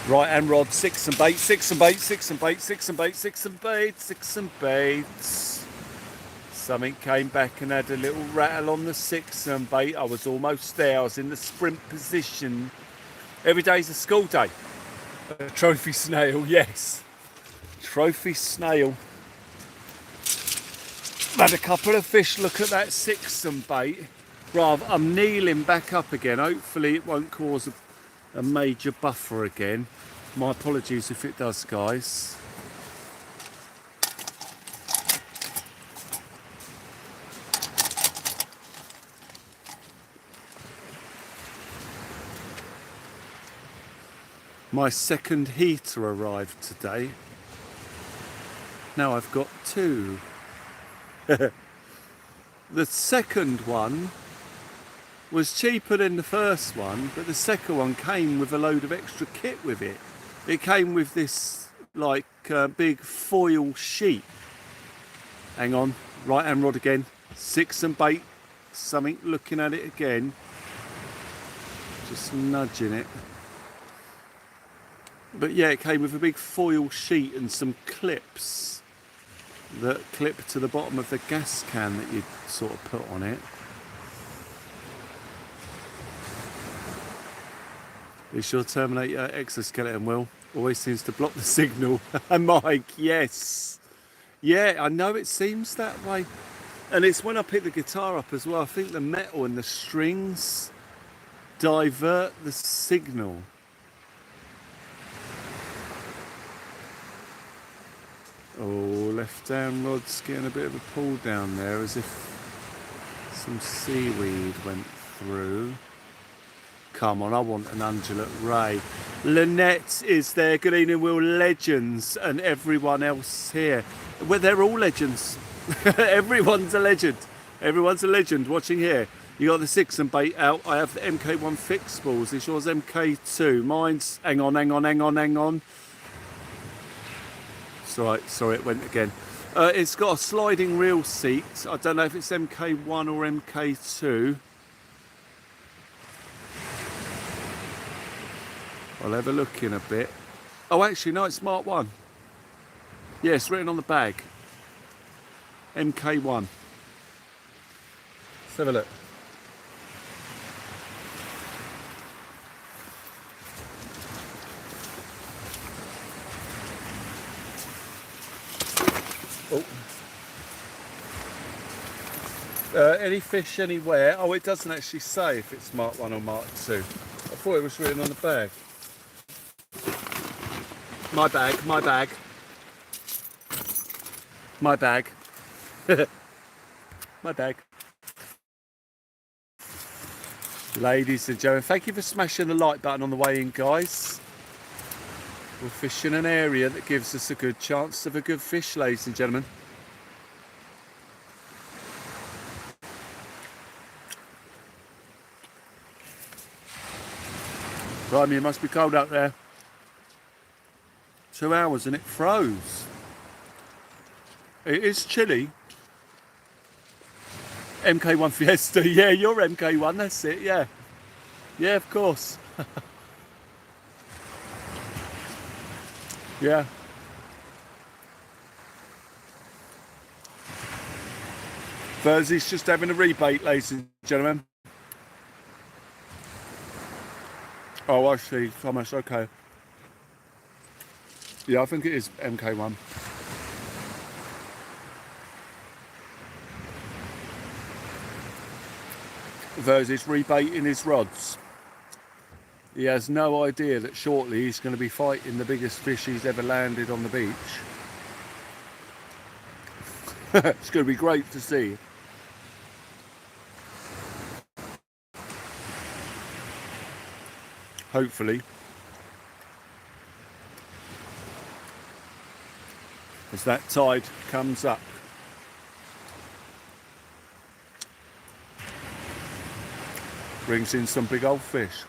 Right hand rod, 6 and bait, 6 and bait, 6 and bait, 6 and bait, 6 and bait, 6 and baits. Something came back and had a little rattle on the 6 and bait. I was almost there. I was in the sprint position. Every day's a school day. A trophy snail, yes. Trophy snail. Had a couple of fish look at that 6 and bait. Right, I'm kneeling back up again. Hopefully it won't cause a major buffer again. My apologies if it does, guys. My second heater arrived today. Now I've got two. The second one was cheaper than the first one, but the second one came with a load of extra kit with it. It came with this like big foil sheet. Hang on, right hand rod again, 6 and bait, something, looking at it again, just nudging it. But yeah, it came with a big foil sheet and some clips that clip to the bottom of the gas can that you'd sort of put on it. Is your Terminator exoskeleton, Will? Always seems to block the signal. Mike, yes. Yeah, I know it seems that way. And it's when I pick the guitar up as well, I think the metal and the strings divert the signal. Oh, left down rod's getting a bit of a pull down there, as if some seaweed went through. Come on, I want an undulate ray. Lynette is there. Good evening, Will. Legends and everyone else here. Well, they're all legends. Everyone's a legend. Everyone's a legend watching here. You got the 6 and bait out. I have the MK1 fixed balls. Is yours MK2? Mine's... Hang on. Sorry, it went again. It's got a sliding reel seat. I don't know if it's MK1 or MK2. I'll have a look in a bit. Oh, actually, no, it's Mark 1. Yeah, it's written on the bag. MK1. Let's have a look. Oh. Any fish anywhere? Oh, it doesn't actually say if it's Mark 1 or Mark 2. I thought it was written on the bag. My bag. My bag. Ladies and gentlemen, thank you for smashing the like button on the way in, guys. We're fishing an area that gives us a good chance of a good fish, ladies and gentlemen. Blimey, it must be cold out there. 2 hours and it froze. It is chilly. MK1 Fiesta, yeah, you're MK1, that's it, yeah. Yeah, of course. Yeah. Verzy's just having a rebate, ladies and gentlemen. Oh, I see, Thomas, okay. Yeah, I think it is MK1. Verzy's rebating his rods. He has no idea that shortly he's going to be fighting the biggest fish he's ever landed on the beach. It's going to be great to see. Hopefully. As that tide comes up. Brings in some big old fish.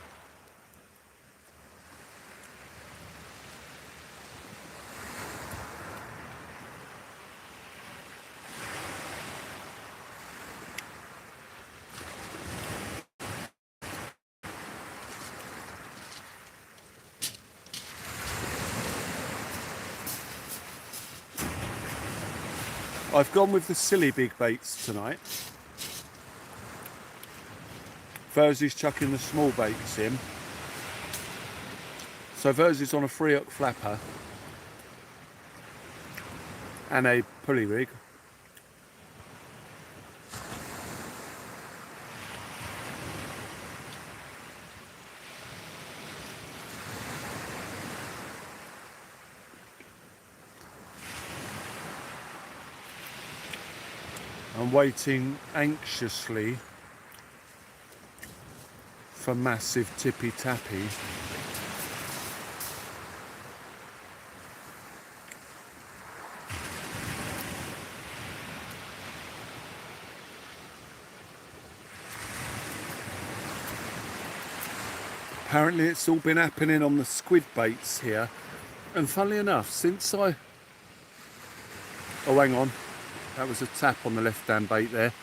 I've gone with the silly big baits tonight. Verzy's chucking the small baits in. So Verzy's on a 3-hook flapper and a pulley rig. I'm waiting anxiously for massive tippy tappy. Apparently it's all been happening on the squid baits here, and funnily enough, since I... Oh, hang on, that was a tap on the left hand bait there.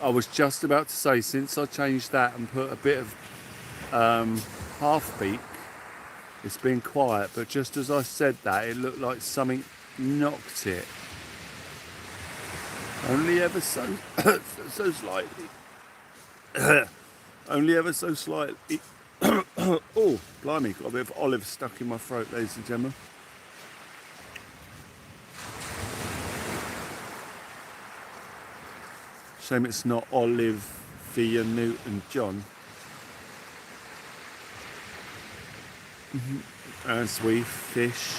I was just about to say, since I changed that and put a bit of half beak, it's been quiet, but just as I said that, it looked like something knocked it. Only ever so, so slightly. Only ever so slightly. Oh, blimey, got a bit of olive stuck in my throat, ladies and gentlemen. Shame it's not Olivia Newton-John. As we fish,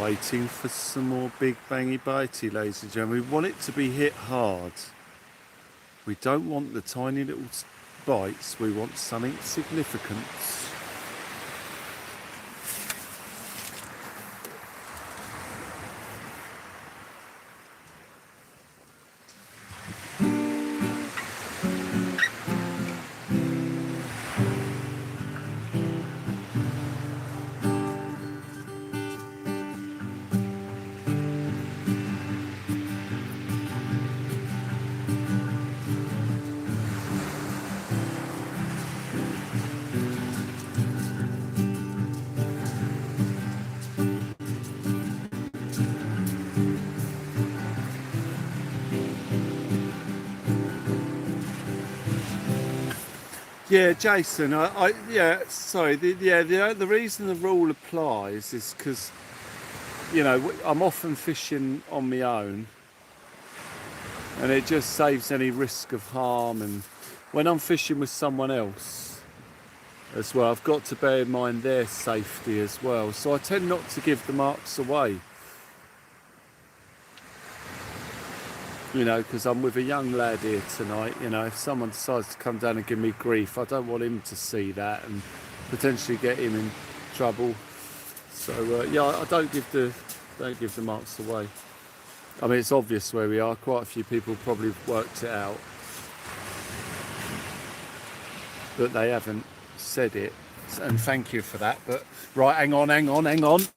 waiting for some more big bangy bitey, ladies and gentlemen. We want it to be hit hard. We don't want the tiny little bites, we want something significant. Yeah, Jason. The reason the rule applies is because, you know, I'm often fishing on my own, and it just saves any risk of harm. And when I'm fishing with someone else as well, I've got to bear in mind their safety as well. So I tend not to give the marks away. You know, because I'm with a young lad here tonight. You know, if someone decides to come down and give me grief, I don't want him to see that and potentially get him in trouble. So yeah, I don't give the marks away. I mean, it's obvious where we are. Quite a few people probably worked it out, but they haven't said it. And thank you for that. But right, hang on.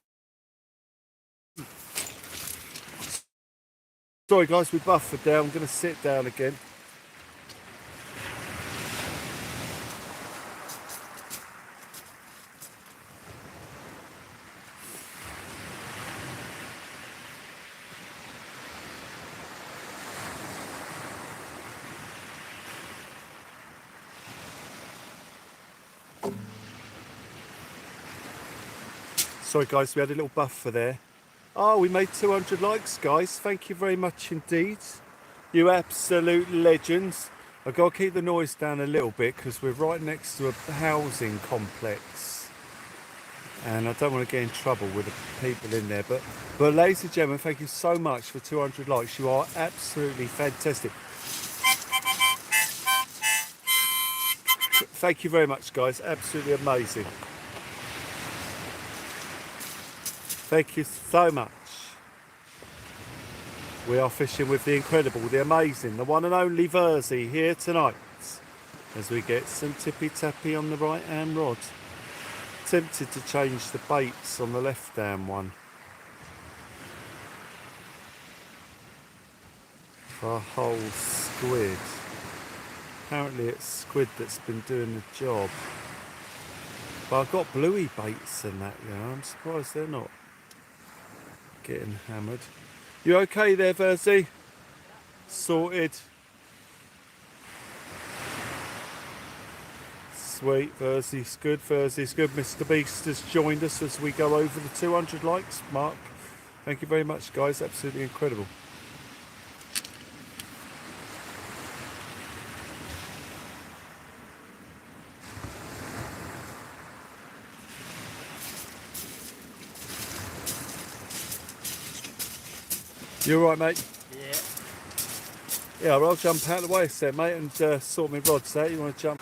Sorry guys, we buffered there. I'm going to sit down again. Sorry guys, we had a little buffer there. Oh, we made 200 likes, guys. Thank you very much indeed. You absolute legends. I've got to keep the noise down a little bit because we're right next to a housing complex. And I don't want to get in trouble with the people in there. But ladies and gentlemen, thank you so much for 200 likes. You are absolutely fantastic. Thank you very much, guys. Absolutely amazing. Thank you so much. We are fishing with the incredible, the amazing, the one and only Verzy here tonight as we get some tippy tappy on the right hand rod. Tempted to change the baits on the left hand one for a whole squid. Apparently it's squid that's been doing the job. But I've got bluey baits in that, you know. I'm surprised they're not getting hammered. You okay there, Verzy? Sorted. Sweet, Verzy's good, Verzy's good. Mr. Beast has joined us as we go over the 200 likes mark. Thank you very much, guys. Absolutely incredible. You all right, mate? Yeah. Yeah, well, I'll jump out of the way, so mate, and sort my rods out. You want to jump?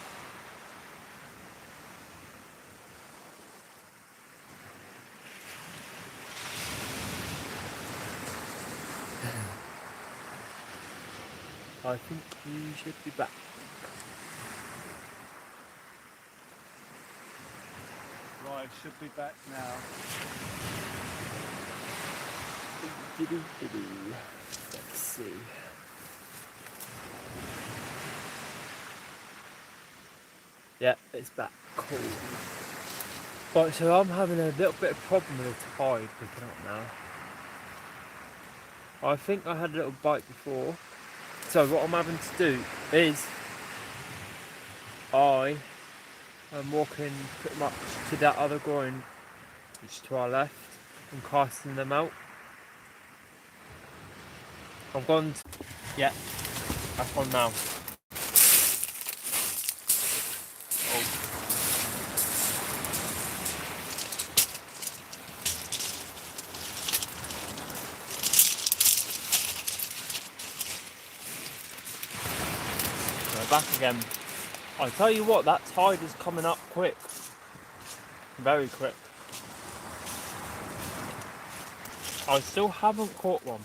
I think you should be back. Right, should be back now. Let's see. Yeah, it's back. Cool. Right, so I'm having a little bit of problem with the tide picking up now. I think I had a little bite before. So what I'm having to do is I am walking pretty much to that other groin, which is to our left, and casting them out. I've gone to, yeah, that's on now. Oh. Right, back again. I tell you what, that tide is coming up quick. Very quick. I still haven't caught one.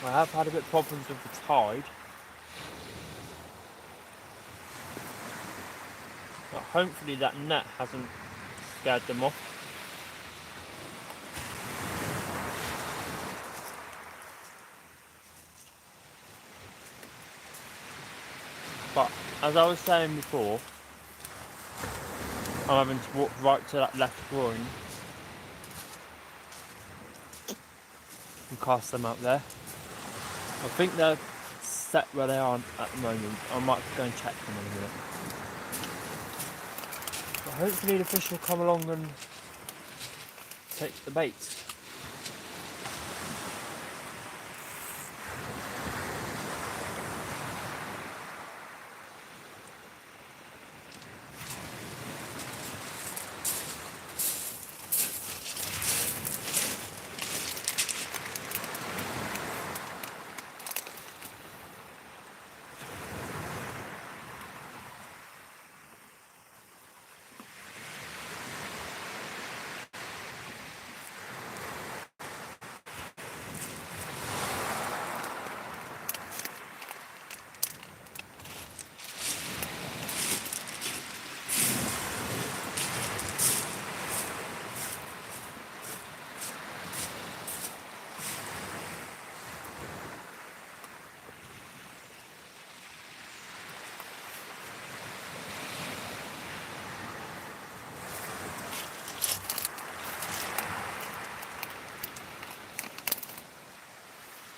I have had a bit of problems with the tide. But hopefully that net hasn't scared them off. But as I was saying before, I'm having to walk right to that left groin and cast them out there. I think they're set where they are at the moment. I might go and check them in a minute. But hopefully the fish will come along and take the bait.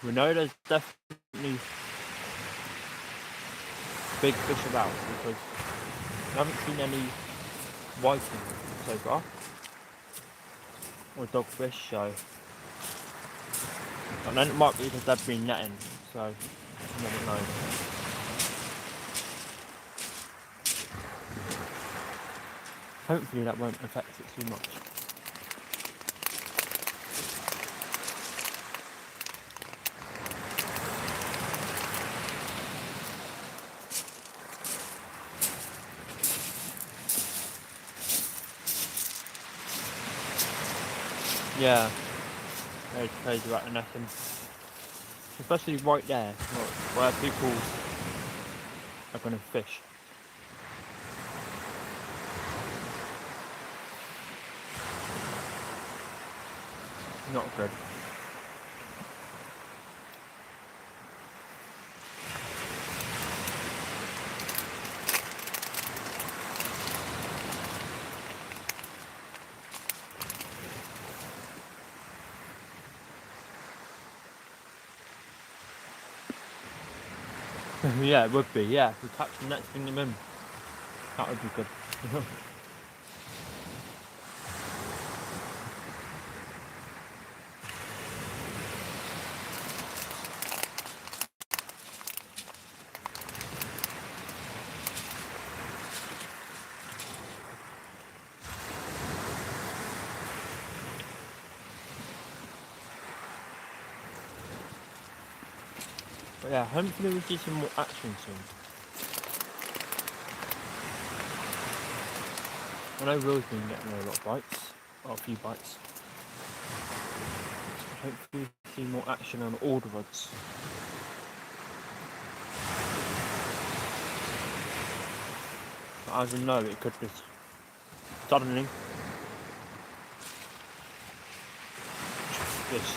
We know there's definitely big fish about because I haven't seen any whiting so far, or dogfish, so and then it might be because they've been netting, so you never know. Hopefully that won't affect it too much. Yeah, very crazy about the netting, especially right there, where people are going to fish. Not good. Yeah, it would be, yeah. If we catch the next thing them in, that would be good. But yeah, hopefully we'll see some more action soon. I know Will's been getting a lot of bites, well, a few bites. Hopefully we'll see more action on all the rods. But as we know, it could be suddenly fish.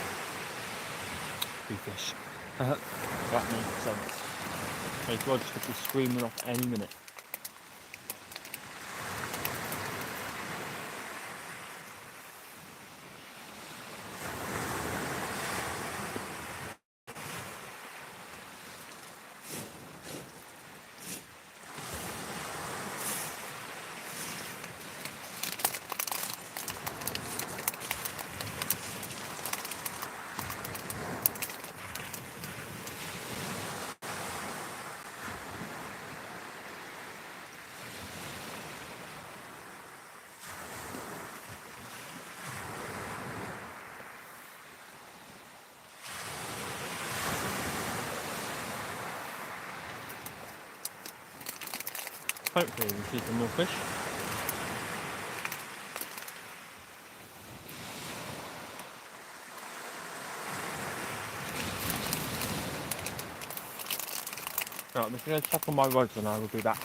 Big fish. That makes sense. Those rods could be screaming off any minute. Hopefully we'll see some more fish. Right, I'm just going to check on my rods and I will be back.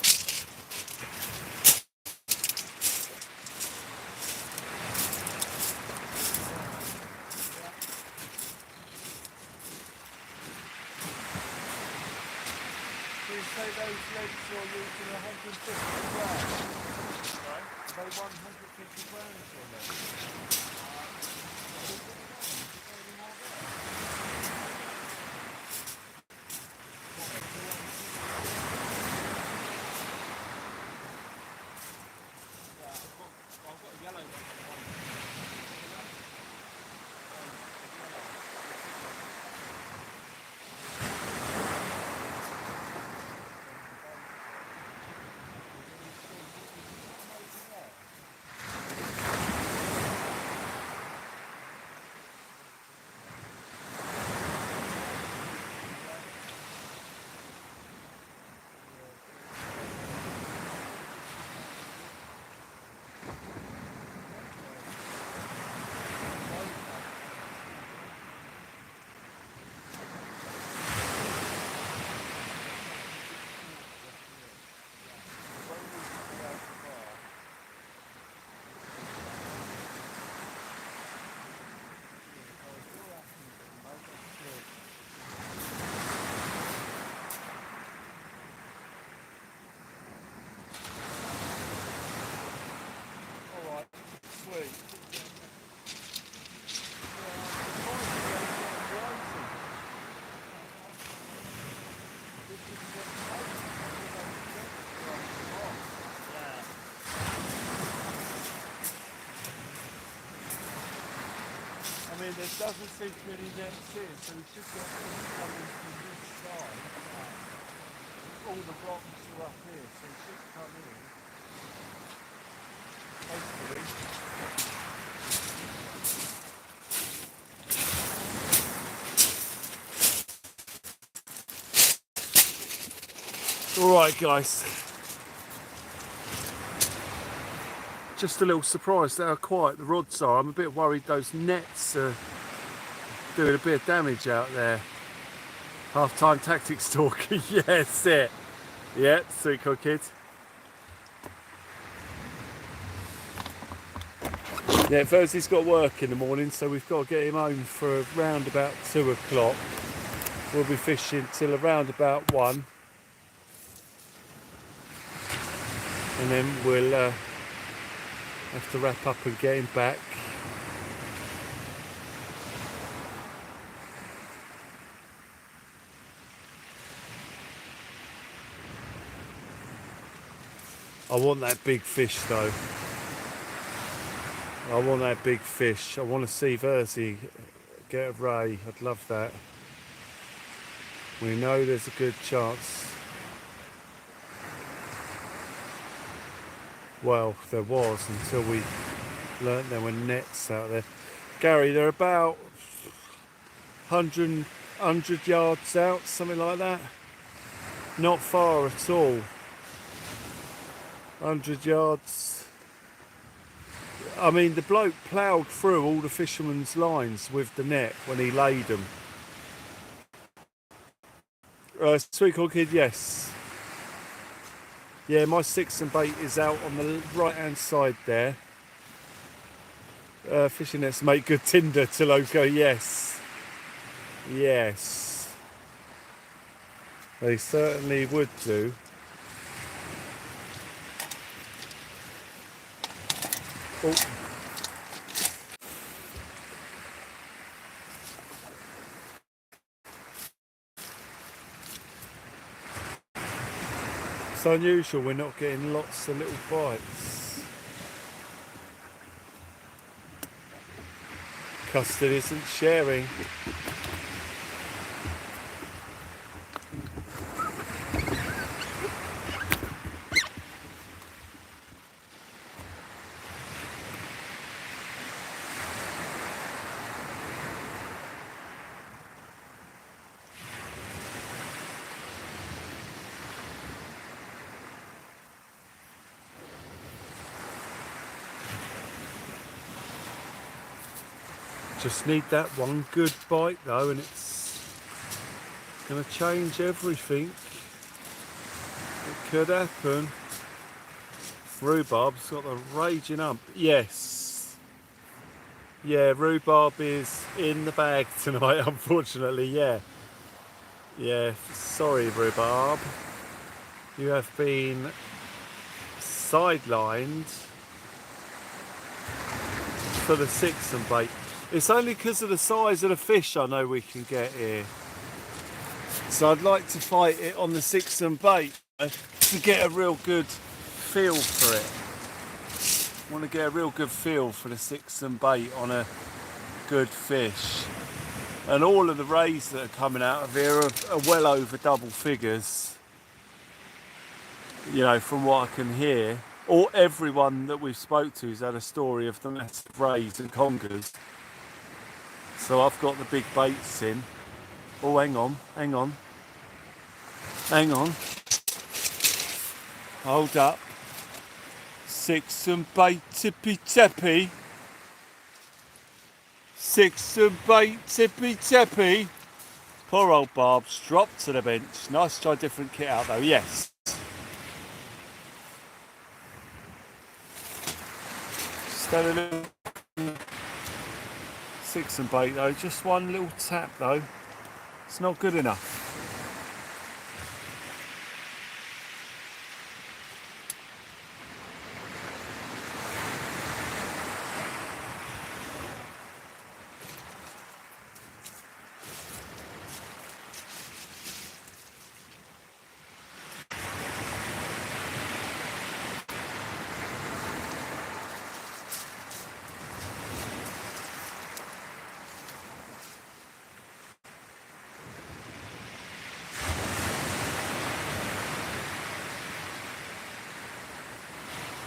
You say those legs you're using 150 grams? Right. Are they 150 grams or less? I've got a yellow one. I mean, there doesn't seem to be any nets here, so we should get fish coming from this side. All the blocks are up here, so it should come in. Hopefully. Alright guys, just a little surprised at how quiet the rods are. I'm a bit worried those nets are doing a bit of damage out there. Half-time tactics talk. Yes, it. Yeah, sweet cool kids. Yeah, Verzy's got work in the morning, so we've got to get him home for around about 2 o'clock. We'll be fishing till around about 1. And then we'll have to wrap up and get him back. I want that big fish though. I want that big fish. I want to see Verzy get a ray. I'd love that. We know there's a good chance. Well, there was until we learnt there were nets out there. Gary, they're about 100, 100 yards out, something like that. Not far at all. 100 yards. I mean, the bloke ploughed through all the fishermen's lines with the net when he laid them. Sweet Corn Kid, yes. Yeah, my 6 and bait is out on the right hand side there. Fishing nets make good tinder to loco, yes. Yes. They certainly would do. Oh. It's unusual we're not getting lots of little bites. Custard isn't sharing. Just need that one good bite though, and it's going to change everything. It could happen. Rhubarb's got the raging up. Yes. Yeah, rhubarb is in the bag tonight, unfortunately, yeah. Yeah, sorry rhubarb. You have been sidelined for the 6 and bait. It's only because of the size of the fish I know we can get here. So I'd like to fight it on the 6 and bait to get a real good feel for it. I want to get a real good feel for the 6 and bait on a good fish. And all of the rays that are coming out of here are well over double figures. You know, from what I can hear. Or everyone that we've spoke to has had a story of the massive rays and congers. So I've got the big baits in. Oh, hang on. Hang on. Hold up. 6 and bait tippy tappy. 6 and bait tippy tappy. Poor old Barb's dropped to the bench. Nice to try a different kit out though, yes. Just had a little 6 and bait though, just one little tap though. It's not good enough.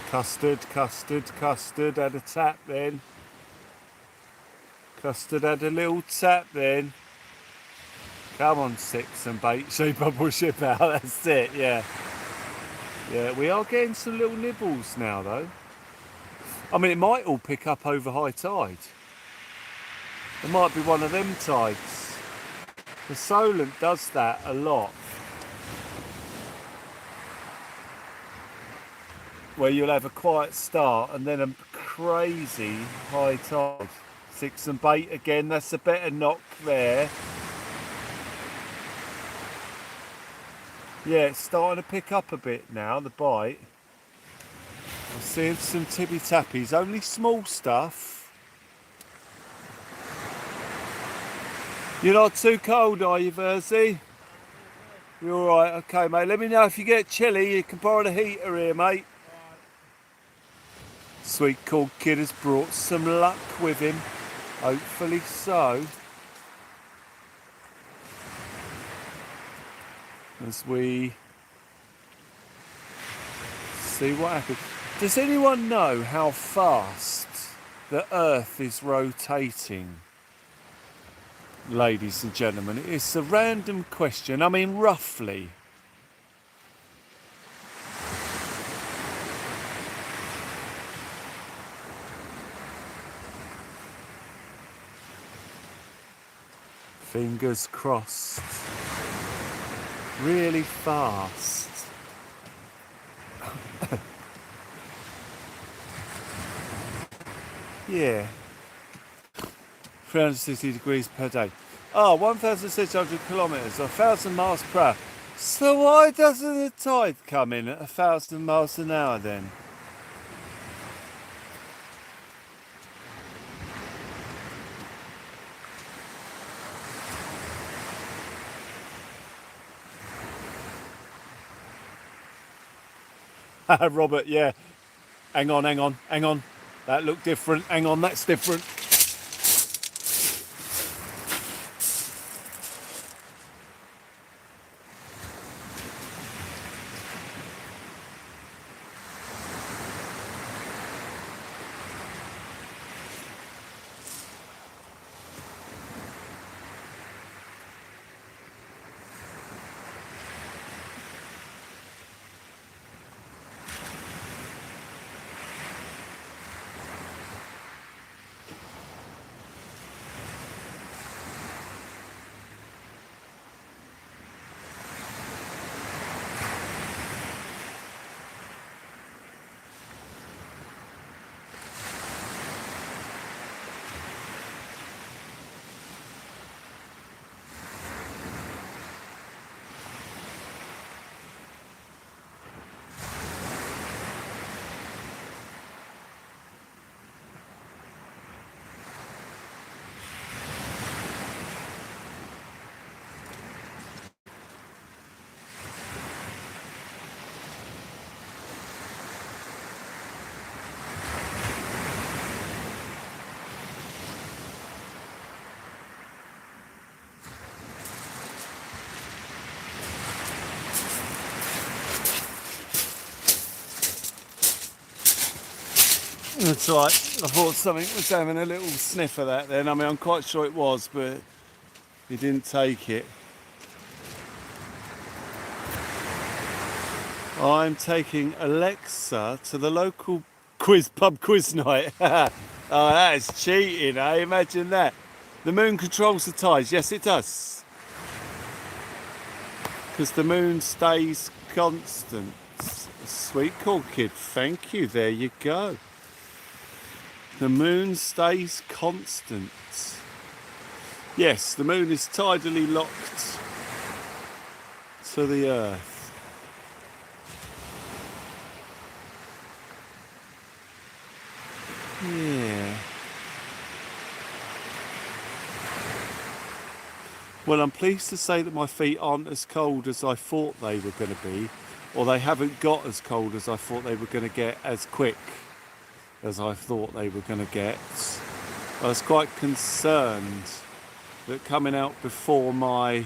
Custard had a tap then. Custard had a little tap then. Come on 6 and bait, shape bubble ship out, that's it, yeah. Yeah, we are getting some little nibbles now though. I mean, it might all pick up over high tide. It might be one of them tides. The Solent does that a lot. Where you'll have a quiet start and then a crazy high tide. 6 and bait again, that's a better knock there. Yeah, it's starting to pick up a bit now, the bite. I'm seeing some tippy tappies, only small stuff. You're not too cold, are you, Verzy? You're alright, okay mate. Let me know if you get chilly, you can borrow the heater here, mate. Sweet Corn Kid has brought some luck with him, hopefully so. As we see what happens. Does anyone know how fast the Earth is rotating? ladies and gentlemen. It's a random question. I mean, roughly. Fingers crossed. Really fast. Yeah. 360 degrees per day. Oh, 1,600 kilometres, 1,000 miles per hour. So why doesn't the tide come in at 1,000 miles an hour then? Robert, yeah. Hang on. That looked different. Hang on, that's different. That's right. I thought something was having a little sniff of that then. I mean, I'm quite sure it was, but he didn't take it. I'm taking Alexa to the local pub quiz night. Oh, that is cheating, eh? Imagine that. The moon controls the tides. Yes, it does. Because the moon stays constant. Sweet call, kid. Thank you. There you go. The moon stays constant. Yes, the moon is tidally locked to the earth. Yeah. Well, I'm pleased to say that my feet aren't as cold as I thought they were going to be, or they haven't got as cold as I thought they were going to get as quick as I thought they were going to get. I was quite concerned that coming out before my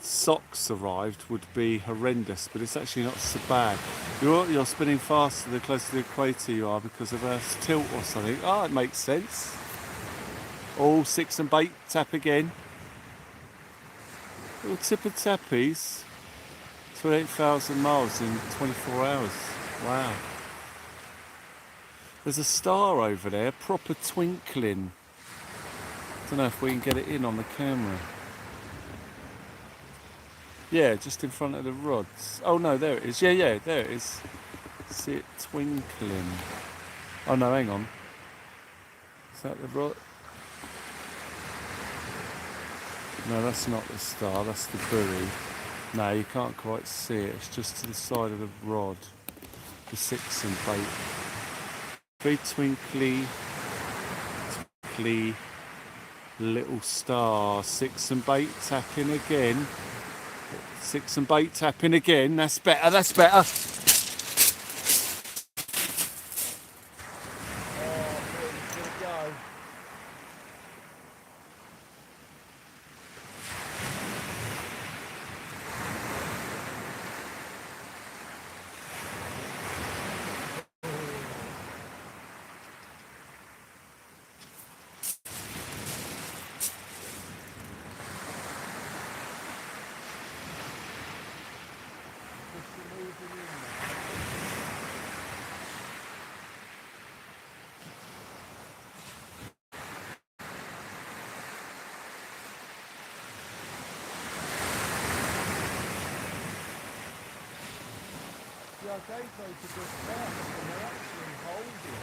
socks arrived would be horrendous, but it's actually not so bad. You're spinning faster the closer to the equator you are because of Earth's tilt or something. Oh, it makes sense. All 6 and bait, tap again. Little tip of tappies. 28,000 miles in 24 hours. Wow. There's a star over there, proper twinkling. Don't know if we can get it in on the camera. Yeah, just in front of the rods. Oh no, there it is. Yeah, there it is. See it twinkling. Oh no, hang on. Is that the rod? No, that's not the star, that's the buoy. No, you can't quite see it. It's just to the side of the rod. The 6 and bait. Very twinkly little star. 6 and bait tapping again. 6 and bait tapping again. That's better. That's better. I gave those a good cast and they're actually holding.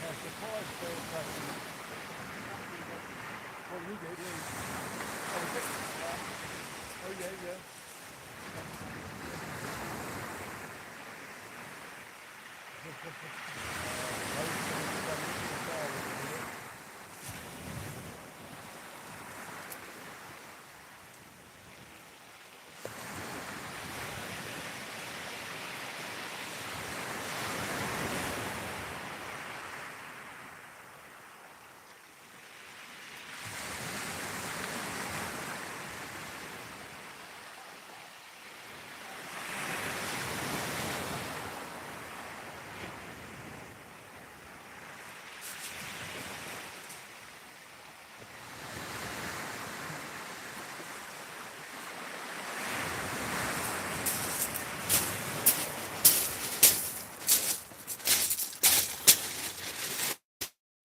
I'm surprised they're cracking. Well, you did, yeah. Oh, is it? Oh, yeah, yeah.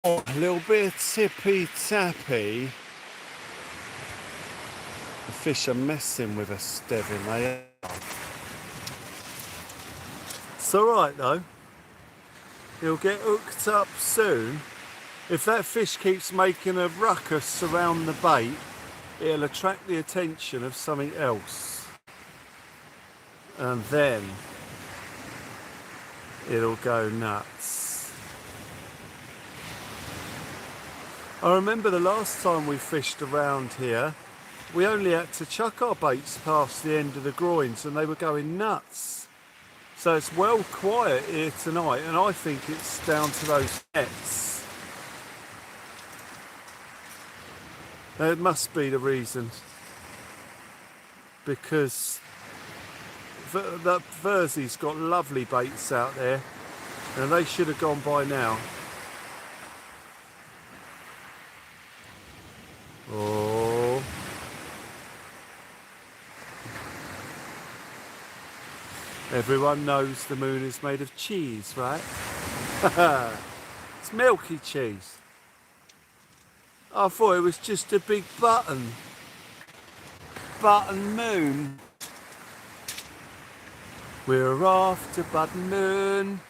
A little bit of tippy tappy. The fish are messing with us, Devin. They are. It's alright though. He'll get hooked up soon. If that fish keeps making a ruckus around the bait, it'll attract the attention of something else. And then it'll go nuts. I remember the last time we fished around here, we only had to chuck our baits past the end of the groins and they were going nuts. So it's well quiet here tonight, and I think it's down to those nets. That must be the reason. Because that Verzy's got lovely baits out there and they should have gone by now. Oh. Everyone knows the moon is made of cheese, right? It's milky cheese. I thought it was just a big button. Button moon. We're off to Button Moon.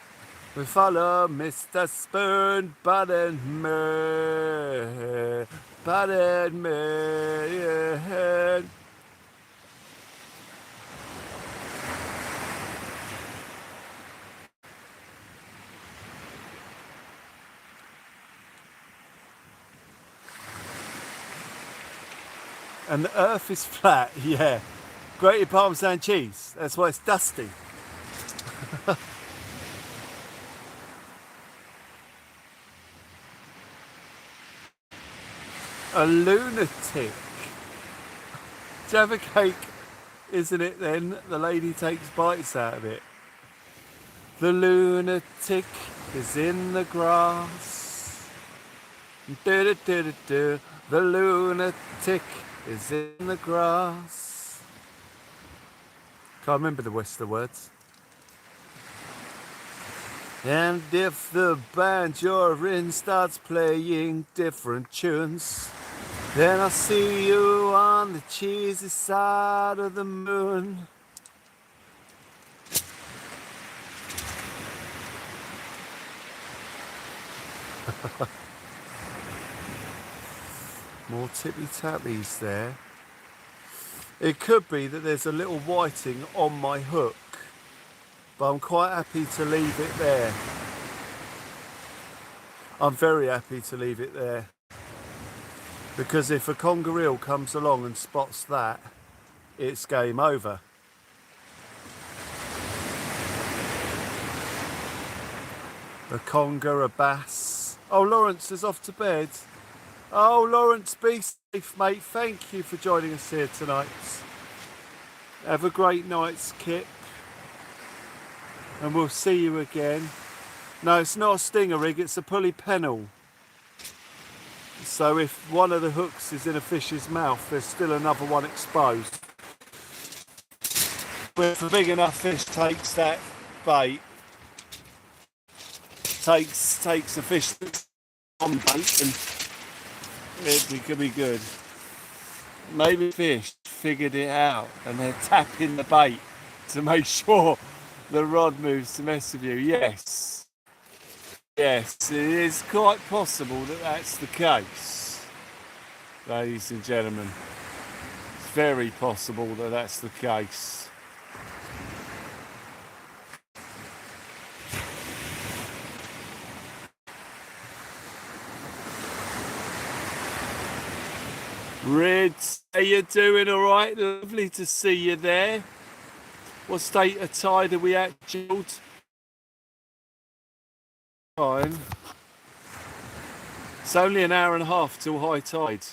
We follow Mr. Spoon. Button Moon. Button Moon. And the earth is flat, yeah. Grated Parmesan cheese, that's why it's dusty. A lunatic. Java cake, isn't it then? The lady takes bites out of it. The lunatic is in the grass. Do-do-do-do-do. The lunatic is in the grass. Can't remember the rest of the words. And if the band you're in starts playing different tunes, then I'll see you on the cheesy side of the moon. More tippy tappies there. It could be that there's a little whiting on my hook, but I'm quite happy to leave it there. I'm very happy to leave it there. Because if a conger eel comes along and spots that, it's game over. A conger, a bass. Oh, Lawrence is off to bed. Oh, Lawrence, be safe, mate. Thank you for joining us here tonight. Have a great night's kip. And we'll see you again. No, it's not a stinger rig, it's a pulley pennel. So if one of the hooks is in a fish's mouth, there's still another one exposed. But if a big enough fish takes that bait, takes a fish on bait, and it could be good. Maybe fish figured it out and they're tapping the bait to make sure The rod moves to mess with you. Yes. Yes, it is quite possible that that's the case, ladies and gentlemen. It's very possible that that's the case. Red, how you doing? All right, lovely to see you there. What state of tide are we at, Gerald? Time. It's only an hour and a half till high tide.